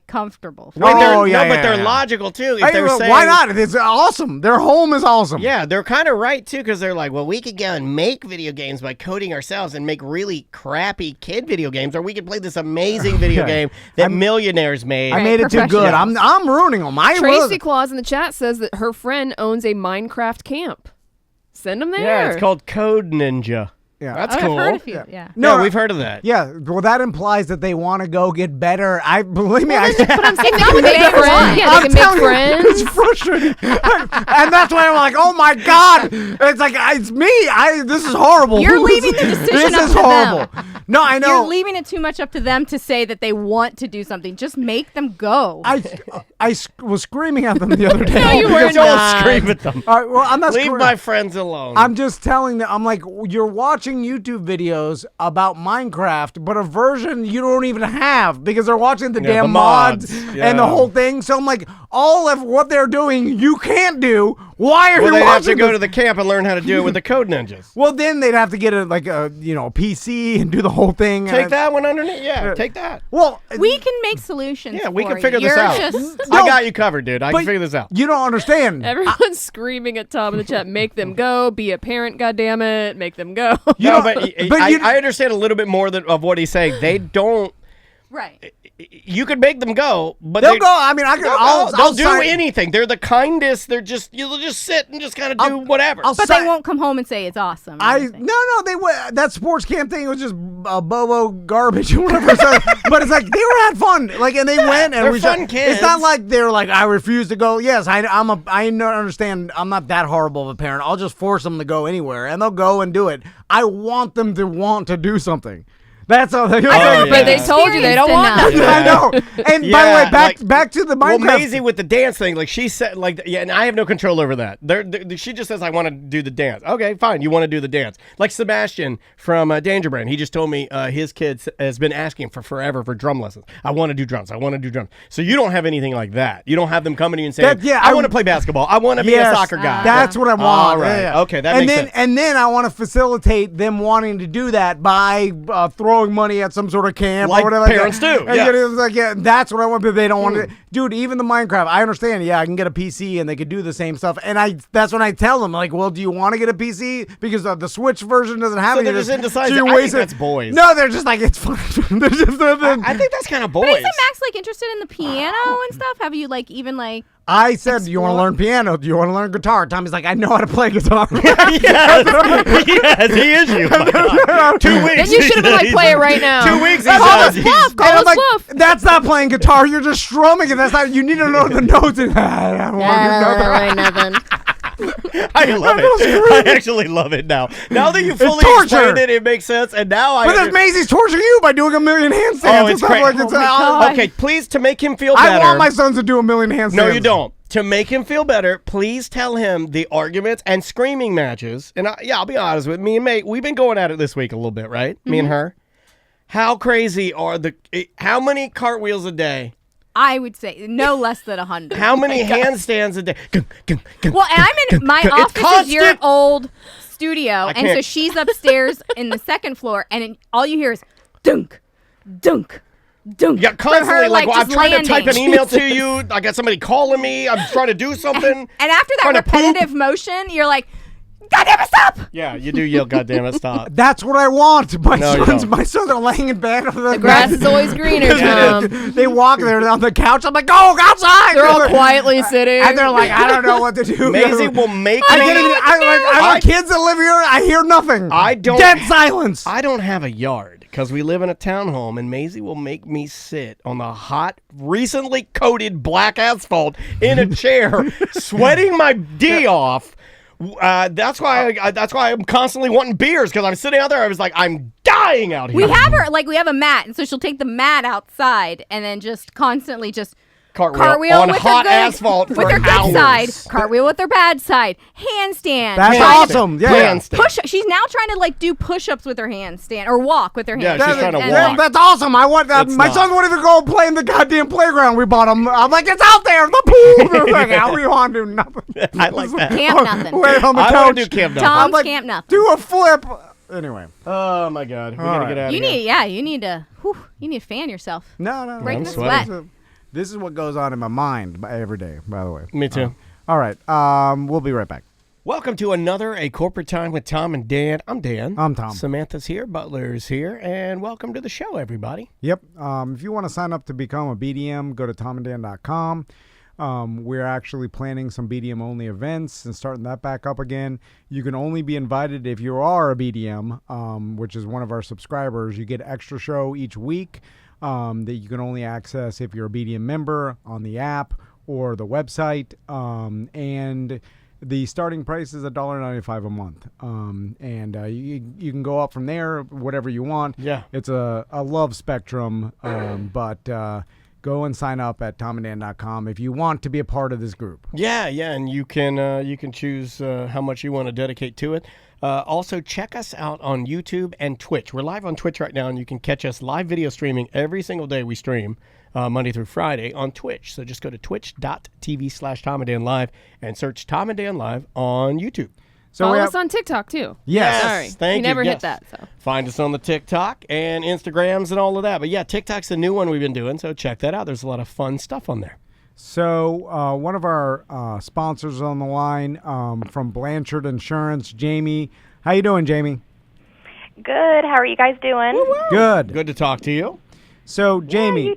comfortable. But they're logical too. If they're saying, why not? It's awesome. Their home is awesome. Yeah, they're kind of right too because they're like, well, we could go and make video games by coding ourselves and make really crappy kid video games, or we could play this amazing video game that millionaires made. I made it too good. I'm ruining them. Tracy Claus in the chat says that her friend owns a Minecraft camp. Send them there. Yeah, it's called Code Ninja. Yeah, that's cool. I've heard of you. Yeah. No, we've heard of that. Yeah, well, that implies that they want to go get better. Believe me. But I'm saying they can make friends. Yeah, they can make friends. It's frustrating, and that's why I'm like, oh my God, it's like it's me. This is horrible. You're leaving the decision up to horrible. them. No, I know. You're leaving it too much up to them to say that they want to do something. Just make them go. I was screaming at them the other day. No, you were Don't not. scream at them. Well, I'm not. Leave my friends alone. I'm just telling them. I'm like, you're watching YouTube videos about Minecraft, but a version you don't even have because they're watching the damn mods and the whole thing. So I'm like, all of what they're doing, you can't do. Why are you watching? They'd have to go to the camp and learn how to do it with the Code Ninjas. Well, then they'd have to get a PC and do the whole thing. Take that one underneath. Yeah, take that. Well, we can make solutions. Yeah, we can figure this out. I got you covered, dude. I can figure this out. You don't understand. Everyone's screaming at Tom in the chat. Make them go. Be a parent. goddammit. Make them go. I understand a little bit more of what he's saying. They don't. Right. You could make them go, but they'll go. I mean, they'll do anything. They're the kindest. They'll just sit and just kind of do whatever. But they won't come home and say it's awesome. No, they that sports camp thing was just Bobo garbage or whatever. But it's like they had fun. Like, and they went and they're fun kids. It's not like they're like I refuse to go. Yes, I understand. I'm not that horrible of a parent. I'll just force them to go anywhere, and they'll go and do it. I want them to want to do something. That's all. But they told you they don't want nothing. I know. And by the way, back to the Minecraft. Well, Maisie with the dance thing, like she said, and I have no control over that. She just says, "I want to do the dance." Okay, fine. You want to do the dance, like Sebastian from Danger Brand. He just told me his kid has been asking for forever for drum lessons. I want to do drums. I want to do drums. So you don't have anything like that. You don't have them coming to you and saying, I want to play basketball. I want to be a soccer guy. That's what I want. All right. Yeah. Okay, that makes sense. And then I want to facilitate them wanting to do that by throwing money at some sort of camp like or whatever. Parents do. That's what I want. But they don't want to. Dude, even the Minecraft, I understand. Yeah, I can get a PC and they could do the same stuff. And that's when I tell them, like, well, do you want to get a PC? Because the Switch version doesn't have it. They're just indecisive. I think that's boys. No, they're just like, it's fun. I think that's kind of boys. But isn't Max interested in the piano and stuff? Have you I said, do you want to learn piano? Do you want to learn guitar? Tommy's like, I know how to play guitar. yes, he is you. 2 weeks. Then you should have been like, play it right now. 2 weeks. Call us bluff. That's not playing guitar. You're just strumming it. That's not. You need to know the notes. I don't want to do nothing. I love it. I actually love it now. Now that you fully explained it, it makes sense. And now But then Maisie's torturing you by doing 1,000,000 handstands. Oh, it's great. Okay, please, to make him feel better. I want my sons to do 1,000,000 handstands. No, you don't. To make him feel better, please tell him the arguments and screaming matches. And I'll be honest with me and May. We've been going at it this week a little bit, right? Me and her. How crazy are how many cartwheels a day? I would say no less than 100. How many handstands a day? Well, and I'm in my office-is-year-old studio, and so she's upstairs in the second floor, and all you hear is dunk, dunk, dunk. Yeah, constantly. Her, like I'm trying landing. to type an email to you. I got somebody calling me. I'm trying to do something. And after that repetitive motion, you're like, God damn it, stop! Yeah, you do yell, God damn it, stop. That's what I want. My sons are laying in bed. The grass is always greener, Tom. They walk there on the couch. I'm like, go outside. They're all quietly sitting. And they're like, I don't know what to do. Maisie will make me. I have kids that live here. I hear nothing. Dead silence. I don't have a yard because we live in a townhome, and Maisie will make me sit on the hot, recently coated black asphalt in a chair, sweating my D off. That's why I'm constantly wanting beers, because I'm sitting out there. I was like, I'm dying out here. We have her we have a mat, and so she'll take the mat outside and then just constantly cartwheel on with hot her good, asphalt with for her good hours. side, cartwheel with her bad side, handstand. That's awesome. Yeah. Push. She's now trying to do push-ups with her handstand or walk with her handstand. Yeah, she's trying to walk. Yeah, that's awesome. I want that. My son won't even go play in the goddamn playground. We bought him. I'm like, it's out there, the pool. They're like, how we want to do nothing. I like that. Camp nothing. Wait on the couch. I want to do camp nothing. Tom's camp nothing. Do a flip. Anyway. Oh my God, we gotta get out of here. You need to fan yourself. No. Break the sweat. This is what goes on in my mind every day, by the way. Me too. All right. We'll be right back. Welcome to A Corporate Time with Tom and Dan. I'm Dan. I'm Tom. Samantha's here. Butler's here. And welcome to the show, everybody. Yep. If you want to sign up to become a BDM, go to tomanddan.com. We're actually planning some BDM-only events and starting that back up again. You can only be invited if you are a BDM, which is one of our subscribers. You get extra show each week. That you can only access if you're a BDM member on the app or the website. And the starting price is $1.95 a month. And you can go up from there, whatever you want. Yeah. It's a love spectrum, but go and sign up at tomanddan.com if you want to be a part of this group. Yeah, and you can choose how much you want to dedicate to it. Also, check us out on YouTube and Twitch. We're live on Twitch right now, and you can catch us live video streaming every single day we stream, Monday through Friday, on Twitch. So just go to twitch.tv/TomandDanLive and search Tom and Dan Live on YouTube. So follow us on TikTok, too. Yes. Sorry. Thank you. Never hit that. So find us on the TikTok and Instagrams and all of that. But yeah, TikTok's the new one we've been doing, so check that out. There's a lot of fun stuff on there. So one of our sponsors on the line from Blanchard Insurance, Jamie. How you doing, Jamie? Good. How are you guys doing? Woo-woo. Good. Good to talk to you. So, Jamie, yeah,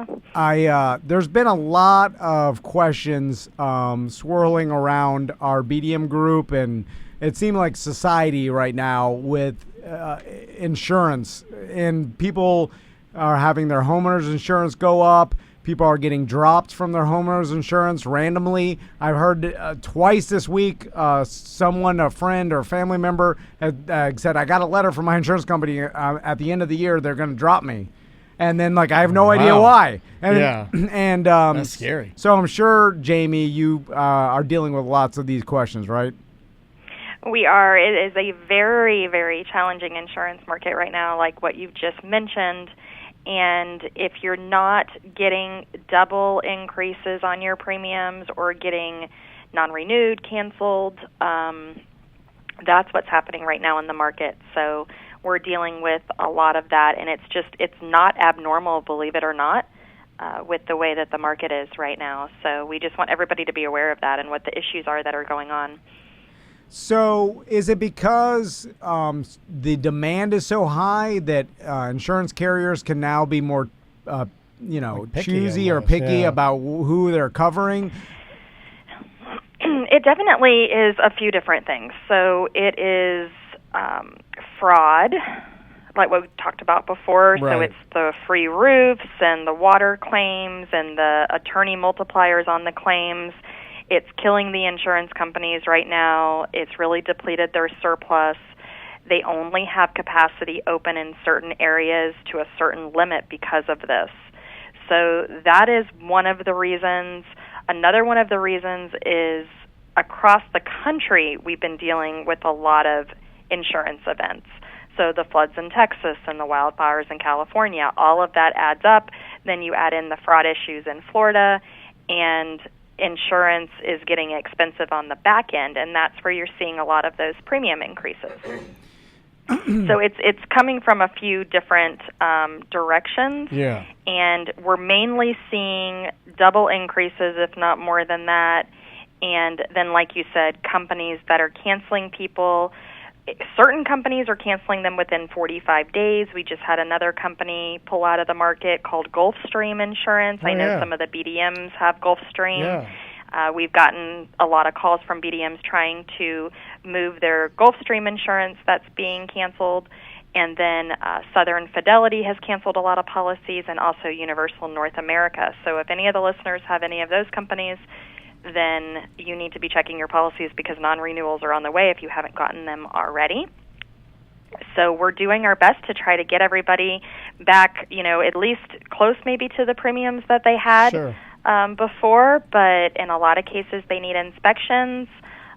you too. There's been a lot of questions swirling around our BDM group, and it seemed like society right now with insurance, and people are having their homeowners insurance go up. People are getting dropped from their homeowners insurance randomly. I've heard twice this week someone, a friend or family member, had said, I got a letter from my insurance company. At the end of the year, they're going to drop me. And then, I have no idea why. And, yeah. And that's scary. So I'm sure, Jamie, you are dealing with lots of these questions, right? We are. It is a very, very challenging insurance market right now, like what you've just mentioned. And if you're not getting double increases on your premiums or getting non-renewed, canceled, that's what's happening right now in the market. So we're dealing with a lot of that, and it's not abnormal, believe it or not, with the way that the market is right now. So we just want everybody to be aware of that and what the issues are that are going on. So is it because the demand is so high that insurance carriers can now be more, choosy or picky about who they're covering? It definitely is a few different things. So it is fraud, like what we talked about before. Right. So it's the free roofs and the water claims and the attorney multipliers on the claims. It's killing the insurance companies right now. It's really depleted their surplus. They only have capacity open in certain areas to a certain limit because of this. So that is one of the reasons. Another one of the reasons is across the country we've been dealing with a lot of insurance events. So the floods in Texas and the wildfires in California, all of that adds up. Then you add in the fraud issues in Florida, and insurance is getting expensive on the back end, and that's where you're seeing a lot of those premium increases. So it's coming from a few different directions, and we're mainly seeing double increases, if not more than that. And then, like you said, companies that are canceling people. Certain companies are canceling them within 45 days. We just had another company pull out of the market called Gulfstream Insurance. I know some of the BDMs have Gulfstream. We've gotten a lot of calls from BDMs trying to move their Gulfstream insurance that's being canceled. And then Southern Fidelity has canceled a lot of policies, and also Universal North America. So if any of the listeners have any of those companies, then you need to be checking your policies because non-renewals are on the way if you haven't gotten them already. So we're doing our best to try to get everybody back, at least close maybe to the premiums that they had before, but in a lot of cases they need inspections,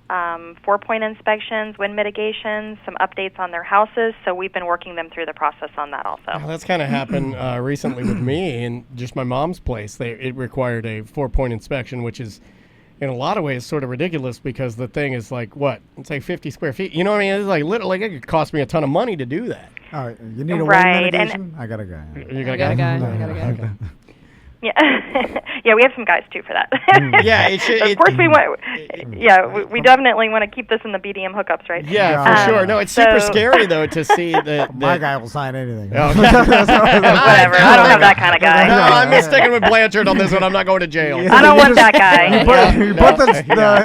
4-point inspections, wind mitigation, some updates on their houses. So we've been working them through the process on that also. Well, that's kind of happened recently with me and just my mom's place. It required a 4-point inspection, which is in a lot of ways sort of ridiculous because the thing is like, it's like 50 square feet. You know what I mean? It's like literally, it could cost me a ton of money to do that. All right, you need a wind mitigation? I got a guy. You got a guy? Okay. Yeah, yeah, we have some guys too for that. Of course we want. We definitely want to keep this in the BDM hookups, right? Yeah, for sure. No, it's super scary though to see that. My guy will sign anything. Whatever. I don't have that kind of guy. No, I'm sticking with Blanchard on this one. I'm not going to jail. I don't want that guy.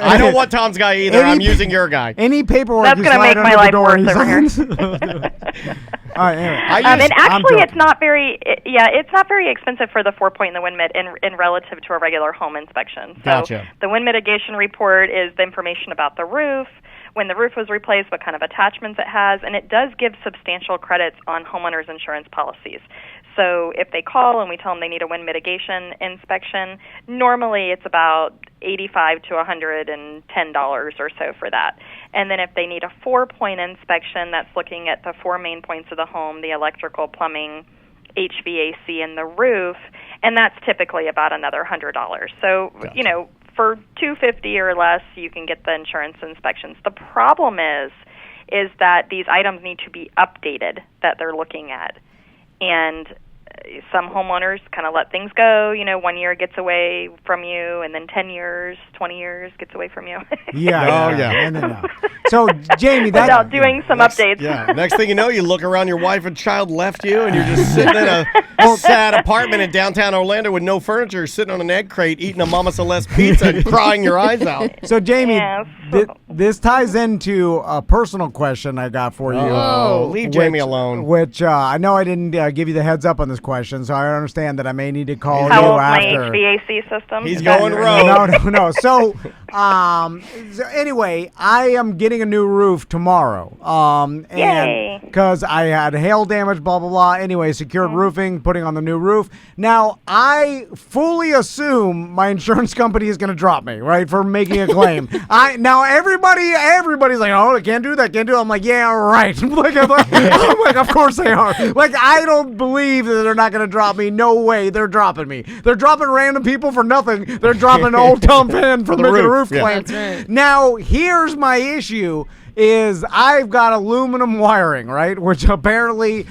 I don't want Tom's guy either. I'm using your guy. Any paperwork that's going to make my life worse over here. All right, anyway. And actually, it's not very. It's not very expensive for the 4-point and the wind mit in relative to a regular home inspection. So gotcha. The wind mitigation report is the information about the roof, when the roof was replaced, what kind of attachments it has, and it does give substantial credits on homeowners insurance policies. So if they call and we tell them they need a wind mitigation inspection, normally it's about $85 to $110 or so for that. And then if they need a 4-point inspection, that's looking at the 4 main points of the home, the electrical, plumbing, HVAC, and the roof, and that's typically about another $100. So, gotcha. For $250 or less, you can get the insurance inspections. The problem is that these items need to be updated that they're looking at. And some homeowners kind of let things go. 1 year gets away from you, and then 10 years, 20 years gets away from you. Yeah. So, Jamie, without doing some updates. Yeah. Next thing you know, you look around, your wife and child left you, and you're just sitting in a sad apartment in downtown Orlando with no furniture, sitting on an egg crate, eating a Mama Celeste pizza, and crying your eyes out. So, Jamie, this ties into a personal question I got for you. Oh, leave Jamie alone. Which I know I didn't give you the heads up on this question, so I understand that I may need to call you after. My HVAC system? He's going rogue. No. So, anyway, I am getting a new roof tomorrow. Yay. Because I had hail damage, blah, blah, blah. Anyway, secured roofing, putting on the new roof. Now, I fully assume my insurance company is going to drop me, right, for making a claim. Now, everybody's like, oh, I can't do that, can't do it. I'm like, yeah, right. I'm like, of course they are. Like, I don't believe that they're not going to drop me. No way, they're dropping me. They're dropping random people for nothing. They're dropping old Tom Penn for making a roof claim. That's right. Now, here's my issue. Is I've got aluminum wiring, right? Which apparently,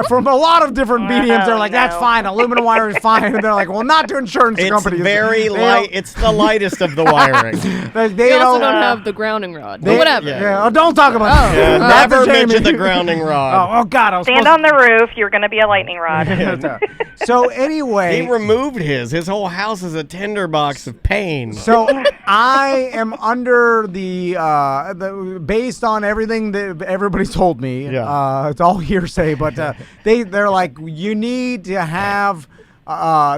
from a lot of different BDMs, they're like, that's fine. Aluminum wiring is fine. And they're like, well, not to insurance companies. It's very light. It's the lightest of the wiring. They also don't have the grounding rod. But whatever. Yeah, don't talk about it. Never mention the grounding rod. Oh God. Stand on the roof. You're going to be a lightning rod. So anyway. He removed his. His whole house is a tinderbox of pain. So I am under the based on everything that everybody's told me, it's all hearsay, but they're like, you need to have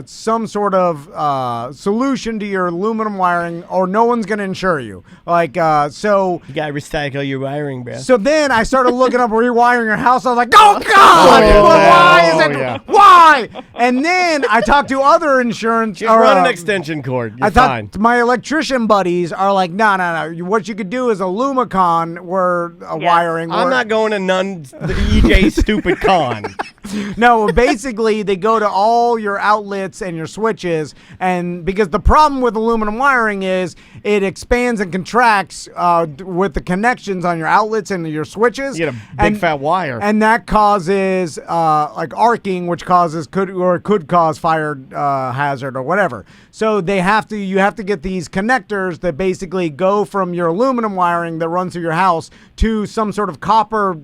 some sort of solution to your aluminum wiring, or no one's going to insure you. So you got to recycle your wiring, bro. So then I started looking up rewiring your house. I was like, oh, God! Why is it? Yeah. Why? And then I talked to other insurance. Just run an extension cord. You're fine. My electrician buddies are like, no. What you could do is a Lumicon wiring. I'm not going to the EJ stupid con. No, basically they go to all your outlets and your switches, and because the problem with aluminum wiring is it expands and contracts with the connections on your outlets and your switches. You get a big fat wire, and that causes arcing, which could cause fire hazard or whatever. So you have to get these connectors that basically go from your aluminum wiring that runs through your house to some sort of copper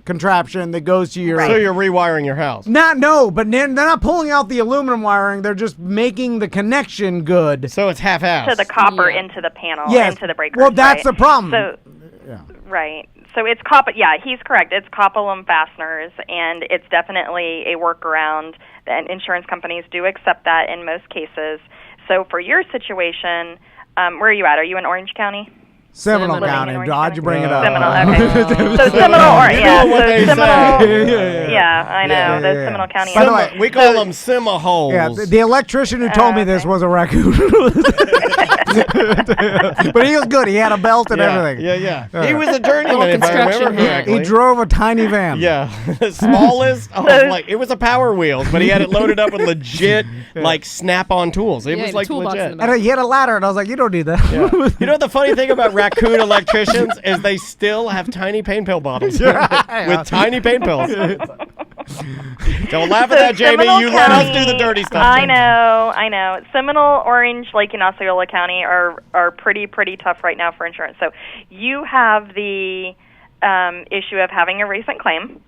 contraption that goes to your. So you're rewiring your house. But they're not pulling out the aluminum wiring. They're just making the connection good. So it's half-assed. To the copper into the panel, into the breakers. Well, that's the problem. So, right. So it's copper. Yeah, he's correct. It's copper fasteners, and it's definitely a workaround. And insurance companies do accept that in most cases. So for your situation, where are you at? Are you in Orange County? Seminole County. How'd you bring it up? Seminole, okay. So Seminole, I know. Those Seminole County. By the way, we call them Sima-holes. Yeah, the electrician who told me this was a raccoon. But he was good. He had a belt and everything. Yeah. He was a journeyman, if I remember correctly. He drove a tiny van. Yeah. Smallest. It was a Power Wheels, but he had it loaded up with legit, snap-on tools. It was legit. And he had a ladder, and I was like, you don't need that. Yeah. You know what the funny thing about raccoon electricians is they still have tiny pain pill bottles with tiny pain pills. Don't laugh at that, Jamie. You let us do the dirty stuff. I know. Seminole, Orange, Lake, and Osceola County are pretty tough right now for insurance. So you have the issue of having a recent claim,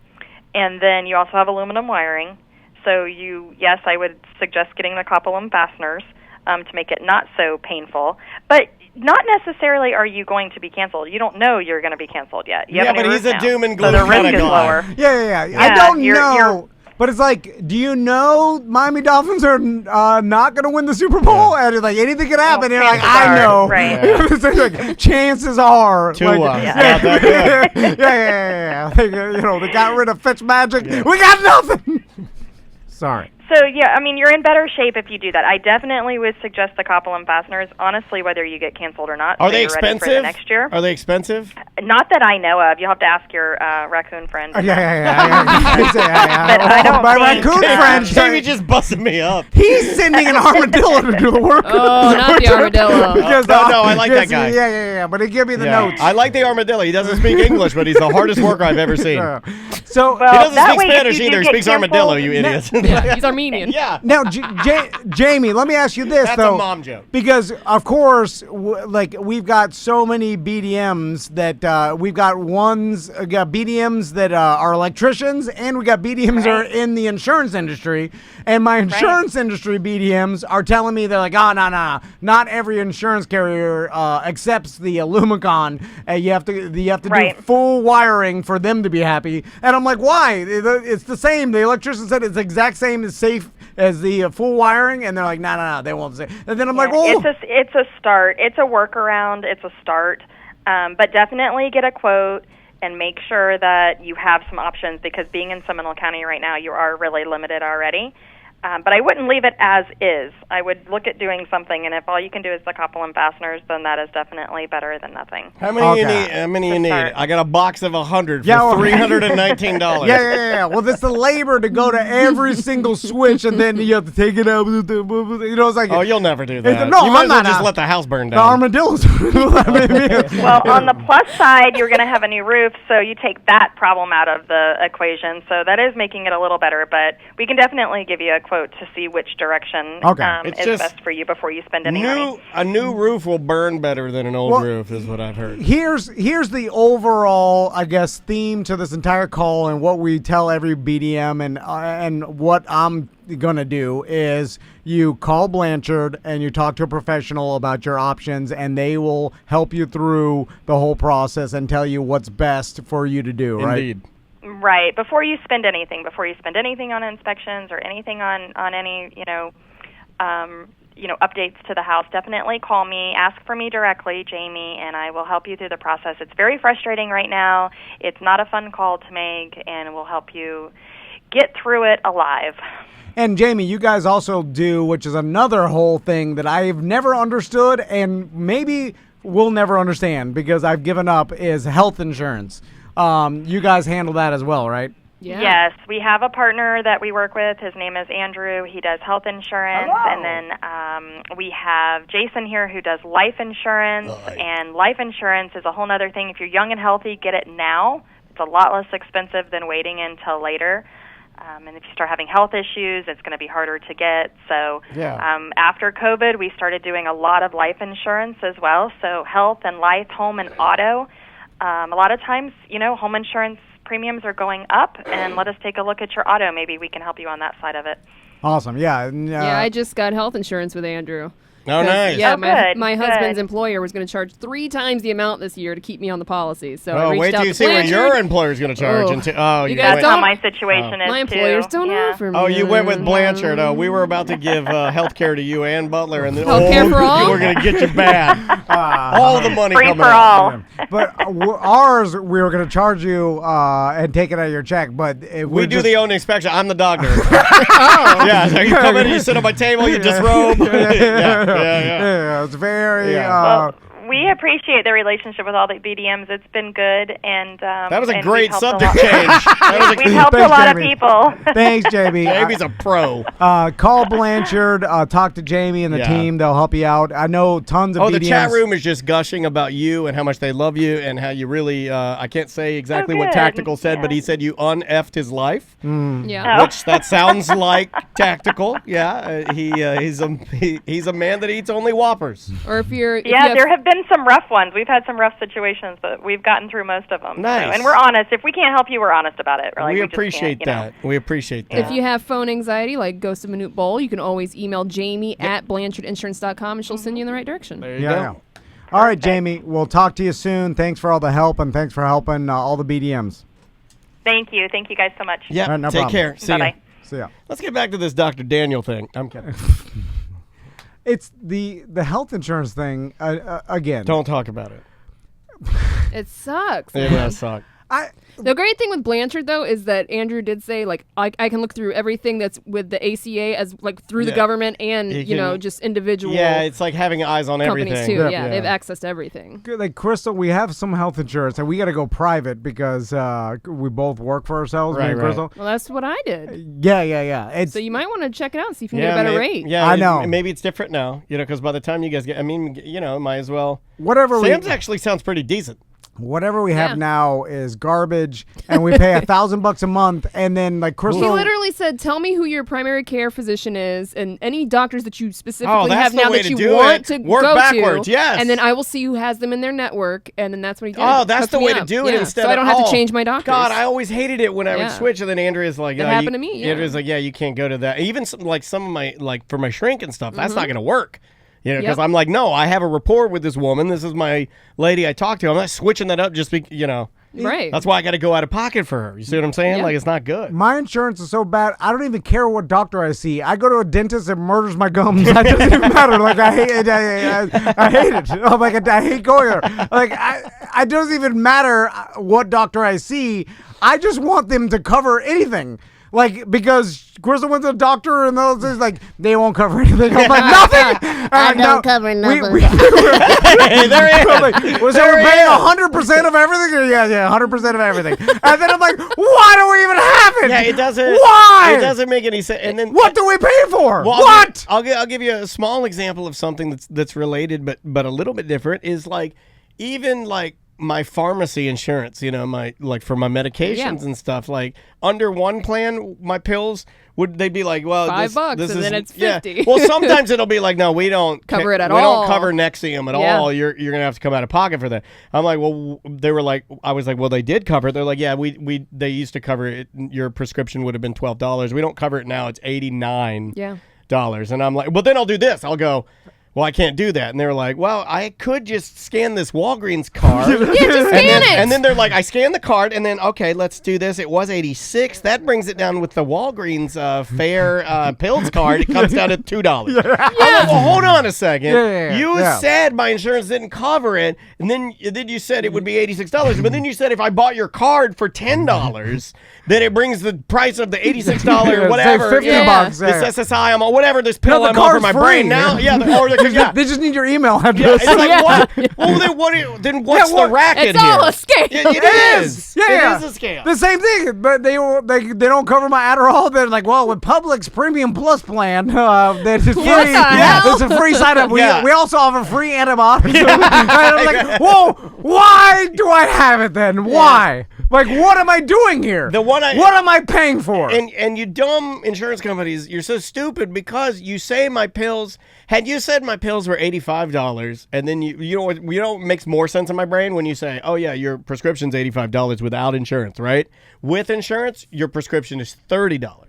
and then you also have aluminum wiring. So I would suggest getting the copper fasteners to make it not so painful. But not necessarily are you going to be canceled. You don't know you're going to be canceled yet. But he's a doom and gloom so the risk is lower. Yeah. I don't know. But it's like, do you know Miami Dolphins are not going to win the Super Bowl? And it's like, anything can happen. And you're like, I know. Right. It's like, chances are. Yeah. They got rid of Fitzmagic. Yeah. We got nothing. Sorry. So, you're in better shape if you do that. I definitely would suggest the copper fasteners, honestly, whether you get canceled or not. Are they expensive? Ready for the next year. Are they expensive? Not that I know of. You'll have to ask your raccoon friend. Yeah. But I don't My raccoon friend. Jamie just busted me up. He's sending an armadillo to do the work. Oh, not the armadillo. No, I like that guy. Yeah. But he give me the notes. I like the armadillo. He doesn't speak English, but he's the hardest worker I've ever seen. So he doesn't speak Spanish either. He speaks armadillo, you idiots. Yeah, he's Armenian. Yeah. Now, Jamie, let me ask you this, That's though. a mom joke. Because, of course, we've got so many BDMs that we've got BDMs that are electricians, and we got BDMs that are in the insurance industry. And my insurance industry BDMs are telling me, they're like, no. Not every insurance carrier accepts the Lumicon. You have to do full wiring for them to be happy. And I'm like, why? It's the same. The electrician said it's the exact same as safe as the full wiring, and they're like, no, they won't say. And then I'm like, oh. It's a start. It's a workaround. It's a start. But definitely get a quote and make sure that you have some options, because being in Seminole County right now, you are really limited already. But I wouldn't leave it as is. I would look at doing something, and if all you can do is the copper fasteners, then that is definitely better than nothing. How many you need? How many you need? I got a box of 100 for $319. Yeah. Well, it's the labor to go to every single switch, and then you have to take it out. It's like, oh, you'll never do that. No, you might as well just let the house burn down. The armadillos. Well, on the plus side, you're going to have a new roof, so you take that problem out of the equation. So that is making it a little better, but we can definitely give you a quote to see which direction is best for you before you spend any money. A new roof will burn better than an old roof, is what I've heard. Here's the overall, I guess, theme to this entire call, and what we tell every BDM, and what I'm gonna do is you call Blanchard and you talk to a professional about your options, and they will help you through the whole process and tell you what's best for you to do. Indeed. Right? Right. Before you spend anything on inspections or anything on any, updates to the house, definitely call me, ask for me directly, Jamie, and I will help you through the process. It's very frustrating right now. It's not a fun call to make, and we'll help you get through it alive. And Jamie, you guys also do, which is another whole thing that I've never understood and maybe will never understand because I've given up, is health insurance. You guys handle that as well, right? Yeah. Yes, we have a partner that we work with. His name is Andrew. He does health insurance. Hello. And then we have Jason here who does life insurance. And life insurance is a whole other thing. If you're young and healthy, get it now. It's a lot less expensive than waiting until later. And if you start having health issues, it's going to be harder to get. So after COVID, we started doing a lot of life insurance as well. So health and life, home and auto. A lot of times, home insurance premiums are going up, and let us take a look at your auto. Maybe we can help you on that side of it. Awesome. Yeah. Yeah, I just got health insurance with Andrew. Oh, nice. Yeah, good, my husband's employer was going to charge 3 times the amount this year to keep me on the policy. So I reached wait out till you to see what Blanchard. your employer's going to charge. You guys That's don't. how my situation is, My employers too. don't Yeah. offer me. Oh, you went with Blanchard. Oh, we were about to give health care to you and Butler. And then, Healthcare for all? we're going to get you bad. All the money Free coming for out. all. But ours, we were going to charge you and take it out of your check. But We do the own inspection. I'm the doctor. Yeah, so you come in and you sit on my table, you disrobe. Yeah. It's very. Well, we appreciate the relationship with all the BDMs. It's been good, and That was a and great we've helped subject a lot. change. We've helped a Thanks, lot Jamie. of people. Thanks, Jamie. Jamie's a pro. Call Blanchard. Talk to Jamie and the team. They'll help you out. I know tons of BDMs. The chat room is just gushing about you and how much they love you and how you really, I can't say exactly what good. Tactical said, but he said you un-effed his life, Yeah. Oh. which that sounds like Tactical. Yeah, he's a man that eats only Whoppers. Or if you're. There have been some rough ones. We've had some rough situations, but we've gotten through most of them. Nice. So, and we're honest. If we can't help you, we're honest about it. We're like, We just appreciate can't, that. We appreciate that. If you have phone anxiety like Ghost of Minute Bowl, you can always email Jamie at BlanchardInsurance.com and she'll send you in the right direction. There you go. All right, Jamie. We'll talk to you soon. Thanks for all the help and thanks for helping all the BDMs. Thank you. Thank you guys so much. Yeah, All right, no take problem. care. See ya. Bye-bye. See ya. Let's get back to this Dr. Daniel thing. I'm kidding. It's the health insurance thing again. Don't talk about it. It sucks. It does suck. The great thing with Blanchard, though, is that Andrew did say, like, I can look through everything that's with the ACA as, like, through the government and, just individual Yeah, it's like having eyes on companies, everything. too. Yeah, they have access to everything. Like, Crystal, we have some health insurance, and we got to go private because we both work for ourselves, me and Right. Crystal. Well, that's what I did. Yeah. So you might want to check it out and see if you can get a better rate. Yeah, I know. Maybe it's different now, because by the time you guys get, might as well. Whatever Sam's actually sounds pretty decent. Whatever we have now is garbage, and we pay $1,000 a month, and then like Crystal. He literally said, "Tell me who your primary care physician is, and any doctors that you specifically that's have the now way that to you do want it. to Work go backwards, to, yes. and then I will see who has them in their network, and then that's what he did. Oh, that's Hooked the me way to up. do it Yeah. instead so I don't have of, to change my doctors. God, I always hated it when I would Yeah. switch, and then Andrea's like, That happened to me, yeah. Andrea's like, you can't go to that. Even some of my, like, for my shrink and stuff, that's not going to work. Because I'm like, no, I have a rapport with this woman. This is my lady I talk to. I'm not switching that up just because, Right. That's why I got to go out of pocket for her. You see what I'm saying? Yeah. Like, it's not good. My insurance is so bad, I don't even care what doctor I see. I go to a dentist and murders my gums. That doesn't even matter. Like, I hate it. I hate it. I'm like, I hate going there. Like, it doesn't even matter what doctor I see. I just want them to cover anything. Like, because Crystal went to the doctor and those things, like, they won't cover anything. I'm like, nothing. I don't cover nothing. Hey, there he is. Like, was There we he paying is. 100% of everything? Yeah, 100% of everything. And then I'm like, why do we even have it? Yeah, it doesn't. Why? It doesn't make any sense. And then What do we pay for? Well, What? I'll give you a small example of something that's related, but a little bit different. Is like even like my pharmacy insurance, my like for my medications and stuff. Like under one plan, my pills they'd be like, well, $5, this and is, then it's $50. Well, sometimes it'll be like, no, we don't Cover it at we all. don't cover Nexium at Yeah. all. You're gonna have to come out of pocket for that. I'm like, well, they were like, I was like, well, they did cover it. They're like, yeah, they used to cover it. Your prescription would have been $12. We don't cover it now. It's $89. Yeah. And I'm like, well, then I'll do this. I'll go, well, I can't do that. And they were like, well, I could just scan this Walgreens card. Yeah, just scan it. And then they're like, I scanned the card, and then, okay, let's do this. It was $86. That brings it down with the Walgreens fair pills card. It comes down to $2. I'm like, well, hold on a second. You said my insurance didn't cover it, and then you said it would be $86. But then you said if I bought your card for $10, then it brings the price of the $86 whatever. $50. This SSI, I'm on whatever this pill I'm on for my brain now. They just need your email address. It's like, what? Well, then what's the racket it's here? All a scam. It is. Yeah. It is a scam. The same thing, but they don't cover my Adderall. They're like, well, with Publix Premium Plus plan, that is free. It's a free sign up. We also offer free antibiotics. And I'm like, whoa, why do I have it then? Why? Like, what am I doing here? What am I paying for? And you dumb insurance companies, you're so stupid because you say my pills. Had you said my pills were $85, and then you know what makes more sense in my brain when you say, oh yeah, your prescription's $85 without insurance, right? With insurance, your prescription is $30.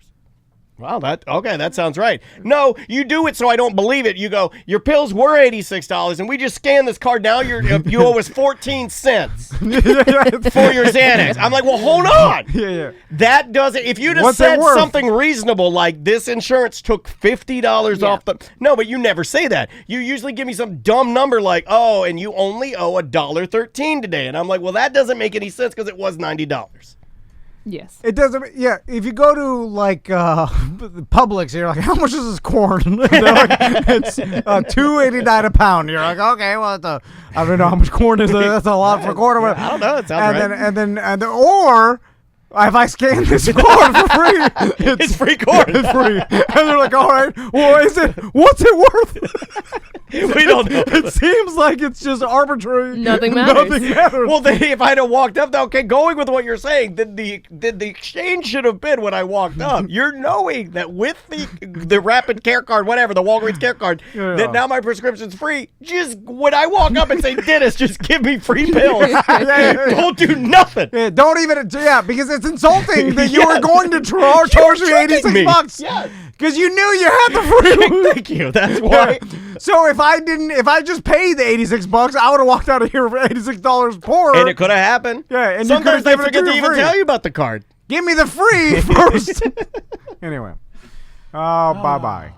Wow, that sounds right. No, you do it so I don't believe it. You go, your pills were $86, and we just scanned this card. Now you owe us 14 cents for your Xanax. I'm like, well, hold on. That doesn't. If you just said something reasonable like this insurance took $50 off the. No, but you never say that. You usually give me some dumb number like, oh, and you only owe $1.13 today, and I'm like, well, that doesn't make any sense because it was $90. Yes. It doesn't. Yeah. If you go to like Publix, you're like, how much is this corn? It's $2.89 a pound. You're like, okay, well, I don't know how much corn is. That's a lot for corn. I don't know. It sounds right. And then or if I scan this corn for free, it's free corn. It's free. And they're like, all right, well, what's it worth? We don't know. It seems like it's just arbitrary. Nothing matters. Well, if I'd have walked up, okay, going with what you're saying, then the exchange should have been when I walked up. You're knowing that with the Rapid Care card, whatever, the Walgreens Care card, that now my prescription's free. Just when I walk up and say, Dennis, just give me free pills. Don't do nothing. Don't even, because it's insulting that you were going to charge me $86. Yeah. Because you knew you had the free. Thank you. That's why. So if I just paid the $86, I would have walked out of here for $86 poorer. And it could have happened. Yeah, and sometimes they forget to even tell you about the card. Give me the free first. Anyway. Oh, bye-bye.